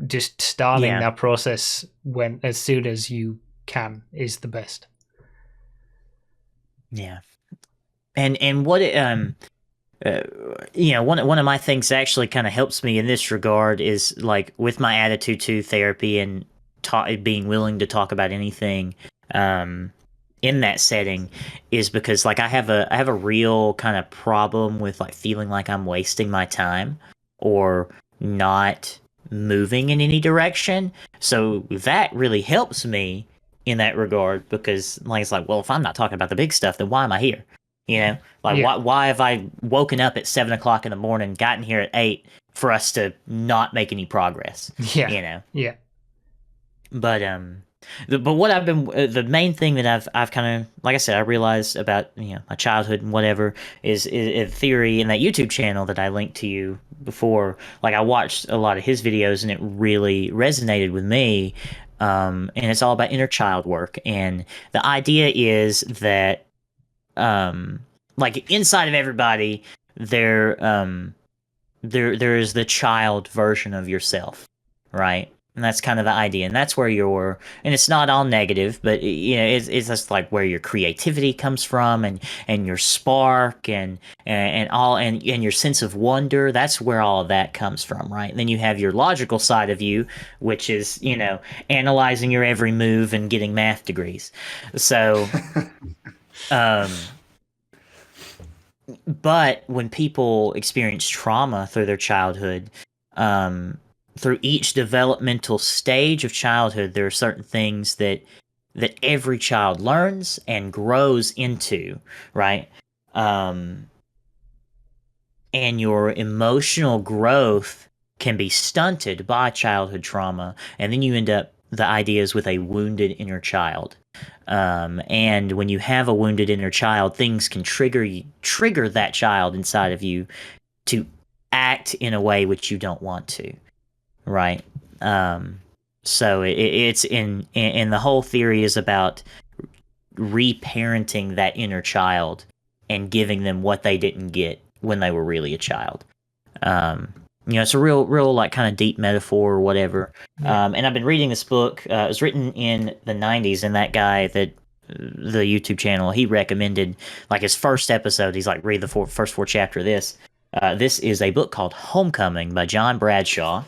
Just starting that process as soon as you can is the best. Yeah. And what one of my things that actually kind of helps me in this regard is like with my attitude to therapy and being willing to talk about anything in that setting is because like I have a real kind of problem with like feeling like I'm wasting my time or not moving in any direction. So that really helps me in that regard because like it's like, well, if I'm not talking about the big stuff, then why am I here? You know, like why have I woken up at 7 o'clock in the morning, gotten here at 8 for us to not make any progress? Yeah, you know. Yeah. But what I've been the main thing that I've kind of, like I said, I realized about my childhood and whatever is a theory in that YouTube channel that I linked to you before. Like I watched a lot of his videos and it really resonated with me. And it's all about inner child work, and the idea is that like inside of everybody there is the child version of yourself, right? And that's kind of the idea, and that's where and it's not all negative, but it's just like where your creativity comes from, and your spark, and your sense of wonder. That's where all of that comes from, right? And then you have your logical side of you, which is analyzing your every move and getting math degrees. So, but when people experience trauma through their childhood, through each developmental stage of childhood, there are certain things that every child learns and grows into, right? And your emotional growth can be stunted by childhood trauma, and then you end up, the idea is, with a wounded inner child. And when you have a wounded inner child, things can trigger that child inside of you to act in a way which you don't want to. Right. So it's in the whole theory is about reparenting that inner child and giving them what they didn't get when they were really a child. It's a real like kind of deep metaphor or whatever. And I've been reading this book. It was written in the 90s, and that guy that the YouTube channel, he recommended like his first episode. He's like, read the first 4 chapters of this. This is a book called Homecoming by John Bradshaw.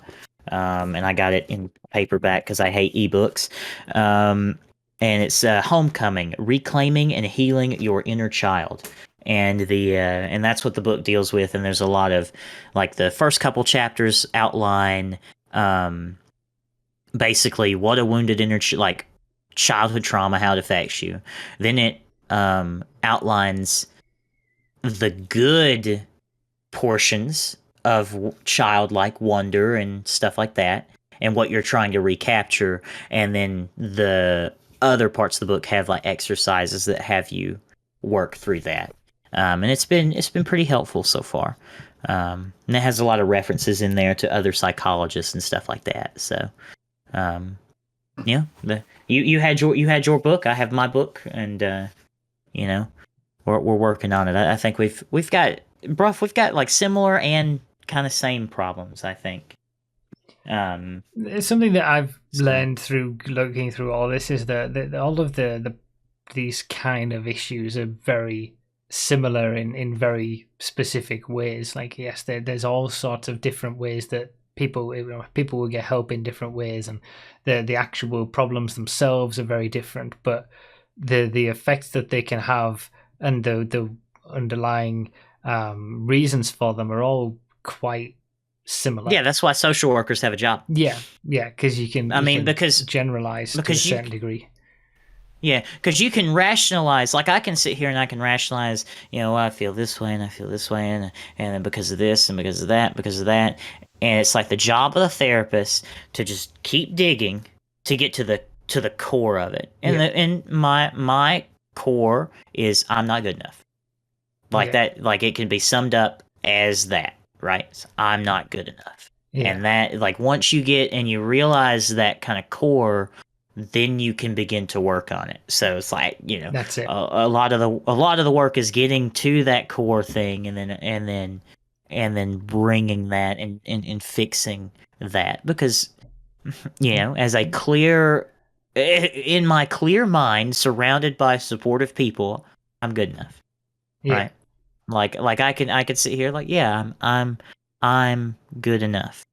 And I got it in paperback because I hate ebooks. And it's Homecoming: Reclaiming and Healing Your Inner Child. And and that's what the book deals with. And there's a lot of, like, the first couple chapters outline basically what a wounded inner childhood trauma, how it affects you. Then it outlines the good portions of childlike wonder and stuff like that, and what you're trying to recapture. And then the other parts of the book have like exercises that have you work through that. And it's been pretty helpful so far. And it has a lot of references in there to other psychologists and stuff like that. So, you had your book, I have my book, and we're working on it. I think we've got like similar and kind of same problems, I think. It's something that I've learned through looking through all this is that all of these kind of issues are very similar in very specific ways. Like, yes, there's all sorts of different ways that people will get help in different ways, and the actual problems themselves are very different, but the effects that they can have and the underlying reasons for them are all quite similar. Yeah, that's why social workers have a job. Yeah, because you can. Because generalize to a certain degree. Yeah, because you can rationalize. Like I can sit here and I can rationalize. I feel this way and I feel this way, and then because of this and because of that, and it's like the job of the therapist to just keep digging to get to the core of it. And my core is I'm not good enough. Like that. Like it can be summed up as that, right? So I'm not good enough. Yeah. And that, like, once you get and you realize that kind of core, then you can begin to work on it. So it's like, That's it. a lot of the work is getting to that core thing, and then bringing that and fixing that, because as a clear, in my clear mind, surrounded by supportive people, I'm good enough, right? Like I could sit here like, yeah, I'm good enough.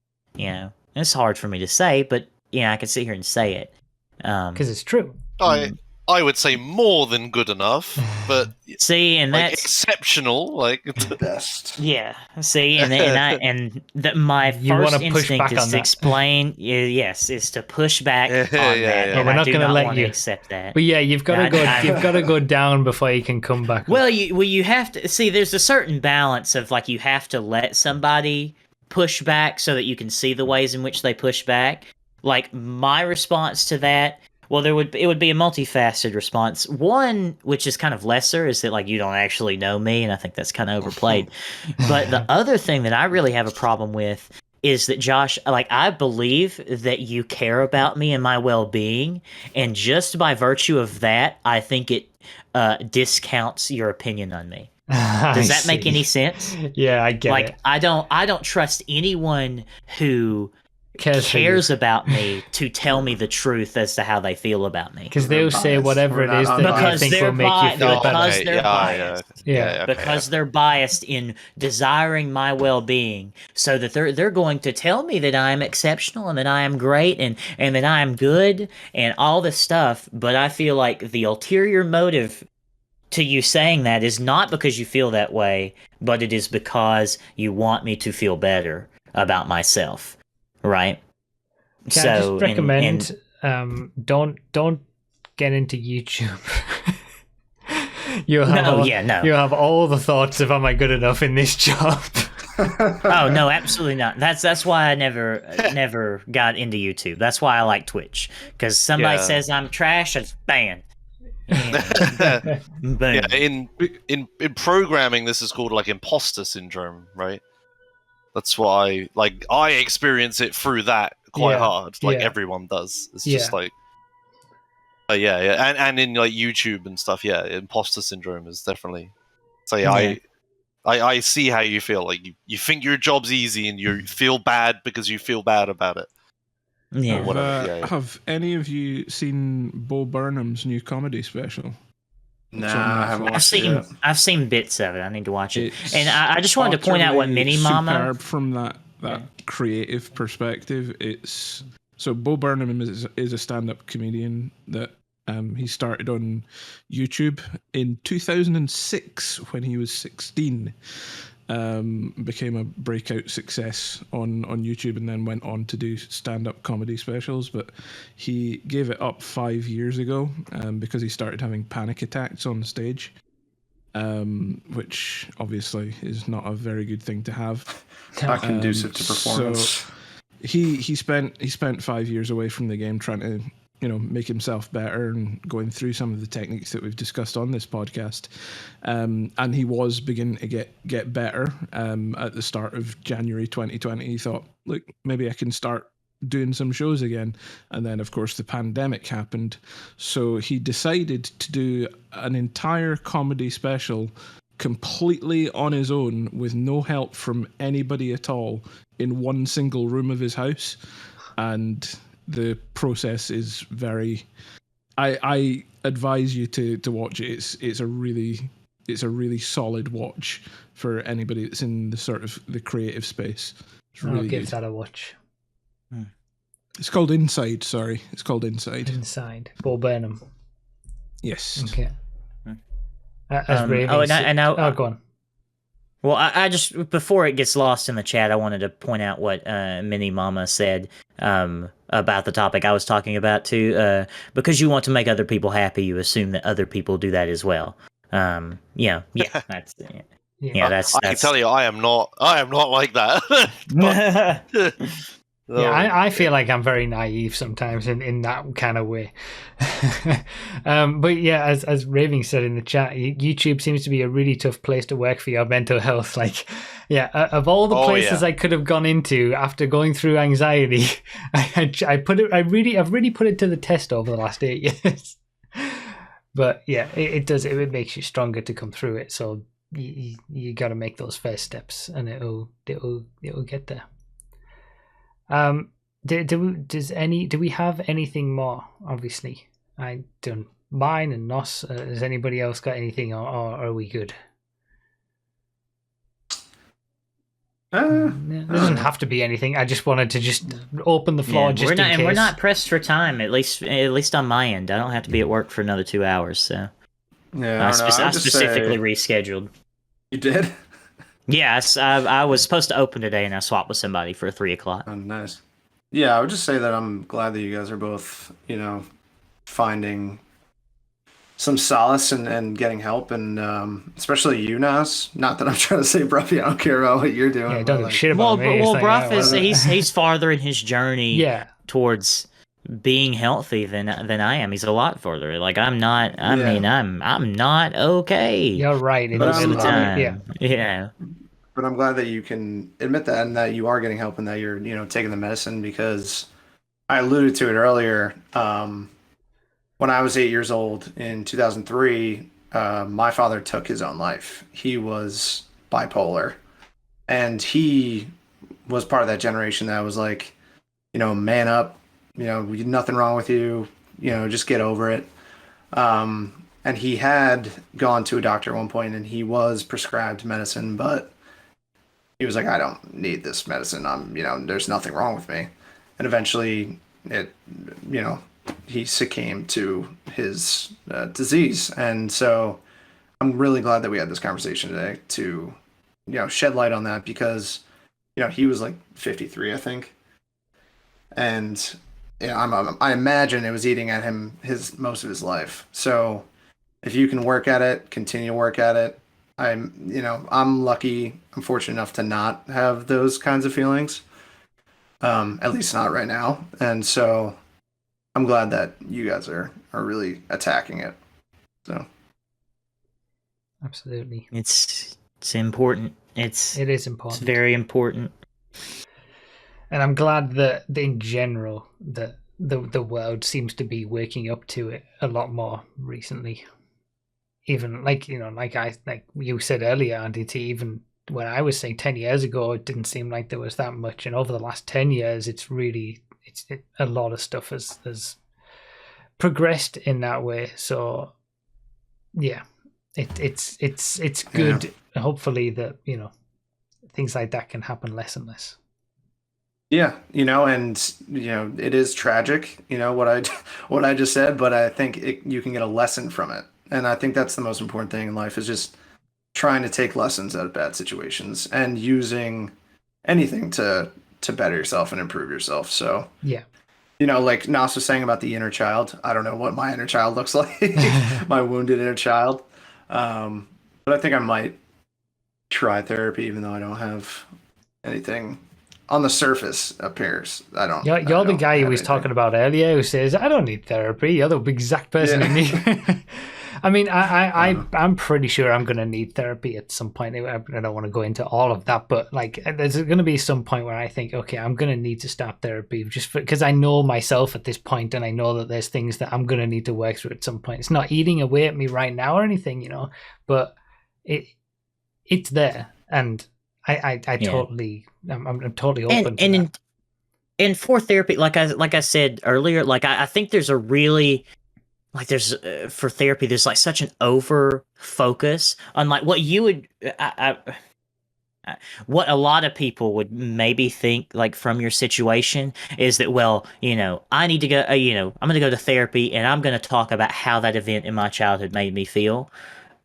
It's hard for me to say, but I can sit here and say it. Because it's true. I would say more than good enough, but see, and like that's exceptional, like Best. yeah. See, my You wanna first push back instinct is on to that. explain. Yes, is to push back on Yeah, that, yeah. and We're I not do gonna not let want you. to accept that. But yeah, you've got to go. You've got to go down before you can come back. Well, you have to see. There's a certain balance of like you have to let somebody push back so that you can see the ways in which they push back. Like my response to that, well, it would be a multifaceted response. One, which is kind of lesser, is that like you don't actually know me, and I think that's kind of overplayed. But the other thing that I really have a problem with is that Josh, like I believe that you care about me and my well-being, and just by virtue of that, I think it discounts your opinion on me. Does that make any sense? Yeah, I get it. I don't trust anyone who cares about me to tell me the truth as to how they feel about me. Because they'll say whatever We're it is not that you unbiased. think will make you feel better. Because they're biased. Yeah. Because they're biased in desiring my well-being, so that they're going to tell me that I am exceptional and that I am great and that I am good and all this stuff. But I feel like the ulterior motive to you saying that is not because you feel that way, but it is because you want me to feel better about myself, right? Can I just recommend don't get into YouTube. You'll have all the thoughts of am I good enough in this job. Oh no, absolutely not. That's why I never got into YouTube. That's why I like Twitch, because somebody says I'm trash, it's banned. Yeah, in programming, this is called like imposter syndrome, right? That's why I experience it through that quite hard, like everyone does. It's just like, and in like YouTube and stuff, imposter syndrome is definitely. So I see how you feel. Like you think your job's easy and you feel bad because you feel bad about it. Yeah. Have any of you seen Bo Burnham's new comedy special? No, I haven't watched it yet. I've seen bits of it. I need to watch it. And I just wanted to point out what Mini Mama. Superb from that creative perspective. So Bo Burnham is a stand-up comedian that he started on YouTube in 2006 when he was 16. Became a breakout success on YouTube and then went on to do stand-up comedy specials, but he gave it up 5 years ago because he started having panic attacks on stage, which obviously is not a very good thing to have. Not conducive to performance. So he spent 5 years away from the game trying to make himself better and going through some of the techniques that we've discussed on this podcast. And he was beginning to get better at the start of January 2020. He thought, look, maybe I can start doing some shows again. And then, of course, the pandemic happened. So he decided to do an entire comedy special completely on his own with no help from anybody at all in one single room of his house. And the process is very. I advise you to watch it. It's a really solid watch for anybody that's in the sort of the creative space. It's really I'll give good. that a watch. It's called Inside. Sorry, it's called Inside. Inside. Bo Burnham. Yes. Okay. As Raven. go on. Well, I just before it gets lost in the chat, I wanted to point out what Mini Mama said about the topic I was talking about too. Because you want to make other people happy, you assume that other people do that as well. Yeah, that's Yeah. that's I can tell you, I am not like that. Yeah, I feel like I'm very naive sometimes in that kind of way. But yeah, as Raving said in the chat, YouTube seems to be a really tough place to work for your mental health. Like, yeah, of all the places I could have gone into after going through anxiety, I've really put it to the test over the last 8 years. But yeah, it does. It makes you stronger to come through it. So you got to make those first steps, and it'll get there. Do we have anything more? Obviously, I don't. Mine and Nos. Has anybody else got anything, or are we good? There doesn't have to be anything. I just wanted to just open the floor just in case. And we're not pressed for time. At least on my end, I don't have to be at work for another 2 hours. So Yeah, I specifically rescheduled. You did? Yes, I was supposed to open today, and I swapped with somebody for 3:00. Oh, nice. Yeah, I would just say that I'm glad that you guys are both, finding some solace and getting help, and especially you, Nas. Not that I'm trying to say, Broughy, I don't care about what you're doing. Yeah, don't shit about me. Well, Brough he's farther in his journey towards being healthy than I am. He's a lot further. Like I'm not. I mean, I'm not okay. You're right. Most of the time. Yeah. But I'm glad that you can admit that and that you are getting help and that you're, taking the medicine, because I alluded to it earlier. When I was 8 years old in 2003, my father took his own life. He was bipolar, and he was part of that generation that was like, man up, nothing wrong with you, just get over it. And he had gone to a doctor at one point, and he was prescribed medicine, but he was like, I don't need this medicine. There's nothing wrong with me. And eventually he succumbed to his disease. And so I'm really glad that we had this conversation today to, shed light on that, because, he was like 53, I think. And I imagine it was eating at him most of his life. So if you can work at it, continue to work at it. I'm lucky. I'm fortunate enough to not have those kinds of feelings. At least not right now. And so I'm glad that you guys are really attacking it. So absolutely. It's important. It is important. It's very important. And I'm glad that in general that the world seems to be waking up to it a lot more recently. Even like you said earlier, RDT, even when I was saying 10 years ago, it didn't seem like there was that much. And over the last 10 years, it's a lot of stuff has progressed in that way. So yeah, it's good. Yeah. Hopefully that, things like that can happen less and less. Yeah, and it is tragic, what I just said, but I think you can get a lesson from it. And I think that's the most important thing in life, is just trying to take lessons out of bad situations and using anything to better yourself and improve yourself. So yeah, like Nas was saying about the inner child. I don't know what my inner child looks like, my wounded inner child. But I think I might try therapy, even though I don't have anything on the surface appears. I don't. You're the guy who was talking about earlier who says, I don't need therapy. You're the exact person who need. I mean, I'm pretty sure I'm going to need therapy at some point. I don't want to go into all of that, but like, there's going to be some point where I think, okay, I'm going to need to start therapy just because I know myself at this point, and I know that there's things that I'm going to need to work through at some point. It's not eating away at me right now or anything, but it's there, and I'm totally open to that. And for therapy, like I said earlier, like I think there's a really there's for therapy, there's like such an over focus on like what you would, what a lot of people would maybe think like from your situation is that, well, I need to go, I'm going to go to therapy and I'm going to talk about how that event in my childhood made me feel.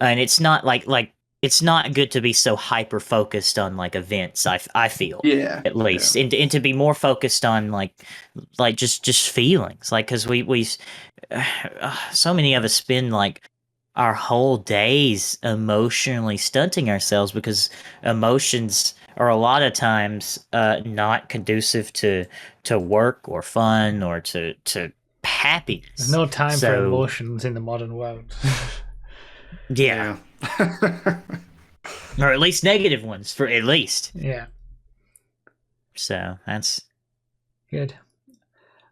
And it's not like it's not good to be so hyper focused on like events. I feel Yeah. at least, and to be more focused on like just feelings, like because we so many of us spend like our whole days emotionally stunting ourselves because emotions are a lot of times not conducive to work or fun or to happiness. There's no time for So emotions in the modern world. yeah, or at least negative ones for at least. Yeah, So that's good.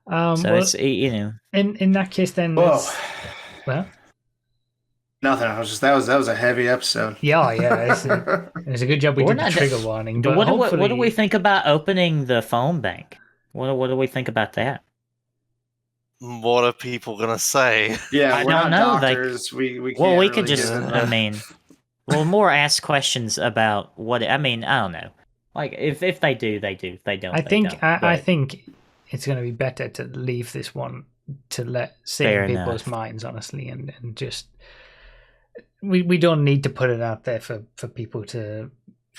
so Well, it's in that case, then, Whoa. well, Nothing. I was just that was a heavy episode. yeah. It's a good job we We're did the not trigger warning, but what hopefully, do we think about opening the phone bank? What do we think about that? What are people gonna say? Yeah, I we're don't not know, like- doctors. We can't Well, we really could just give it I mean, well, more ask questions about what I mean. I don't know. Like if they do, they do. If they don't, I they think don't. I But think it's going to be better to leave this one to let sit Fair in people's enough. minds, honestly, and just we don't need to put it out there for people to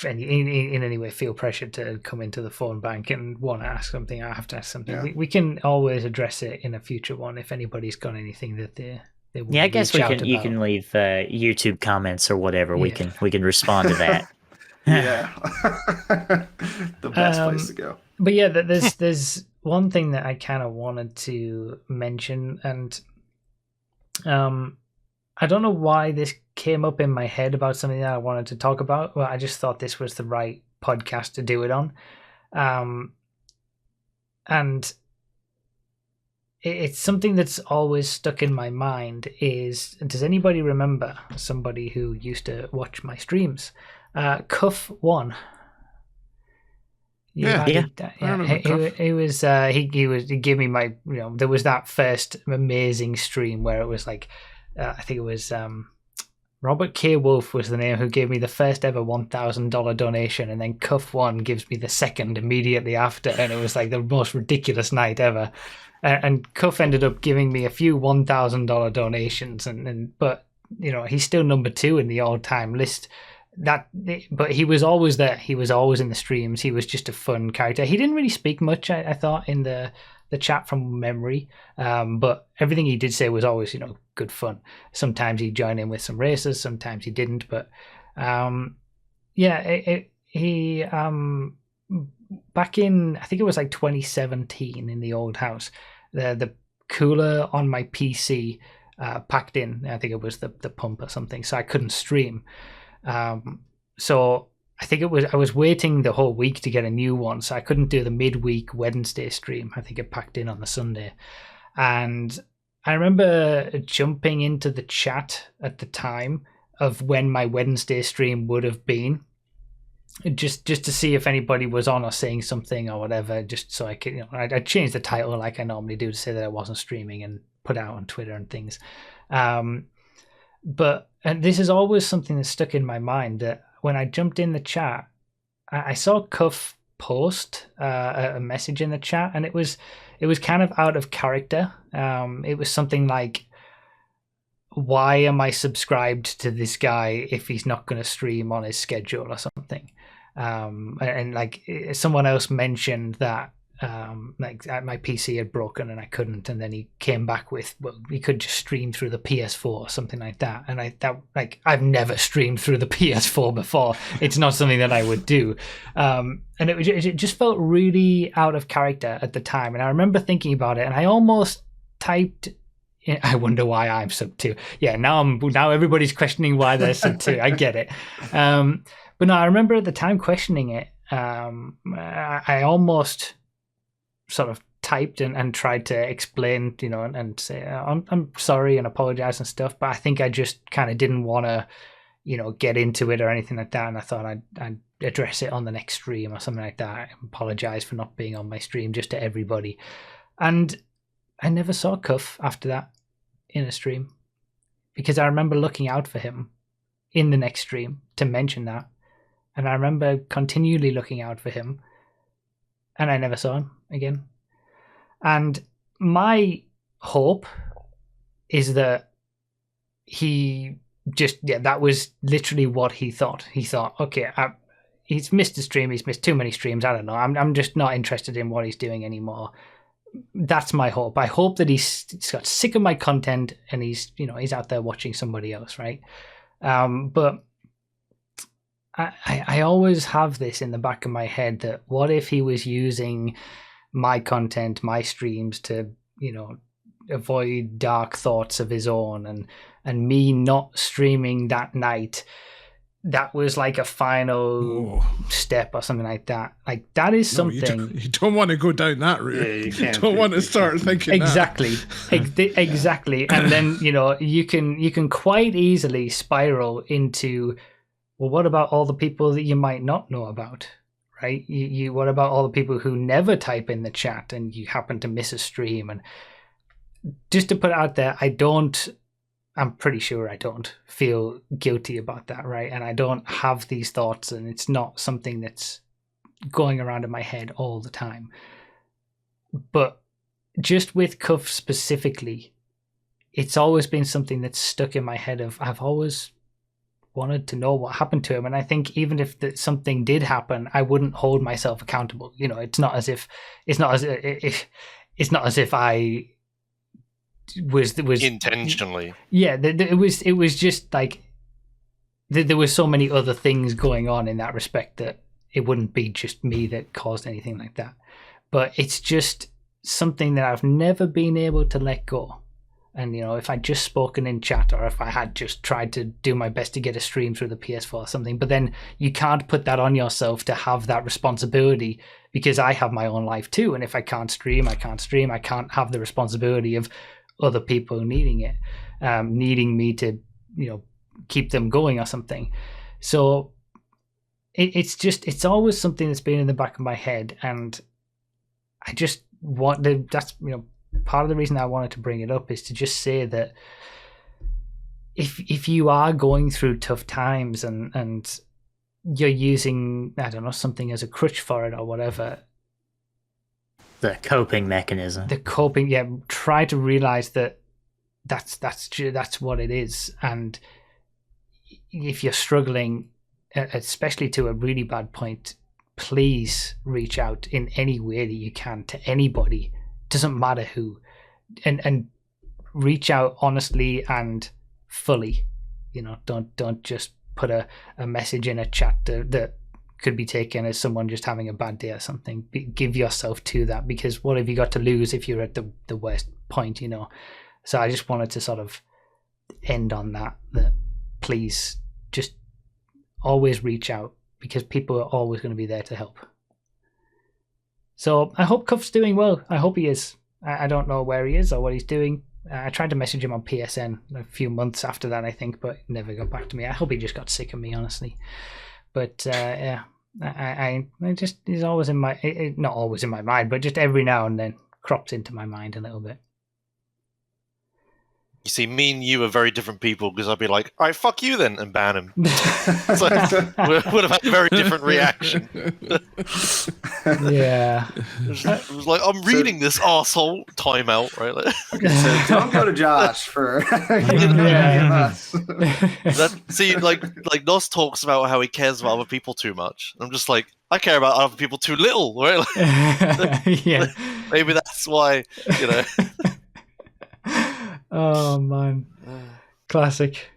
in any way feel pressure to come into the phone bank and want to ask something. I have to ask something. Yeah. We can always address it in a future one if anybody's got anything that they want yeah, I to guess reach we out can. You about. can leave YouTube comments or whatever. We Yeah. can respond to that. Yeah. The best place to go. But yeah, there's one thing that I kind of wanted to mention, and I don't know why this came up in my head about something that I wanted to talk about. Well, I just thought this was the right podcast to do it on, and it's something that's always stuck in my mind. Does anybody remember somebody who used to watch my streams? Cuff One. Yeah. I remember Cuff. He gave me my there was that first amazing stream where it was like I think it was Robert K. Wolf was the name who gave me the first ever $1,000 donation, and then Cuff One gives me the second immediately after, and it was like the most ridiculous night ever. And Cuff ended up giving me a few $1,000 donations, but he's still number 2 in the all-time list. But he was always there. He was always in the streams. He was just a fun character. He didn't really speak much, I thought, in the chat from memory. But everything he did say was always, good fun. Sometimes he'd join in with some races. Sometimes he didn't. But he back in, I think it was like 2017 in the old house, the cooler on my PC packed in. I think it was the pump or something. So I couldn't stream. So I think I was waiting the whole week to get a new one, so I couldn't do the midweek Wednesday stream. I think it packed in on the Sunday. And I remember jumping into the chat at the time of when my Wednesday stream would have been, just to see if anybody was on or saying something or whatever, just so I could, I'd change the title like I normally do to say that I wasn't streaming and put out on Twitter and things. And this is always something that stuck in my mind, that when I jumped in the chat, I saw Cuff post a message in the chat, and it was kind of out of character. It was something like, why am I subscribed to this guy if he's not going to stream on his schedule or something? And like someone else mentioned that my PC had broken and I couldn't, and then he came back with, well, he could just stream through the PS4 or something like that. And I've never streamed through the PS4 before. It's not something that I would do. And it just felt really out of character at the time. And I remember thinking about it, and I almost typed, I wonder why I'm sub 2. Yeah, now everybody's questioning why they're sub 2. I get it. But no, I remember at the time questioning it. I almost sort of typed and tried to explain, and say I'm sorry and apologize and stuff, but I think I just kind of didn't want to, get into it or anything like that, and I thought I'd address it on the next stream or something like that. I apologize for not being on my stream just to everybody. And I never saw Cuff after that in a stream, because I remember looking out for him in the next stream to mention that, and I remember continually looking out for him, and I never saw him again. And my hope is that he that was literally what he thought. He thought, okay, he's missed a stream. He's missed too many streams. I don't know. I'm just not interested in what he's doing anymore. That's my hope. I hope that he's got sick of my content and he's out there watching somebody else, right? But I always have this in the back of my head that what if he was using my content, my streams to, avoid dark thoughts of his own, and me not streaming that night, that was like a final step or something like that. Like that is something you don't want to go down that route. Yeah, you can't. Don't want to start thinking exactly, that. exactly. And then you can quite easily spiral into, well, what about all the people that you might not know about, right? You what about all the people who never type in the chat and you happen to miss a stream? And just to put it out there, I'm pretty sure I don't feel guilty about that, right? And I don't have these thoughts, and it's not something that's going around in my head all the time. But just with Cuff specifically, it's always been something that's stuck in my head of I've always wanted to know what happened to him. And I think even if something did happen, I wouldn't hold myself accountable. It's not as if I was intentionally. Yeah, it was just like there were so many other things going on in that respect that it wouldn't be just me that caused anything like that. But it's just something that I've never been able to let go. And if I'd just spoken in chat, or if I had just tried to do my best to get a stream through the PS4 or something, but then you can't put that on yourself to have that responsibility, because I have my own life too. And if I can't stream, I can't have the responsibility of other people needing it, needing me to, keep them going or something. So it's always something that's been in the back of my head, and I just want to, that's, part of the reason I wanted to bring it up is to just say that if you are going through tough times and you're using, I don't know, something as a crutch for it or whatever, the coping mechanism. Try to realize that that's what it is. And if you're struggling, especially to a really bad point, please reach out in any way that you can to anybody. Doesn't matter who, and reach out honestly and fully. Don't just put a message in a chat that could be taken as someone just having a bad day or something. Give yourself to that, because what have you got to lose if you're at the worst point? So I just wanted to sort of end on that please just always reach out, because people are always going to be there to help. So I hope Cuff's doing well. I hope he is. I don't know where he is or what he's doing. I tried to message him on PSN a few months after that, I think, but he never got back to me. I hope he just got sick of me, honestly. But yeah, I just, he's always in my, not always in my mind, but just every now and then crops into my mind a little bit. You see, me and you are very different people, because I'd be like, all right, fuck you then, and ban him. So would have had a very different reaction. Yeah. It was like, I'm reading this arsehole timeout, right? Like, Okay, so don't go to Josh for Yeah. see, like Nos talks about how he cares about other people too much. I'm just like, I care about other people too little, right? Like, Yeah. maybe that's why, Oh man, classic.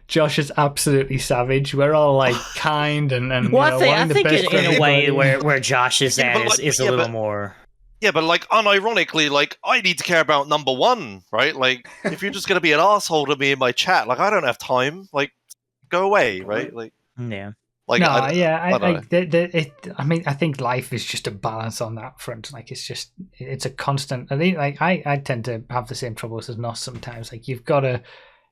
Josh is absolutely savage. We're all like kind and well, I think best in a way everybody. where Josh is Yeah, at but is a little more. Yeah, but like unironically, like I need to care about number one, right? Like if you're just gonna be an asshole to me in my chat, like I don't have time. Like go away, right? Like Yeah. like No, I I think life is just a balance on that front. Like it's a constant. I think like I tend to have the same troubles as Nos sometimes. Like you've got to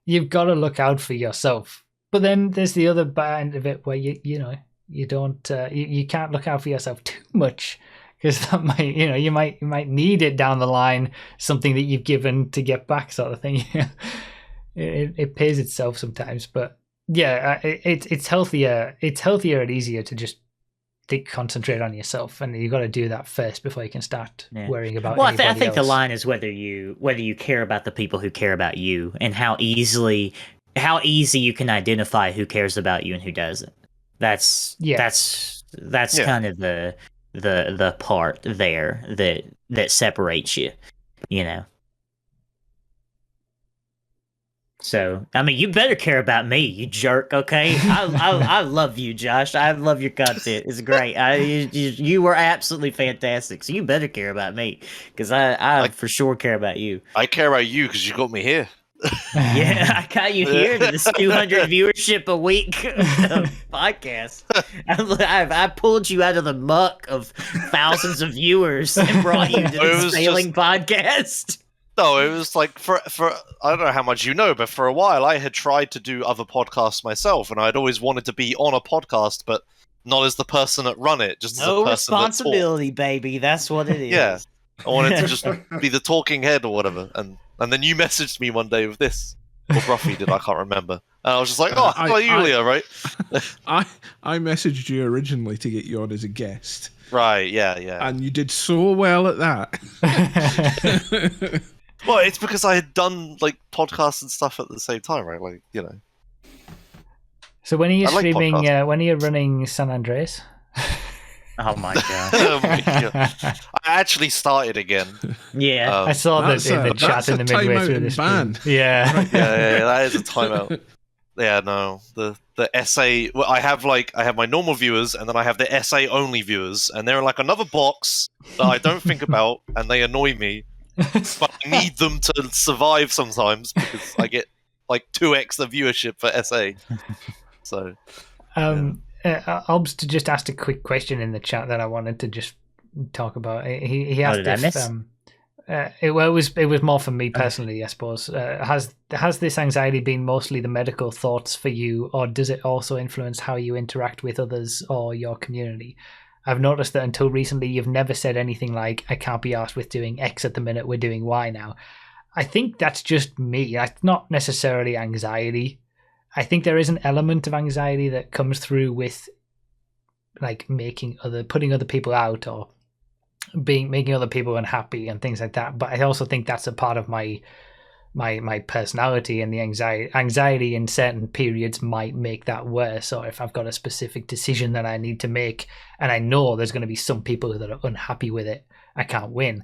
look out for yourself. But then there's the other end of it where you don't you can't look out for yourself too much, because that might you might need it down the line, something that you've given to get back, sort of thing. It pays itself sometimes, but. Yeah, it's healthier. It's healthier and easier to just concentrate on yourself, and you got to do that first before you can start worrying about. Well, anybody I think the else. line is whether you care about the people who care about you, and how easy you can identify who cares about you and who doesn't. That's kind of the part there that separates you, you know. So, I mean, you better care about me, you jerk. Okay, I love you, Josh. I love your content. It's great. You were absolutely fantastic. So you better care about me, because I for sure care about you. I care about you because you got me here. Yeah, I got you here to this 200 viewership a week podcast. I pulled you out of the muck of thousands of viewers and brought you to this failing podcast. No, it was like for I don't know how much you know, but for a while I had tried to do other podcasts myself, and I'd always wanted to be on a podcast, but not as the person that run it, just as a person responsibility, baby. That's what it is. Yeah, I wanted to just be the talking head or whatever, and then you messaged me one day with this, or Broughy did, I can't remember. And I was just like, oh, you, Leo, right? I messaged you originally to get you on as a guest. Right, yeah. And you did so well at that. Well, it's because I had done like podcasts and stuff at the same time, right? Like, you know. So when are you streaming? When are you running San Andreas? Oh my god! Oh my god! I actually started again. Yeah, I saw that in the chat in the midway through this ban. Yeah, that is a timeout. Yeah, no, the essay. Well, I have my normal viewers, and then I have the essay only viewers, and they're in like another box that I don't think about, and they annoy me. But I need them to survive sometimes because I get like 2x the viewership for SA. So, Obs just asked a quick question in the chat that I wanted to just talk about. He asked it was more for me personally, I suppose. Has this anxiety been mostly the medical thoughts for you, or does it also influence how you interact with others or your community? I've noticed that until recently, you've never said anything like, I can't be arsed with doing X at the minute, we're doing Y now. I think that's just me. It's not necessarily anxiety. I think there is an element of anxiety that comes through with like putting other people out or making other people unhappy and things like that. But I also think that's a part of my personality, and the anxiety in certain periods might make that worse. Or if I've got a specific decision that I need to make and I know there's going to be some people that are unhappy with it, I can't win,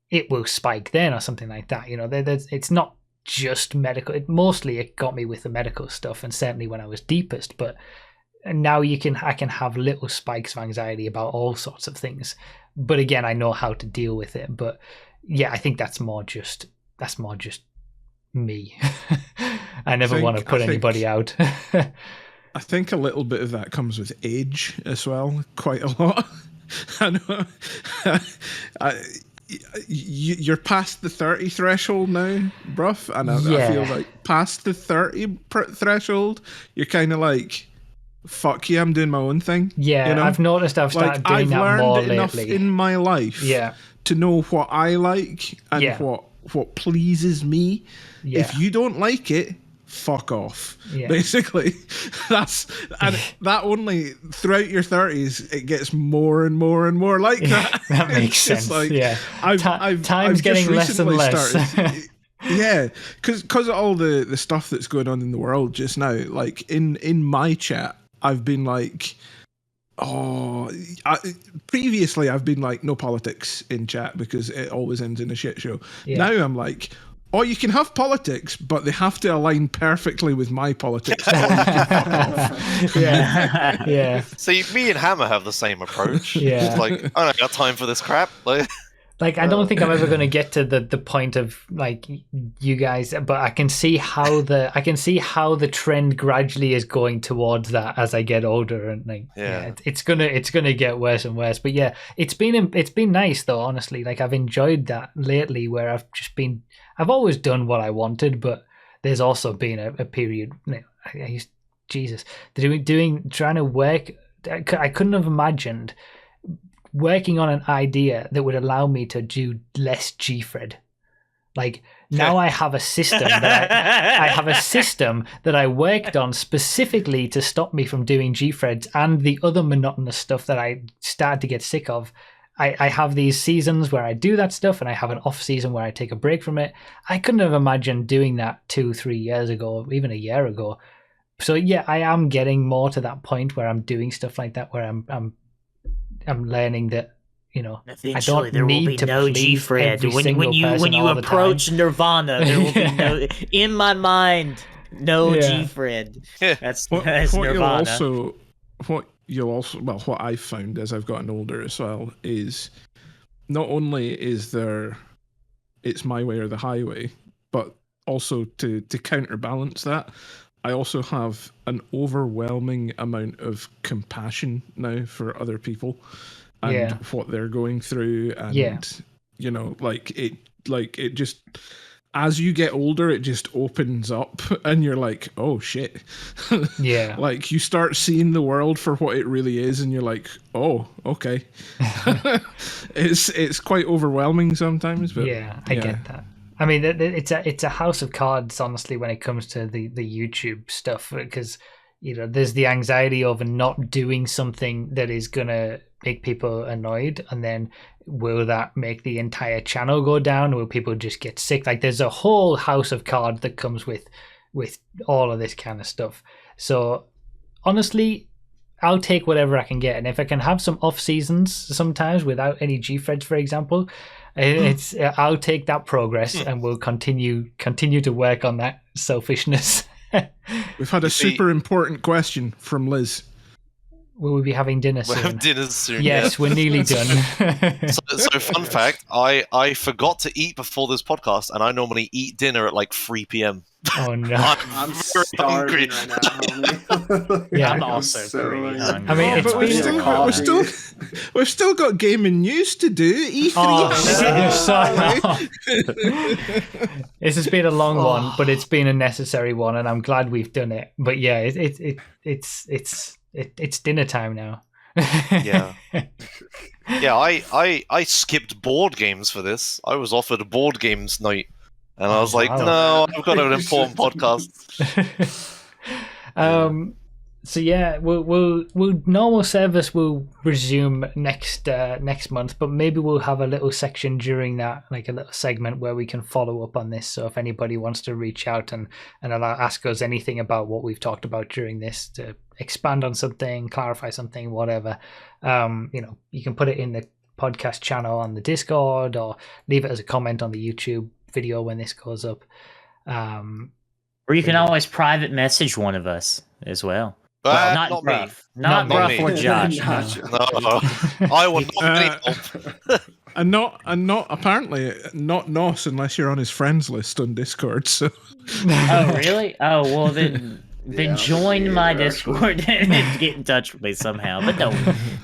it will spike then or something like that. You know, it's not just medical. Mostly it got me with the medical stuff, and certainly when I was deepest, but now I can have little spikes of anxiety about all sorts of things. But again, I know how to deal with it. But yeah, I think that's more just me. I never want to put anybody out. I think a little bit of that comes with age as well, quite a lot. I know. You're past the 30 threshold now, bruv, and I feel like past the 30 threshold, you're kind of like, fuck yeah, I'm doing my own thing. Yeah, you know? I've noticed I've started doing that more lately. I've learned enough in my life to know what I like and what pleases me. Yeah. If you don't like it, fuck off. Yeah. Basically, that only throughout your 30s it gets more and more and more like that. That makes sense. Like, I've getting less and less. Yeah, because of all the stuff that's going on in the world just now. Like in my chat, I've been like, previously I've been like, no politics in chat because it always ends in a shit show. Yeah. Now I'm like, you can have politics, but they have to align perfectly with my politics. Or you can fuck off. Yeah. See, me and Hammer have the same approach. Yeah. It's like, I don't got time for this crap. Like, I don't think I'm ever going to get to the point of like you guys, but I can see how the trend gradually is going towards that as I get older, and like it's gonna get worse and worse. But yeah, it's been nice though, honestly. Like I've enjoyed that lately, where I've always done what I wanted, but there's also been a period. Trying to work. I couldn't have imagined working on an idea that would allow me to do less GFred. Like Now I have a system that I have a system that I worked on specifically to stop me from doing G-threads and the other monotonous stuff that I started to get sick of. I have these seasons where I do that stuff, and I have an off season where I take a break from it. I couldn't have imagined doing that 2-3 years ago, even a year ago. So yeah, I am getting more to that point where I'm doing stuff like that, where I'm learning that, you know, Eventually, I don't there will need be to no please G-Fred. every When single you person all the approach time. Nirvana, there will be no. In my mind, no Yeah. G-Fred. That's What Nirvana. what I've found as I've gotten older as well is not only is there it's my way or the highway, but also to counterbalance that, I also have an overwhelming amount of compassion now for other people and what they're going through, and you know, like it just, as you get older, it just opens up, and you're like, oh shit. Yeah. Like you start seeing the world for what it really is, and you're like, oh, okay. It's quite overwhelming sometimes, but I get that. I mean, it's a house of cards, honestly, when it comes to the YouTube stuff, because, you know, there's the anxiety over not doing something that is gonna make people annoyed, and then will that make the entire channel go down? Will people just get sick? Like, there's a whole house of cards that comes with all of this kind of stuff. So honestly, I'll take whatever I can get, and if I can have some off seasons sometimes without any G-threads, for example, I'll take that progress, and we'll continue to work on that selfishness. We've had a super important question from Liz. Will we be having dinner soon? We'll have dinner soon. Yes, we're nearly done. So fun fact, I forgot to eat before this podcast, and I normally eat dinner at like 3 p.m. Oh no. I'm starving right now, homie. Yeah, I'm also pretty hungry. I mean, we've still got gaming news to do. E3. This has been a long one, but it's been a necessary one, and I'm glad we've done it. But yeah, it's dinner time now. Yeah. Yeah, I skipped board games for this. I was offered a board games night, and I was like, no, I've got an important podcast. So yeah, we'll normal service will resume next month, but maybe we'll have a little section during that, like a little segment where we can follow up on this. So if anybody wants to reach out and ask us anything about what we've talked about during this, to expand on something, clarify something, whatever, you know, you can put it in the podcast channel on the Discord, or leave it as a comment on the YouTube video when this goes up. Or you can always private message one of us as well. Well, not me. Not me. or Josh. No. I will not help. And not apparently not Nos unless you're on his friends list on Discord. So. Oh really? Oh well, then join my Discord and get in touch with me somehow. But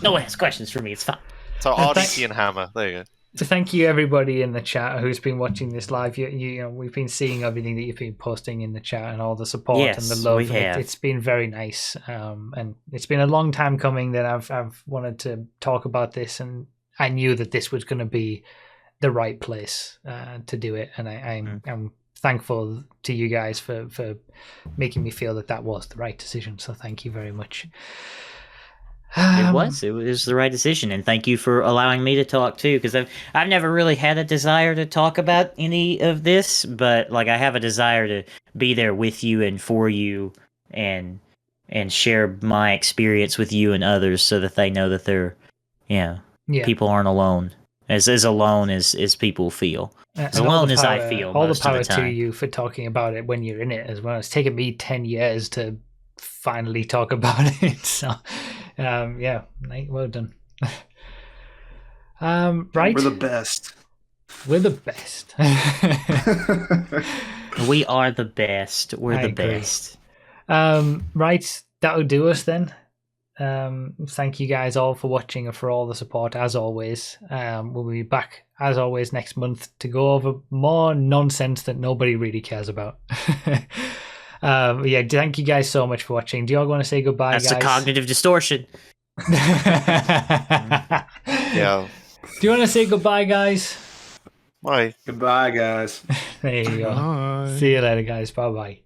no one has questions for me. It's fine. So RDT and Hammer. There you go. So thank you everybody in the chat who's been watching this live. You know, we've been seeing everything that you've been posting in the chat and all the support and the love. We have. It's been very nice, and it's been a long time coming that I've wanted to talk about this, and I knew that this was going to be the right place to do it, and I'm thankful to you guys for making me feel that was the right decision. So thank you very much. It was the right decision, and thank you for allowing me to talk too, because I've never really had a desire to talk about any of this, but like I have a desire to be there with you and for you, and share my experience with you and others, so that they know that they're people aren't alone, as alone as people feel, as alone as I feel. All the most of power time. to you for talking about it when you're in it as well. It's taken me 10 years to finally talk about it, so well done. Right, we're the best. We're the best. We are the best. We're the best. Right, that'll do us then. Thank you guys all for watching and for all the support as always. We'll be back as always next month to go over more nonsense that nobody really cares about. Thank you guys so much for watching. Do you all want to say goodbye, That's guys? a cognitive distortion. Yeah. Do you want to say goodbye, guys? Bye. Goodbye, guys. There you go. Bye. See you later, guys. Bye bye.